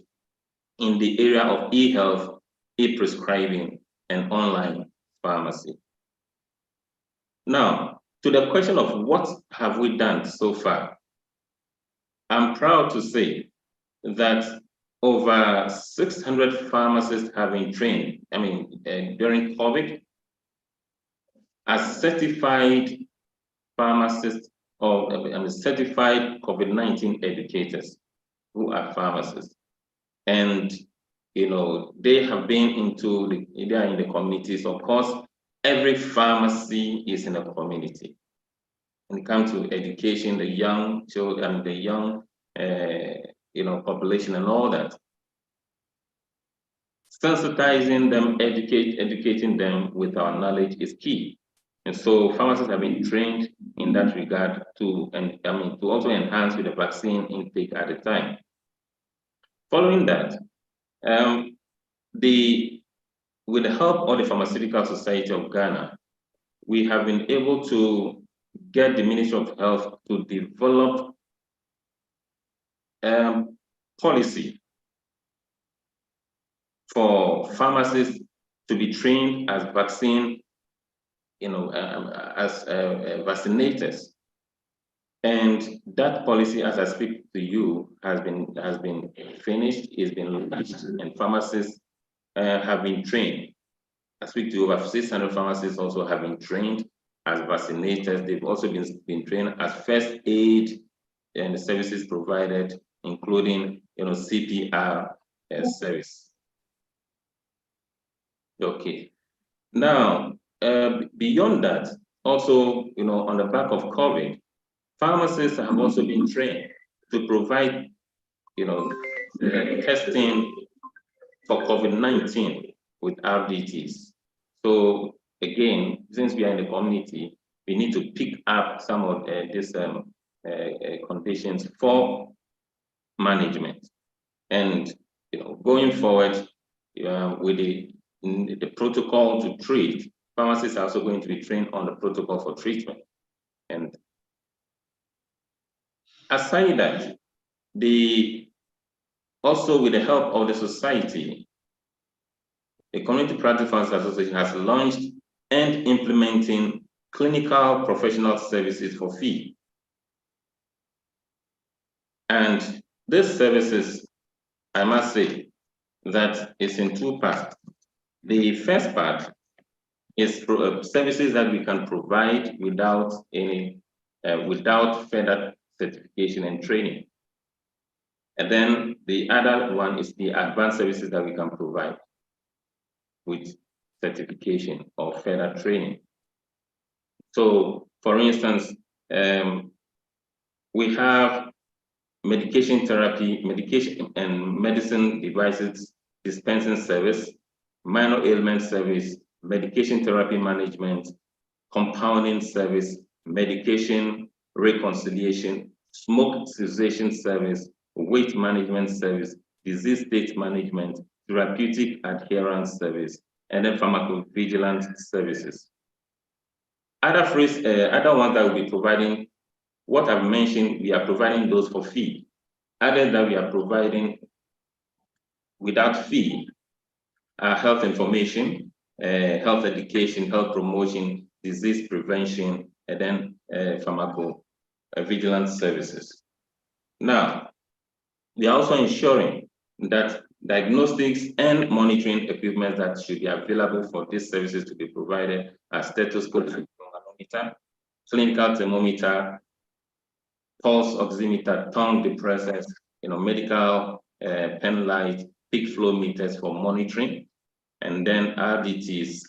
in the area of e-health, e-prescribing, and online pharmacy. Now, to the question of what have we done so far, I'm proud to say that over 600 pharmacists have been trained, during COVID, as certified pharmacists or certified COVID-19 educators who are pharmacists. And, they have been they are in the communities. Of course, every pharmacy is in a community. When it comes to education, the young children, the young, population and all that. Sensitizing them, educating them with our knowledge is key. And so pharmacists have been trained in that regard to also enhance with the vaccine intake at the time. Following that, with the help of the Pharmaceutical Society of Ghana, we have been able to get the Ministry of Health to develop policy for pharmacists to be trained as vaccinators. And that policy, as I speak to you, has been finished, is been launched, and pharmacists have been trained. I speak to over 600 pharmacists also have been trained as vaccinators. They've also been trained as first aid and the services provided, including CPR service. Okay. Now, beyond that, also on the back of COVID, pharmacists have also been trained to provide testing for COVID-19 with RDTs. So again, since we are in the community, we need to pick up some of these conditions for management. And going forward with the protocol to treat, pharmacists are also going to be trained on the protocol for treatment. And aside that, also with the help of the society, the Community Practice Pharmacists Association has launched and implementing clinical professional services for fee. And these services, I must say, that is in two parts. The first part is services that we can provide without further certification and training. And then the other one is the advanced services that we can provide with certification or further training. So, for instance, we have medication therapy, medication and medicine devices dispensing service, minor ailment service, medication therapy management, compounding service, medication reconciliation, smoke cessation service, weight management service, disease state management, therapeutic adherence service, and then pharmacovigilance services. Other ones that will be providing, what I've mentioned, we are providing those for fee. Others that we are providing without fee are health information, health education, health promotion, disease prevention, and then pharmacovigilance services. Now, we are also ensuring that diagnostics and monitoring equipment that should be available for these services to be provided are stethoscope, manometer, clinical thermometer, pulse oximeter, tongue depressors, medical pen light, peak flow meters for monitoring, and then RDTs,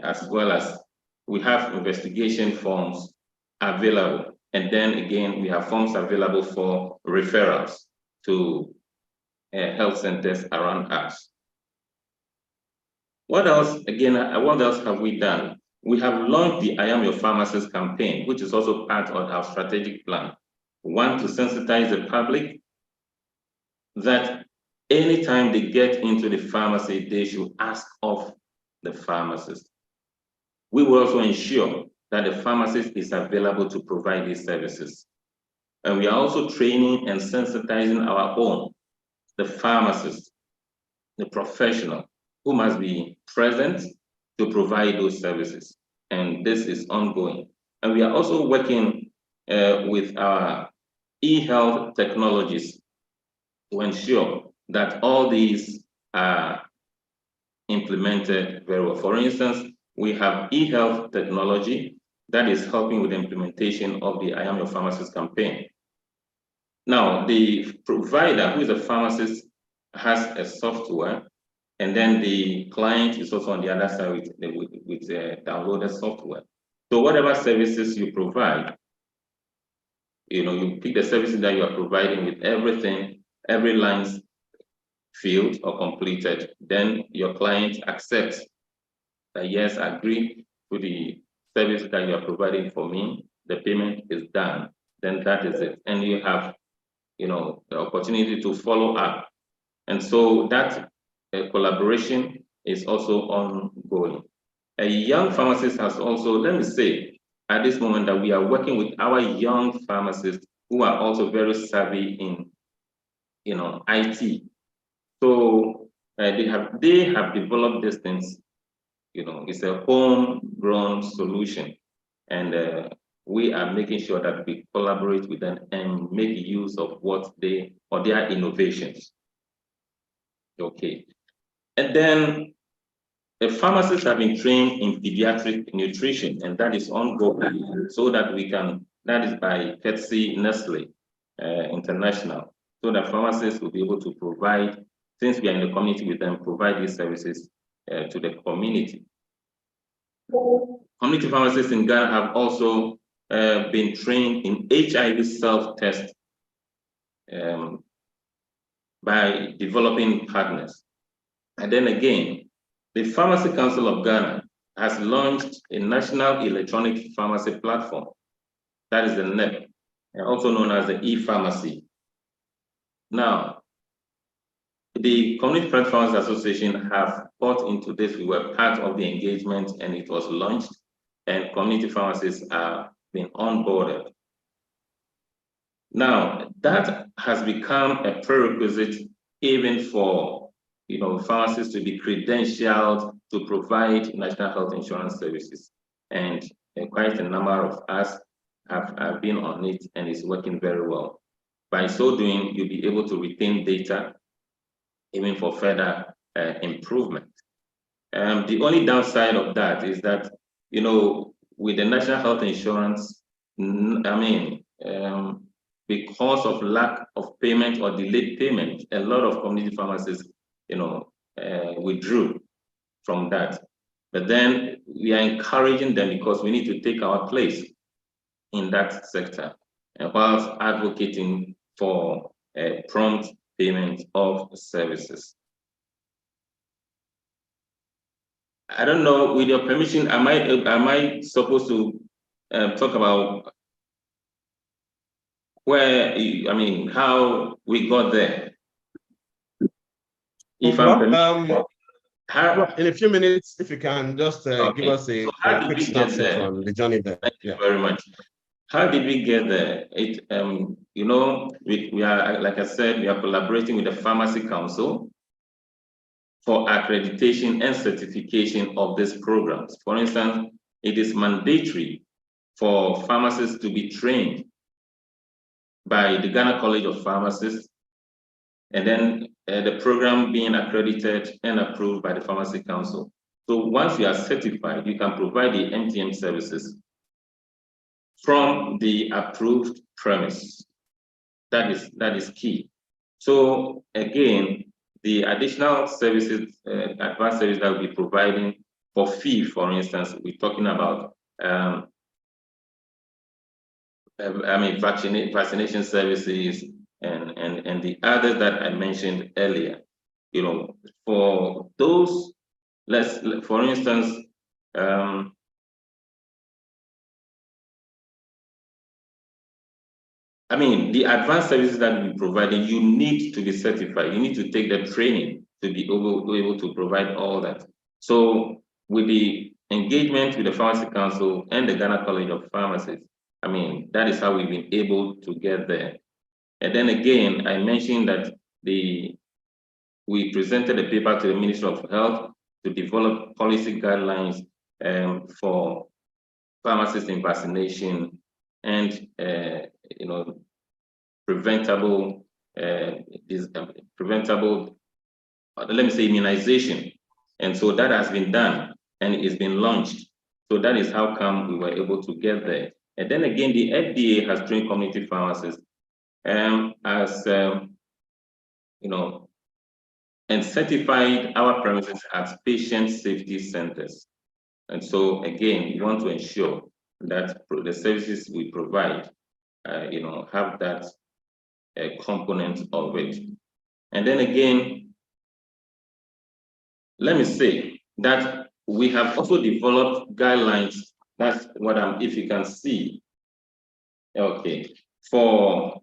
as well as we have investigation forms available. And then again, we have forms available for referrals to health centers around us. What else, again, what else have we done? We have launched the I Am Your Pharmacist campaign, which is also part of our strategic plan. One, to sensitize the public that anytime they get into the pharmacy, they should ask of the pharmacist. We will also ensure that the pharmacist is available to provide these services. And we are also training and sensitizing our own, the pharmacist, the professional, who must be present to provide those services. And this is ongoing. And we are also working with our e-health technologies to ensure that all these are implemented very well. For instance, we have e-health technology that is helping with the implementation of the I Am Your Pharmacist campaign. Now, the provider, who is a pharmacist, has a software, and then the client is also on the other side with downloaded software. So whatever services you provide, you pick the services that you are providing with everything, every line filled or completed, then your client accepts that yes, I agree to the service that you are providing for me, the payment is done, then that is it. And you have, the opportunity to follow up. And so that collaboration is also ongoing. A young pharmacist has also, let me say, at this moment that we are working with our young pharmacists who are also very savvy in, IT. So they have developed these things. It's a homegrown solution, and we are making sure that we collaborate with them and make use of what they or their innovations. Okay. And then the pharmacists have been trained in pediatric nutrition, and that is ongoing, so that we can, that is by courtesy Nestle International, so that pharmacists will be able to provide, since we are in the community with them, provide these services to the community. Community pharmacists in Ghana have also been trained in HIV self-test by developing partners. And then again, the Pharmacy Council of Ghana has launched a national electronic pharmacy platform. That is the NEP, also known as the e-pharmacy. Now, the Community Private Pharmacy Association have bought into this. We were part of the engagement and it was launched, and community pharmacists are being onboarded. Now, that has become a prerequisite even for pharmacists to be credentialed to provide national health insurance services. And quite a number of us have been on it, and it's working very well. By so doing, you'll be able to retain data even for further improvement. The only downside of that is that, with the national health insurance, because of lack of payment or delayed payment, a lot of community pharmacists, withdrew from that. But then we are encouraging them because we need to take our place in that sector, and whilst advocating for prompt payment of services. I don't know, with your permission, am I supposed to talk about how we got there? If in a few minutes, if you can just give us a quick snapshot on the journey there. Thank you very much. How did we get there? We are, like I said, we are collaborating with the Pharmacy Council for accreditation and certification of these programs. For instance, it is mandatory for pharmacists to be trained by the Ghana College of Pharmacists, and then the program being accredited and approved by the Pharmacy Council. So once you are certified, you can provide the MTM services from the approved premise. That is key. So again, the additional services, advanced services that we'll be providing for fee, for instance, we're talking about vaccination services and the others that I mentioned earlier. For those, for instance, the advanced services that we providing, you need to be certified. You need to take the training to be able to provide all that. So with the engagement with the Pharmacy Council and the Ghana College of Pharmacists, that is how we've been able to get there. And then again, I mentioned that we presented a paper to the Ministry of Health to develop policy guidelines for pharmacists in vaccination and preventable, immunization. And so that has been done and it's been launched. So that is how come we were able to get there. And then again, the FDA has trained community pharmacists and certified our premises as patient safety centers. And so again, we want to ensure that the services we provide, have that component of it. And then again, let me say that we have also developed guidelines. That's what if you can see, okay, for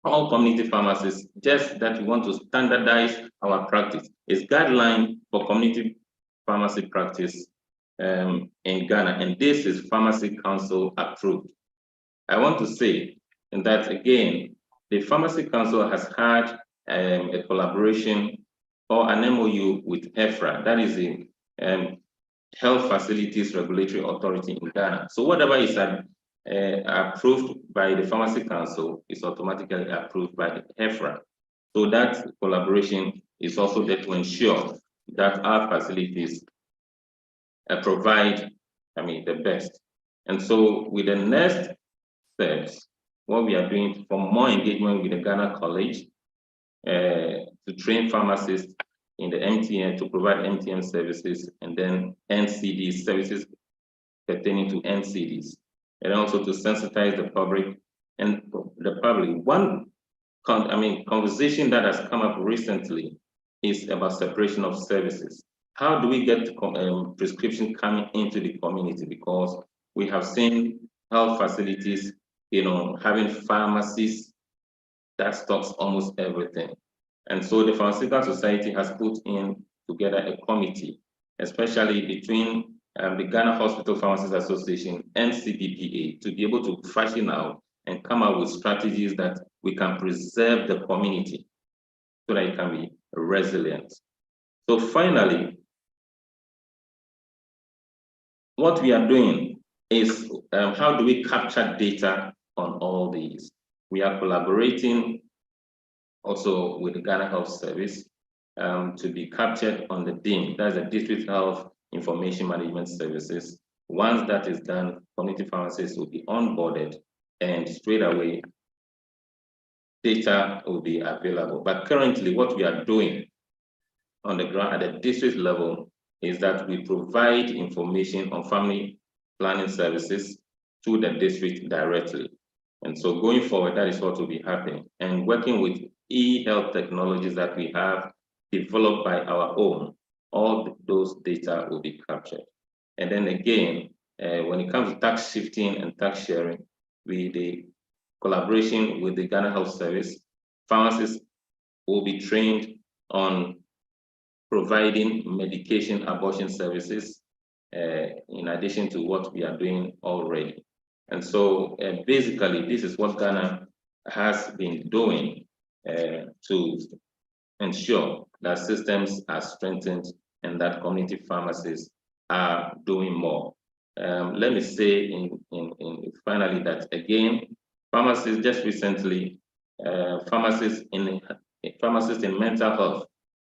all community pharmacists, just that we want to standardize our practice. It's guideline for community pharmacy practice in Ghana, and this is Pharmacy Council approved. I want to say that again, the Pharmacy Council has had a collaboration or an MOU with EFRA, that is the Health Facilities Regulatory Authority in Ghana. So whatever is approved by the Pharmacy Council is automatically approved by the HEFRA. So that collaboration is also there to ensure that our facilities provide, the best. And so with the next steps, what we are doing for more engagement with the Ghana College to train pharmacists in the MTN, to provide MTN services, and then NCD services pertaining to NCDs, and also to sensitize the public. One conversation that has come up recently is about separation of services. How do we get prescription coming into the community? Because we have seen health facilities, having pharmacies that stocks almost everything. And so the Pharmaceutical Society has put in together a committee, especially between the Ghana Hospital Pharmacists Association and CPPA, to be able to fashion out and come up with strategies that we can preserve the community so that it can be resilient. So finally, what we are doing is how do we capture data on all these? We are collaborating also with the Ghana Health Service to be captured on the DIM, that's the District Health Information Management Services. Once that is done, community pharmacists will be onboarded and straight away data will be available. But currently what we are doing on the ground at the district level is that we provide information on family planning services to the district directly. And so going forward, that is what will be happening. And working with e-health technologies that we have developed by our own, all those data will be captured. And then again, when it comes to tax shifting and tax sharing, with the collaboration with the Ghana Health Service, pharmacists will be trained on providing medication abortion services in addition to what we are doing already. And so basically, this is what Ghana has been doing to ensure that systems are strengthened and that community pharmacists are doing more. Let me say in finally that again, pharmacists just recently, pharmacists in mental health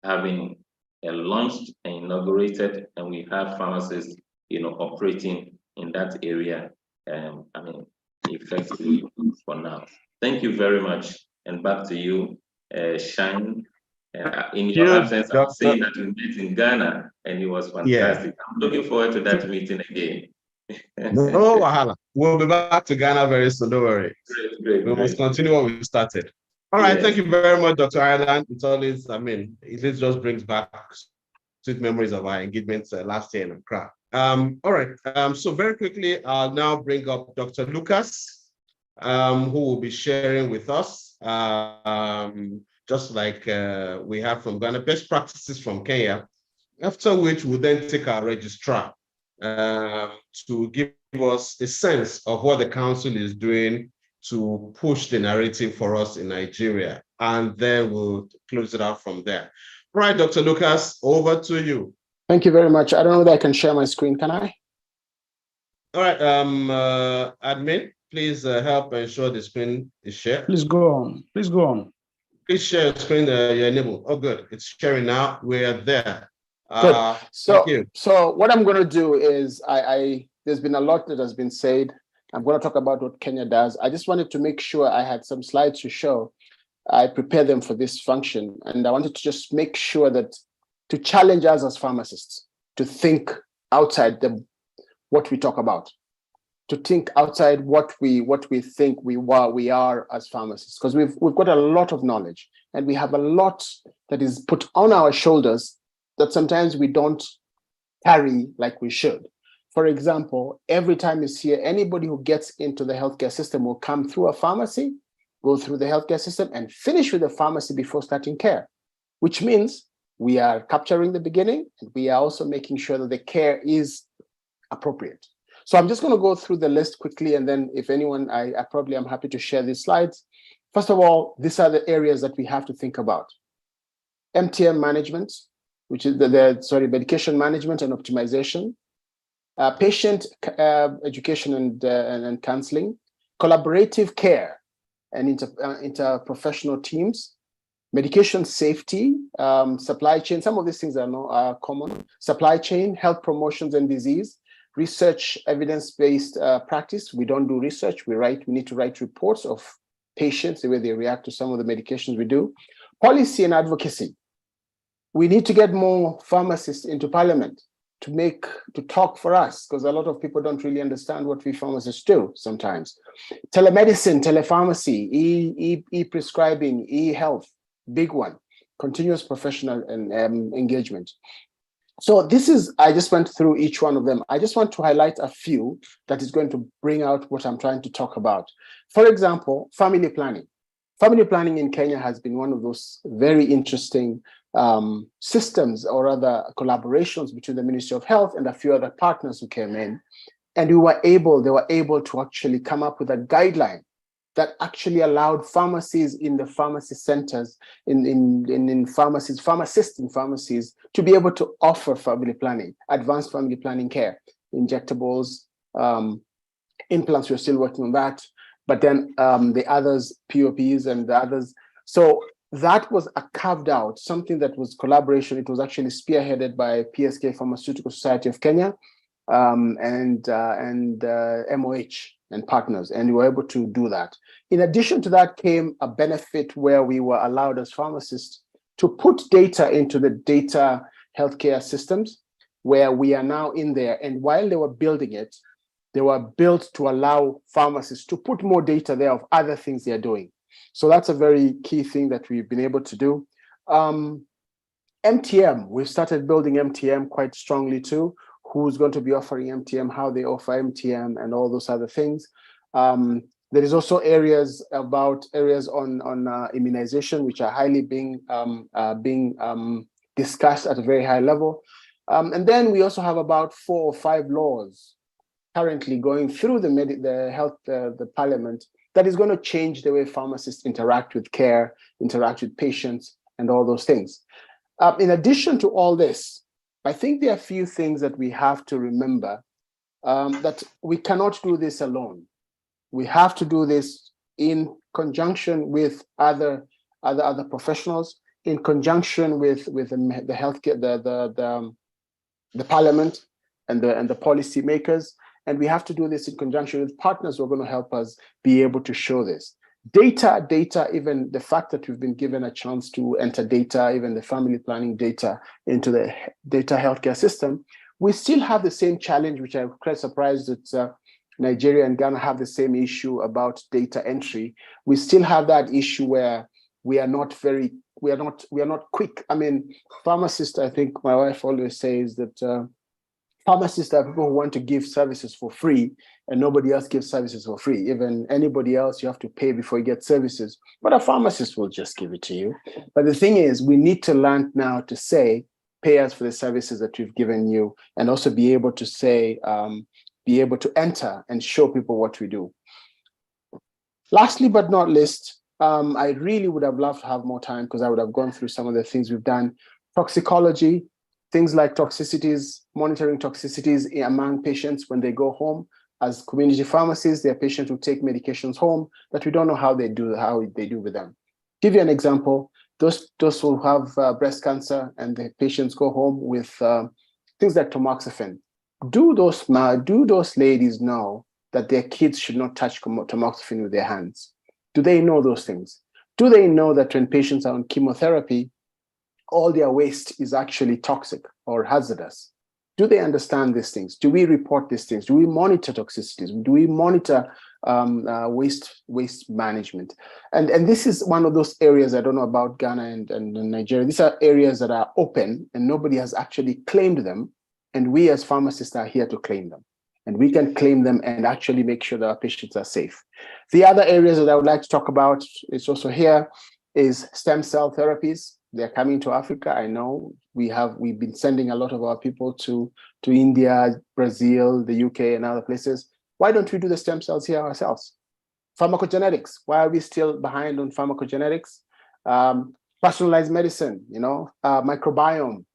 have been launched and inaugurated, and we have pharmacists, operating in that area. Effectively for now. Thank you very much, and back to you, Shine. In your absence, I'm saying that we met in Ghana, and it was fantastic. Yeah. I'm looking forward to that meeting again. No, Wahala. We'll be back to Ghana very soon. Don't worry. Great. We must continue what we started. All right. Yes. Thank you very much, Dr. Ireland. It's always, it just brings back sweet memories of our engagements last year in Accra. All right. So very quickly, I'll now bring up Dr. Lucas, who will be sharing with us, just like we have from Ghana, best practices from Kenya, after which we'll then take our registrar to give us a sense of what the council is doing to push the narrative for us in Nigeria. And then we'll close it out from there. All right, Dr. Lucas, over to you. Thank you very much. I don't know whether I can share my screen. Can I? All right, admin, please help ensure the screen is shared. Please go on. Please go on. Please share your screen. You're enabled. Oh, good. It's sharing now. We're there. Good. So what I'm going to do is, there's been a lot that has been said. I'm going to talk about what Kenya does. I just wanted to make sure I had some slides to show. I prepared them for this function, and I wanted to just make sure that to challenge us as pharmacists to think outside what we talk about, to think outside what we think we are as pharmacists, because we've got a lot of knowledge and we have a lot that is put on our shoulders that sometimes we don't carry like we should. For example, every time you see anybody who gets into the healthcare system will come through a pharmacy, go through the healthcare system, and finish with the pharmacy before starting care, which means we are capturing the beginning, and we are also making sure that the care is appropriate. So I'm just going to go through the list quickly, and then if anyone, I probably am happy to share these slides. First of all, these are the areas that we have to think about. MTM management, which is medication management and optimization. patient education and counseling, collaborative care and interprofessional teams, medication safety, supply chain. Some of these things are common. Supply chain, health promotions and disease, research, evidence-based practice. We don't do research. We need to write reports of patients, the way they react to some of the medications we do. Policy and advocacy. We need to get more pharmacists into parliament to talk for us, because a lot of people don't really understand what we pharmacists do sometimes. Telemedicine, telepharmacy, e-prescribing, e-health, big one. Continuous professional and engagement. So I just went through each one of them. I just want to highlight a few that is going to bring out what I'm trying to talk about. For example, family planning. Family planning in Kenya has been one of those very interesting systems or other collaborations between the Ministry of Health and a few other partners who came in. And they were able to actually come up with a guideline that actually allowed pharmacies in the pharmacy centers, in pharmacies, pharmacists in pharmacies, to be able to offer family planning, advanced family planning care, injectables, implants. We're still working on that, but then the others, POPs and the others. So that was a carved out, something that was collaboration. It was actually spearheaded by PSK Pharmaceutical Society of Kenya and MOH and partners, and we were able to do that. In addition to that came a benefit where we were allowed as pharmacists to put data into the data healthcare systems, where we are now in there. And while they were building it, they were built to allow pharmacists to put more data there of other things they're doing. So that's a very key thing that we've been able to do. MTM, we've started building MTM quite strongly too. Who's going to be offering MTM, how they offer MTM, and all those other things. There is also areas on immunization, which are highly being discussed at a very high level. And then we also have about 4 or 5 laws currently going through the parliament that is going to change the way pharmacists interact with care, interact with patients, and all those things. In addition to all this, I think there are a few things that we have to remember, that we cannot do this alone. We have to do this in conjunction with other professionals, in conjunction with the healthcare, the parliament, and the policy makers. And we have to do this in conjunction with partners who are going to help us be able to show this. Data, even the fact that we've been given a chance to enter data, even the family planning data into the data healthcare system, we still have the same challenge, which I'm quite surprised that Nigeria and Ghana have the same issue about data entry. We still have that issue where we are not quick. I mean, pharmacists, I think my wife always says that pharmacists are people who want to give services for free, and nobody else gives services for free. Even anybody else, you have to pay before you get services, but a pharmacist will just give it to you. But the thing is, we need to learn now to say, pay us for the services that we've given you, and also be able to say, be able to enter and show people what we do. Lastly, but not least, I really would have loved to have more time, because I would have gone through some of the things we've done. Toxicology, things like toxicities, monitoring toxicities among patients when they go home. As community pharmacists, there are patients who take medications home that we don't know how they do with them. Give you an example, those who have breast cancer and the patients go home with things like tamoxifen. Do those ladies know that their kids should not touch tamoxifen with their hands? Do they know those things? Do they know that when patients are on chemotherapy, all their waste is actually toxic or hazardous? Do they understand these things? Do we report these things? Do we monitor toxicities? Do we monitor waste management? And this is one of those areas, I don't know about Ghana and Nigeria. These are areas that are open and nobody has actually claimed them. And we as pharmacists are here to claim them. And we can claim them and actually make sure that our patients are safe. The other areas that I would like to talk about is also here is stem cell therapies. They're coming to Africa. I know we've been sending a lot of our people to India, Brazil, the UK, and other places. Why don't we do the stem cells here ourselves? Pharmacogenetics. Why are we still behind on pharmacogenetics? Personalized medicine, microbiome.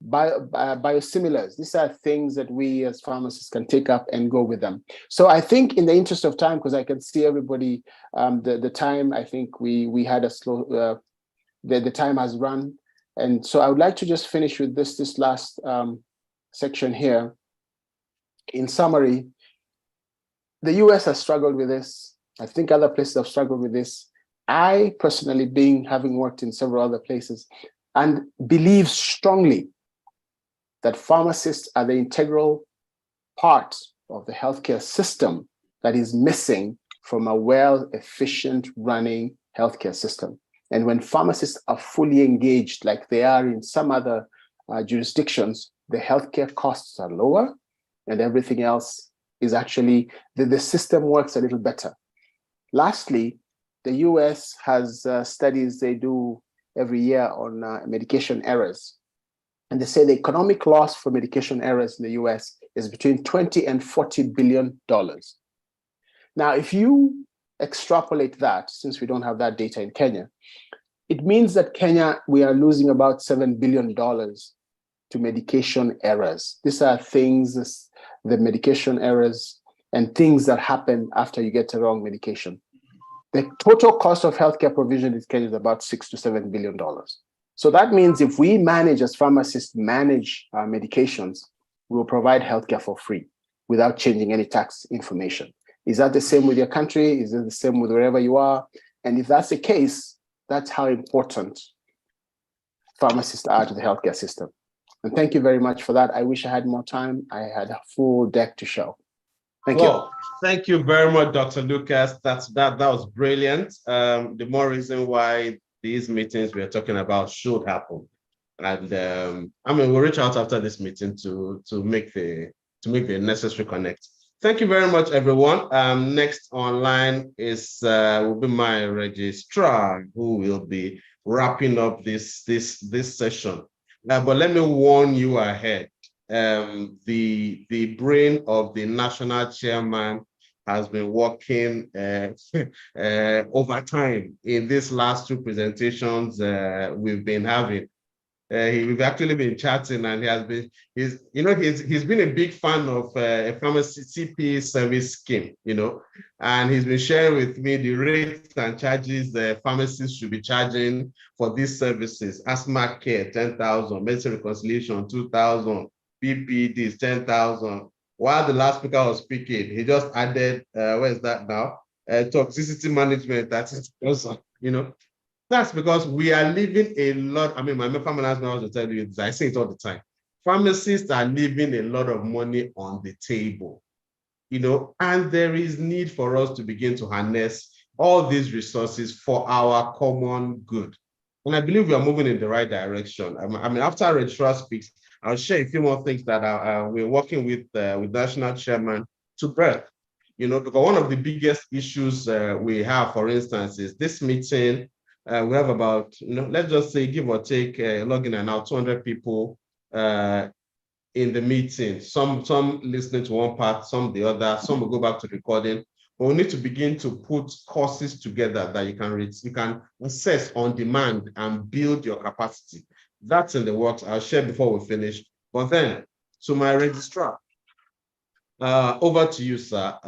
biosimilars. These are things that we as pharmacists can take up and go with them. So I think in the interest of time, because I can see everybody, the time, I think we had a slow, the time has run. And so I would like to just finish with this last section here. In summary, the US has struggled with this. I think other places have struggled with this. I personally, having worked in several other places, and believe strongly that pharmacists are the integral part of the healthcare system that is missing from a well, efficient running healthcare system. And when pharmacists are fully engaged, like they are in some other jurisdictions, the healthcare costs are lower and everything else is actually, the system works a little better. Lastly, the US has studies they do every year on medication errors. And they say the economic loss for medication errors in the US is between $20 and $40 billion. Now, if you extrapolate that, since we don't have that data in Kenya, it means that Kenya, we are losing about $7 billion to medication errors. These are things, the medication errors and things that happen after you get the wrong medication. The total cost of healthcare provision in Kenya is about $6 to $7 billion. So that means if we manage, as pharmacists, manage our medications, we will provide healthcare for free without changing any tax information. Is that the same with your country? Is it the same with wherever you are? And if that's the case, that's how important pharmacists are to the healthcare system. And thank you very much for that. I wish I had more time. I had a full deck to show. Thank you. Thank you very much, Dr. Lucas. That was brilliant. The more reason why these meetings we're talking about should happen. And I mean, we'll reach out after this meeting to make the necessary connect. Thank you very much, everyone. Next online is will be my registrar, who will be wrapping up this session. But let me warn you ahead. The brain of the national chairman has been working overtime in these last two presentations we've been having. We've actually been chatting, and he's been a big fan of a pharmacy CP service scheme, and he's been sharing with me the rates and charges the pharmacists should be charging for these services. Asthma care, 10,000, medicine reconciliation, 2,000, PPDs, 10,000. While the last speaker was speaking, he just added, where is that now? Toxicity management, that's also, That's because we are leaving a lot. I mean, my family has been able to tell you this. I say it all the time. Pharmacists are leaving a lot of money on the table, and there is need for us to begin to harness all these resources for our common good. And I believe we are moving in the right direction. I mean, after Registrar speaks, I'll share a few more things that we're working with National Chairman to birth. Because one of the biggest issues we have, for instance, is this meeting. We have about, let's just say, give or take, login and out 200 people in the meeting. Some listening to one part, some the other. Some will go back to recording. But we need to begin to put courses together that you can assess on demand and build your capacity. That's in the works. I'll share before we finish. But then, to my registrar, over to you, sir.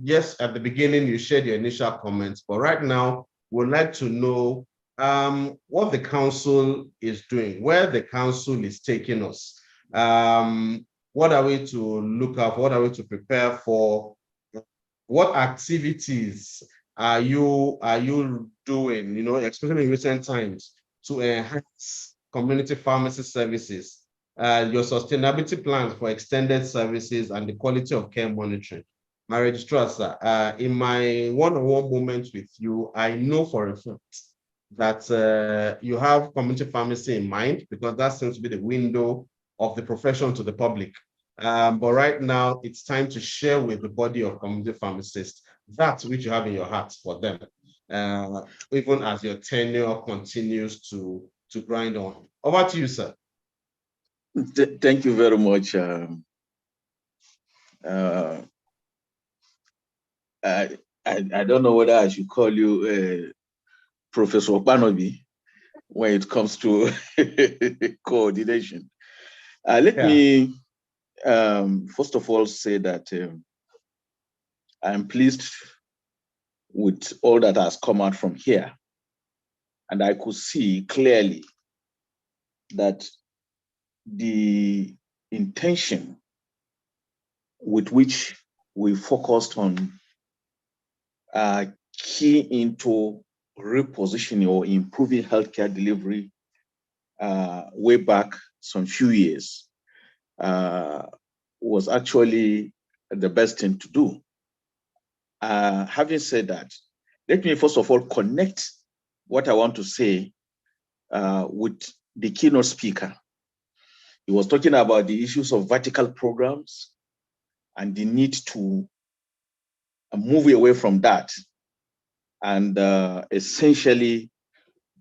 Yes, at the beginning, you shared your initial comments, but right now, we'd like to know what the council is doing, where the council is taking us. What are we to look at? What are we to prepare for? What activities are you doing, especially in recent times, to enhance community pharmacy services, your sustainability plans for extended services, and the quality of care monitoring? My registrar, sir, in my one-on-one moments with you, I know for a fact that you have community pharmacy in mind, because that seems to be the window of the profession to the public. But right now, it's time to share with the body of community pharmacists that which you have in your heart for them, even as your tenure continues to grind on. Over to you, sir. Thank you very much. I don't know whether I should call you Professor Okpanobi when it comes to coordination. Let me first of all say that I'm pleased with all that has come out from here. And I could see clearly that the intention with which we focused on key into repositioning or improving healthcare delivery way back some few years was actually the best thing to do. Having said that, let me first of all connect what I want to say with the keynote speaker. He was talking about the issues of vertical programs and the need to move away from that and essentially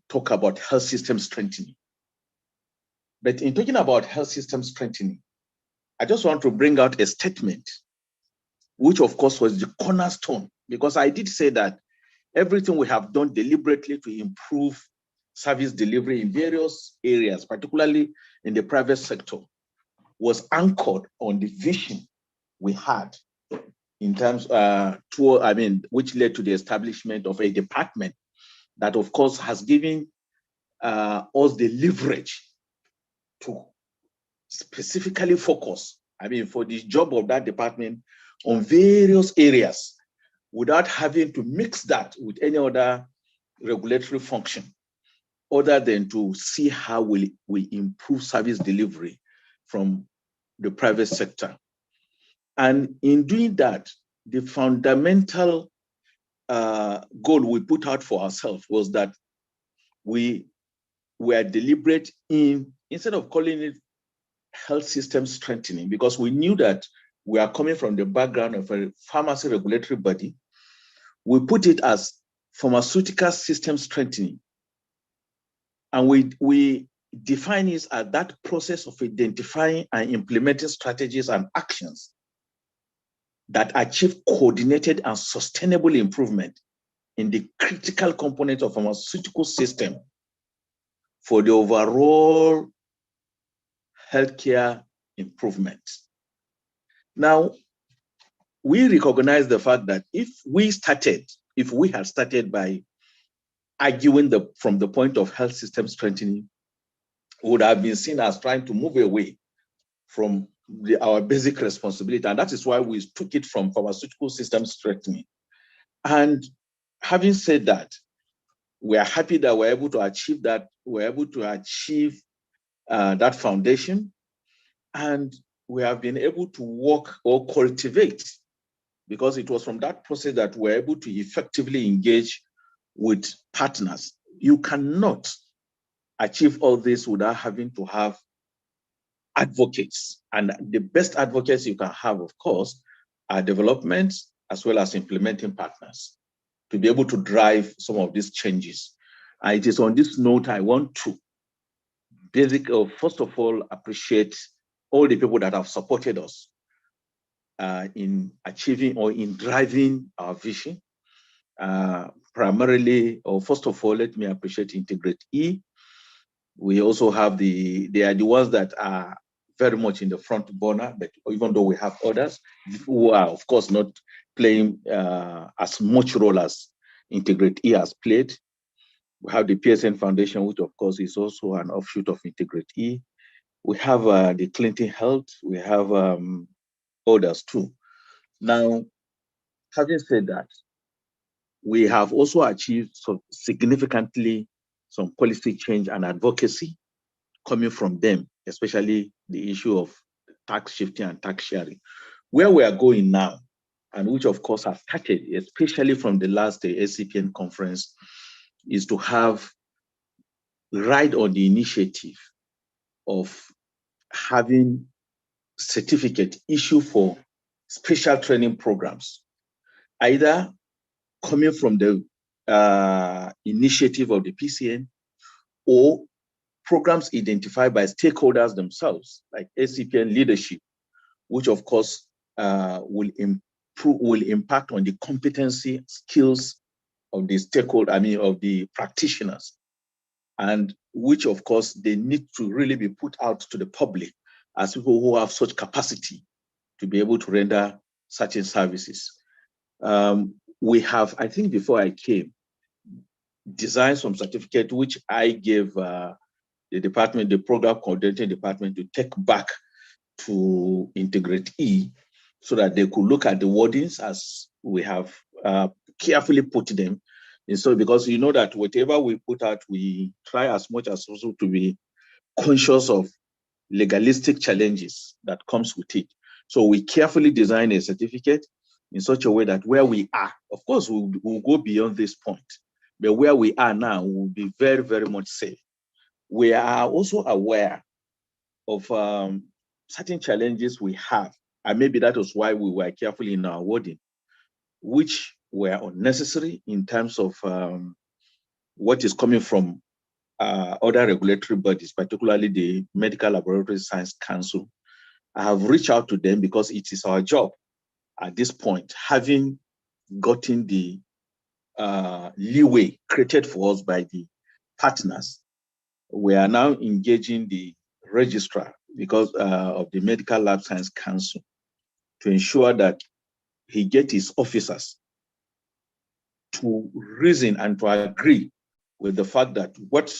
talk about health system strengthening. But in talking about health system strengthening, I just want to bring out a statement, which of course was the cornerstone, because I did say that everything we have done deliberately to improve service delivery in various areas, particularly in the private sector, was anchored on the vision we had in terms which led to the establishment of a department that of course has given us the leverage to specifically focus, for the job of that department on various areas without having to mix that with any other regulatory function, other than to see how we improve service delivery from the private sector. And in doing that, the fundamental goal we put out for ourselves was that we were deliberate in, instead of calling it health system strengthening, because we knew that we are coming from the background of a pharmacy regulatory body, we put it as pharmaceutical system strengthening. And we define it as that process of identifying and implementing strategies and actions that achieve coordinated and sustainable improvement in the critical component of pharmaceutical system for the overall healthcare improvement. Now, we recognize the fact that if we had started by arguing from the point of health system strengthening, would have been seen as trying to move away from our basic responsibility. And that is why we took it from pharmaceutical system strengthening. And having said that, we are happy that we're able to achieve that. We're able to achieve that foundation. And we have been able to work or cultivate, because it was from that process that we're able to effectively engage with partners. You cannot achieve all this without having to have advocates. And the best advocates you can have, of course, are development as well as implementing partners to be able to drive some of these changes. And it is on this note I want to first of all appreciate all the people that have supported us in achieving or in driving our vision. Primarily, or first of all, let me appreciate Integrate E. We also have they are the ones that are very much in the front burner, but even though we have others who are, of course, not playing as much role as Integrate E has played. We have the PSN Foundation, which of course is also an offshoot of Integrate E. We have the Clinton Health. We have others too. Now, having said that, we have also achieved significantly some policy change and advocacy coming from them, especially the issue of tax shifting and tax sharing. Where we are going now, and which of course has started, especially from the last ACPN conference, is to ride on the initiative of having certificate issue for special training programs, either coming from the initiative of the PCN or programs identified by stakeholders themselves, like ACPN leadership, which of course will impact on the competency, skills of the of the practitioners, and which of course they need to really be put out to the public as people who have such capacity to be able to render certain services. We have, I think before I came, designed some certificate which I gave the department, the program coordinating department, to take back to Integrate E, so that they could look at the wordings as we have carefully put them. And so, because you know that whatever we put out, we try as much as possible to be conscious of legalistic challenges that comes with it. So we carefully design a certificate in such a way that where we are, of course, we'll go beyond this point, but where we are now will be very, very much safe. We are also aware of certain challenges we have, and maybe that was why we were careful in our wording, which were unnecessary in terms of what is coming from other regulatory bodies, particularly the Medical Laboratory Science Council. I have reached out to them because it is our job at this point, having gotten the leeway created for us by the partners. We are now engaging the registrar because of the Medical Lab Science Council to ensure that he gets his officers to reason and to agree with the fact that what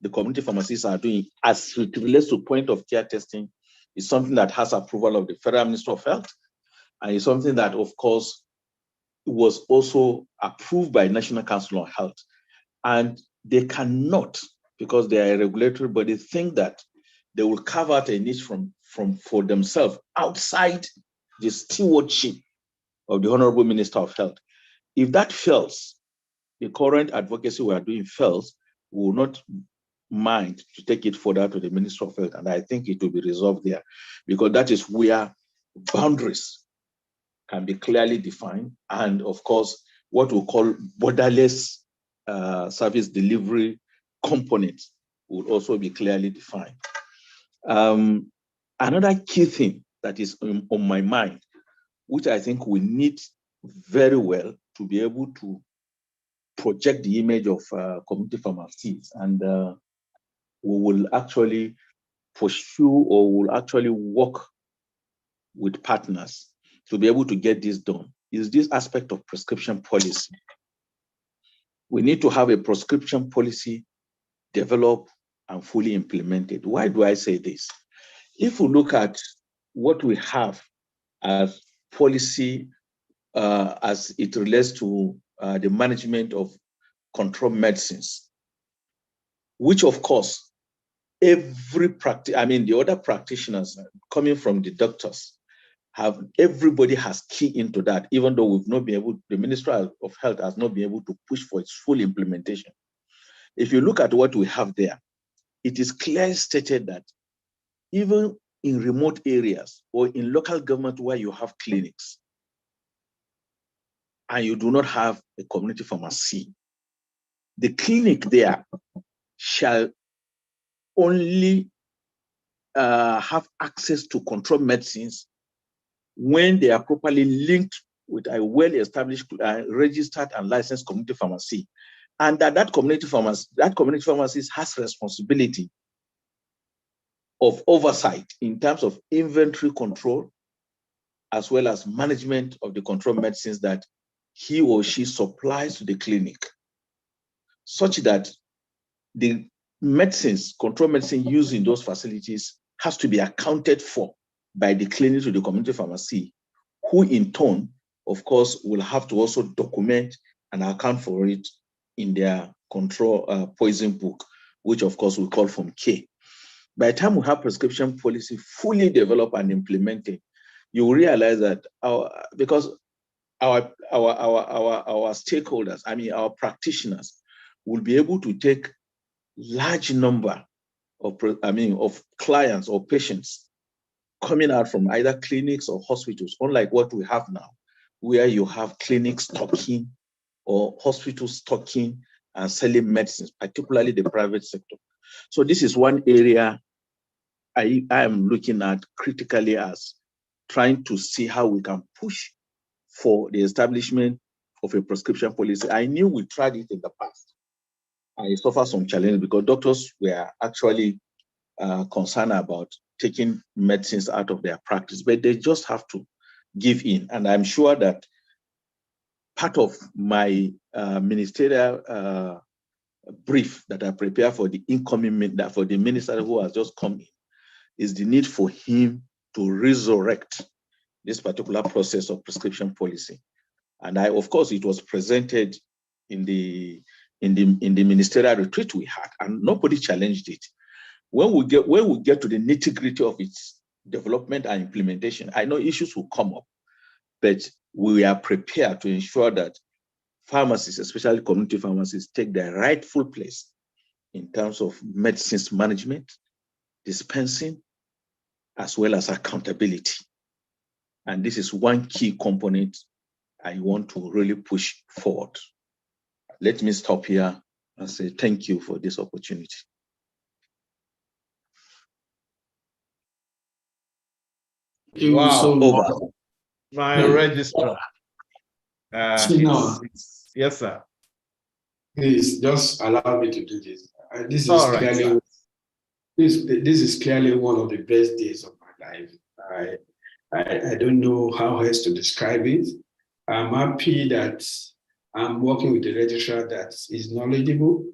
the community pharmacists are doing as it relates to point of care testing is something that has approval of the Federal Ministry of Health, and is something that, of course, was also approved by National Council on Health. And they cannot, because they are a regulatory body, think that they will carve out a niche for themselves outside the stewardship of the Honorable Minister of Health. If that fails, the current advocacy we are doing fails, we will not mind to take it further to the Minister of Health, and I think it will be resolved there, because that is where boundaries can be clearly defined, and of course, what we call borderless service delivery components will also be clearly defined. Another key thing that is on my mind, which I think we need very well to be able to project the image of community pharmacies, and we will actually pursue or will actually work with partners to be able to get this done, is this aspect of prescription policy. We need to have a prescription policy developed and fully implemented. Why do I say this? If we look at what we have as policy as it relates to the management of controlled medicines, which of course, the other practitioners coming from the doctors, everybody has key into that, even though we've not been able, the Ministry of Health has not been able to push for its full implementation. If you look at what we have there, it is clearly stated that even in remote areas or in local government where you have clinics and you do not have a community pharmacy, the clinic there shall only have access to controlled medicines when they are properly linked with a well-established, registered and licensed community pharmacy, and that community pharmacy has responsibility of oversight in terms of inventory control, as well as management of the controlled medicines that he or she supplies to the clinic, such that the medicines, controlled medicine used in those facilities has to be accounted for by the clinic to the community pharmacy, who in turn, of course, will have to also document and account for it in their control poison book, which of course we call Form K. By the time we have prescription policy fully developed and implemented, you will realize that because our stakeholders, our practitioners, will be able to take large number of clients or patients coming out from either clinics or hospitals, unlike what we have now, where you have clinics stocking or hospitals stocking and selling medicines, particularly the private sector. So this is one area I am looking at critically as trying to see how we can push for the establishment of a prescription policy. I knew we tried it in the past. I suffered some challenges because doctors were actually concerned about taking medicines out of their practice, but they just have to give in. And I'm sure that part of my ministerial brief that I prepare for the incoming, for the minister who has just come in, is the need for him to resurrect this particular process of prescription policy. And of course, it was presented in the ministerial retreat we had, and nobody challenged it. When we get to the nitty-gritty of its development and implementation, I know issues will come up, but we are prepared to ensure that pharmacists, especially community pharmacists, take their rightful place in terms of medicines management, dispensing, as well as accountability. And this is one key component I want to really push forward. Let me stop here and say thank you for this opportunity. Wow. Over. My registrar. Yes, sir. Please just allow me to do this. This is clearly one of the best days of my life. I don't know how else to describe it. I'm happy that I'm working with a registrar that is knowledgeable,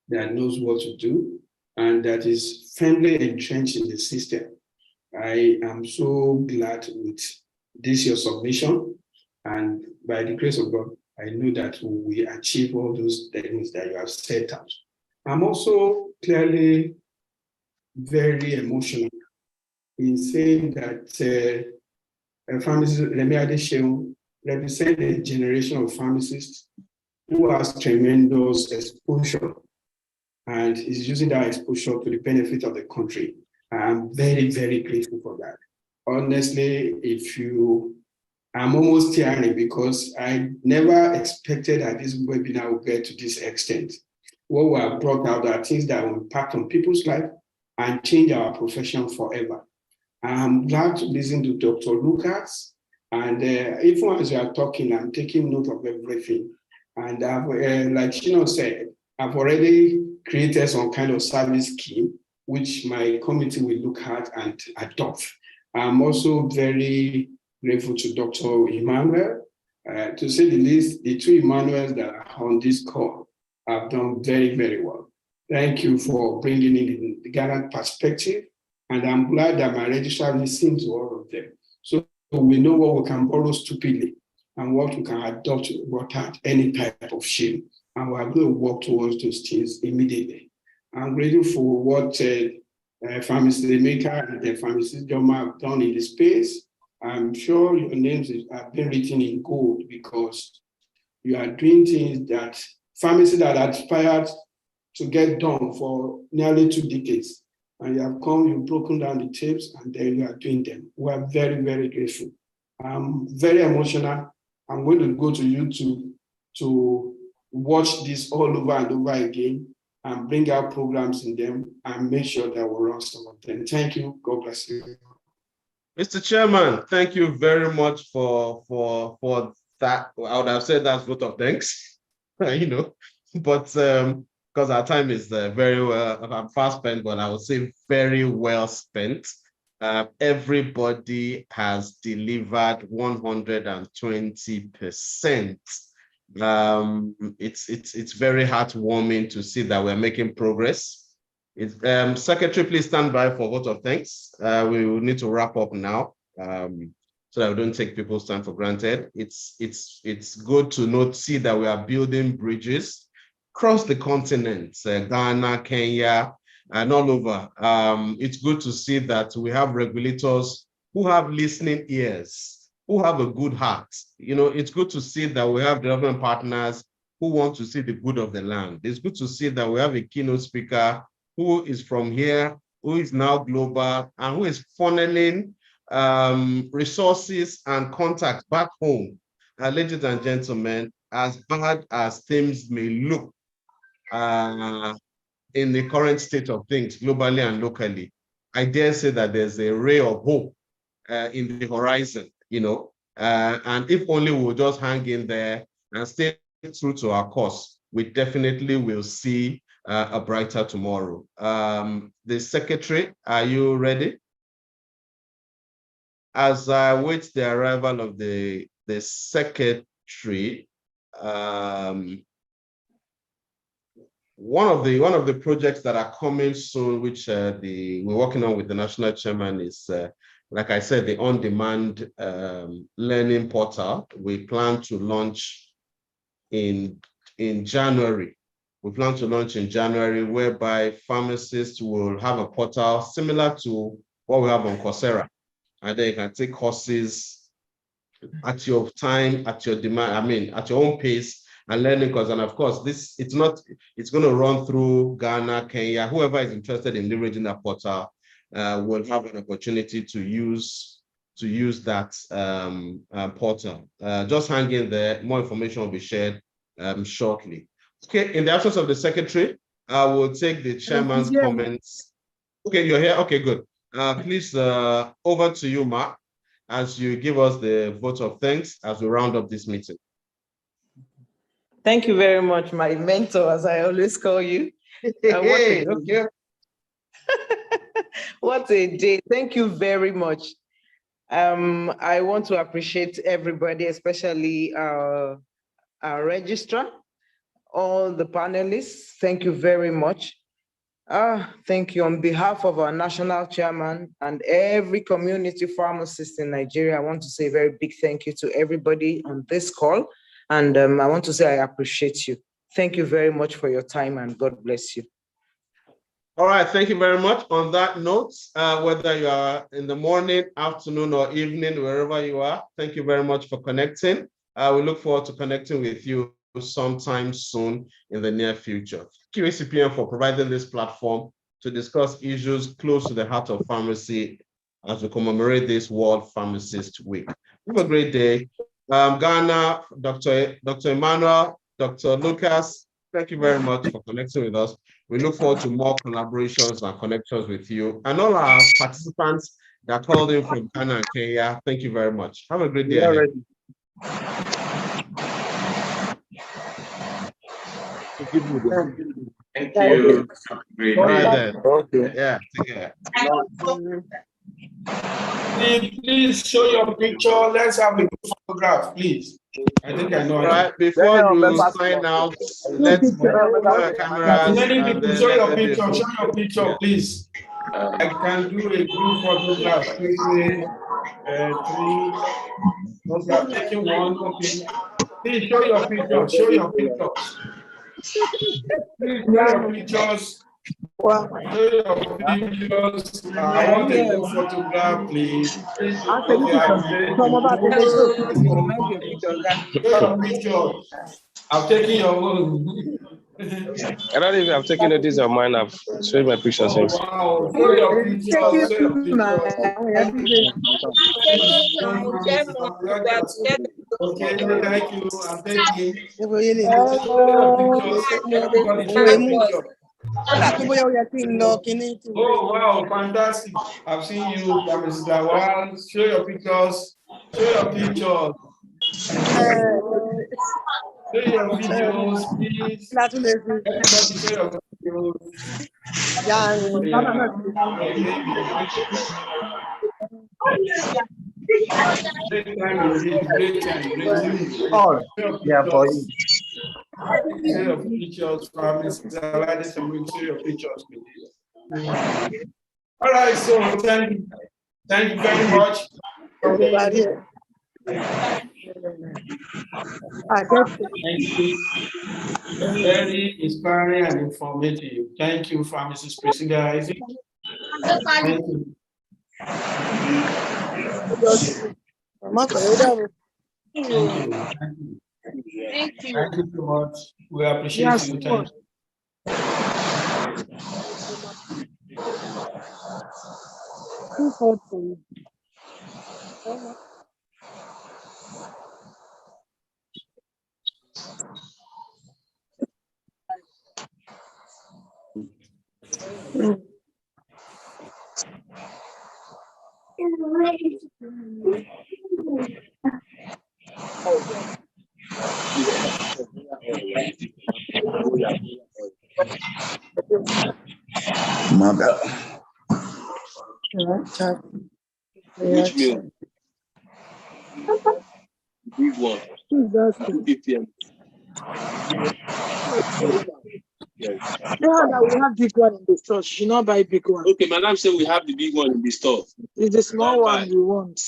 that knows what to do, and that is firmly entrenched in the system. I am so glad with this your submission, and by the grace of God, I know that we achieve all those things that you have set out. I'm also clearly very emotional in saying that pharmacists, Remi Adesheun, represent a generation of pharmacists who has tremendous exposure and is using that exposure to the benefit of the country. I'm very, very grateful for that. Honestly, I'm almost tearing because I never expected that this webinar would get to this extent. What we have brought out are things that will impact on people's life and change our profession forever. I'm glad to listen to Dr. Lucas, and even as you are talking, I'm taking note of everything. And like Shino said, I've already created some kind of service scheme, which my committee will look at and adopt. I'm also very grateful to Dr. Emmanuel. To say the least, the two Emmanuels that are on this call have done very, very well. Thank you for bringing in the Ghana perspective. And I'm glad that my registrar listened to all of them. So we know what we can borrow stupidly and what we can adopt without any type of shame. And we're going to work towards those things immediately. I'm grateful for what Pharmacist Maker and the Pharmacist Joma have done in the space. I'm sure your names have been written in gold because you are doing things that pharmacists that aspired to get done for nearly 2 decades. And you have come, you've broken down the tapes, and then you are doing them. We are very, very grateful. I'm very emotional. I'm going to go to YouTube to watch this all over and over again and bring out programs in them and make sure that we run some of them. Thank you. God bless you. Mr. Chairman, thank you very much for that. I would have said that's vote of thanks, but because our time is very well, I'm fast spent, but I would say very well spent. Everybody has delivered 120%. It's very heartwarming to see that we're making progress. Secretary, please stand by for vote of thanks. We will need to wrap up now, so that we don't take people's time for granted. It's good to see that we are building bridges across the continent, Ghana, Kenya, and all over. It's good to see that we have regulators who have listening ears, who have a good heart. It's good to see that we have development partners who want to see the good of the land. It's good to see that we have a keynote speaker who is from here, who is now global, and who is funneling resources and contacts back home. Ladies and gentlemen, as bad as things may look in the current state of things, globally and locally, I dare say that there's a ray of hope in the horizon, and if only we'll just hang in there and stay true to our course, we definitely will see a brighter tomorrow. The secretary, are you ready? as I wait the arrival of the secretary, one of the projects that are coming soon, which we're working on with the national chairman, is like I said, the on-demand learning portal. We plan to launch in January. We plan to launch in January, whereby pharmacists will have a portal similar to what we have on Coursera, and then you can take courses at your time, at your demand. At your own pace, and learning course. And of course, it's going to run through Ghana, Kenya. Whoever is interested in leveraging that portal will have an opportunity to use that portal. Just hang in there. More information will be shared shortly. Okay, in the absence of the secretary, I will take the chairman's comments. Okay, you're here? Okay, good. Please, over to you, Mark, as you give us the vote of thanks as we round up this meeting. Thank you very much, my mentor, as I always call you. What a day. Thank you very much. I want to appreciate everybody, especially our registrar, all the panelists. Thank you very much. Thank you on behalf of our national chairman and every community pharmacist in Nigeria. I want to say a very big thank you to everybody on this call. And I want to say I appreciate you. Thank you very much for your time, and God bless you. All right, thank you very much. On that note, whether you are in the morning, afternoon, or evening, wherever you are, thank you very much for connecting. We look forward to connecting with you sometime soon in the near future. Thank you, ACPN, for providing this platform to discuss issues close to the heart of pharmacy as we commemorate this World Pharmacist Week. Have a great day. Ghana, Dr. Emmanuel, Dr. Lucas, thank you very much for connecting with us. We look forward to more collaborations and connections with you. And all our participants that called in from Ghana and Kenya, thank you very much. Have a great day ahead. Thank you. All right then. Okay. Yeah, take care. Please show your picture. Let's have a good photograph, please. I think I know. All right, before you sign out, let's put cameras. Show your picture. Show your picture, please. I can do a group photograph quickly. Three. Okay, taking one. Okay. Please show your picture. Show your pictures. Please show your pictures. Show your pictures. I want a group photograph, please. I'm taking your own. I don't even have taken notice of mine. I've showed my picture since. Wow, show your pictures. Show your pictures. Okay, thank you. I'm taking. Oh wow, fantastic. I've seen you, Mrs. Lawal. Show your pictures. Show your pictures. Show your videos, please. Everybody show your videos. Great time indeed. Great time. Oh, yeah, boy. Show your pictures, Mrs. Alade. Show your pictures, please. All right, so thank you very much. Thank you. Very inspiring and informative. Thank you, Pharmacist Priscilla Isaac. Thank you. Thank you so much. We appreciate you. Thank you. Mother. Which meal? big one. Who's that? 2 ppm. Yes. Yeah, that we have big one in the store. She should not buy big one. Okay, madam said we have the big one in the store. It's the small one we want.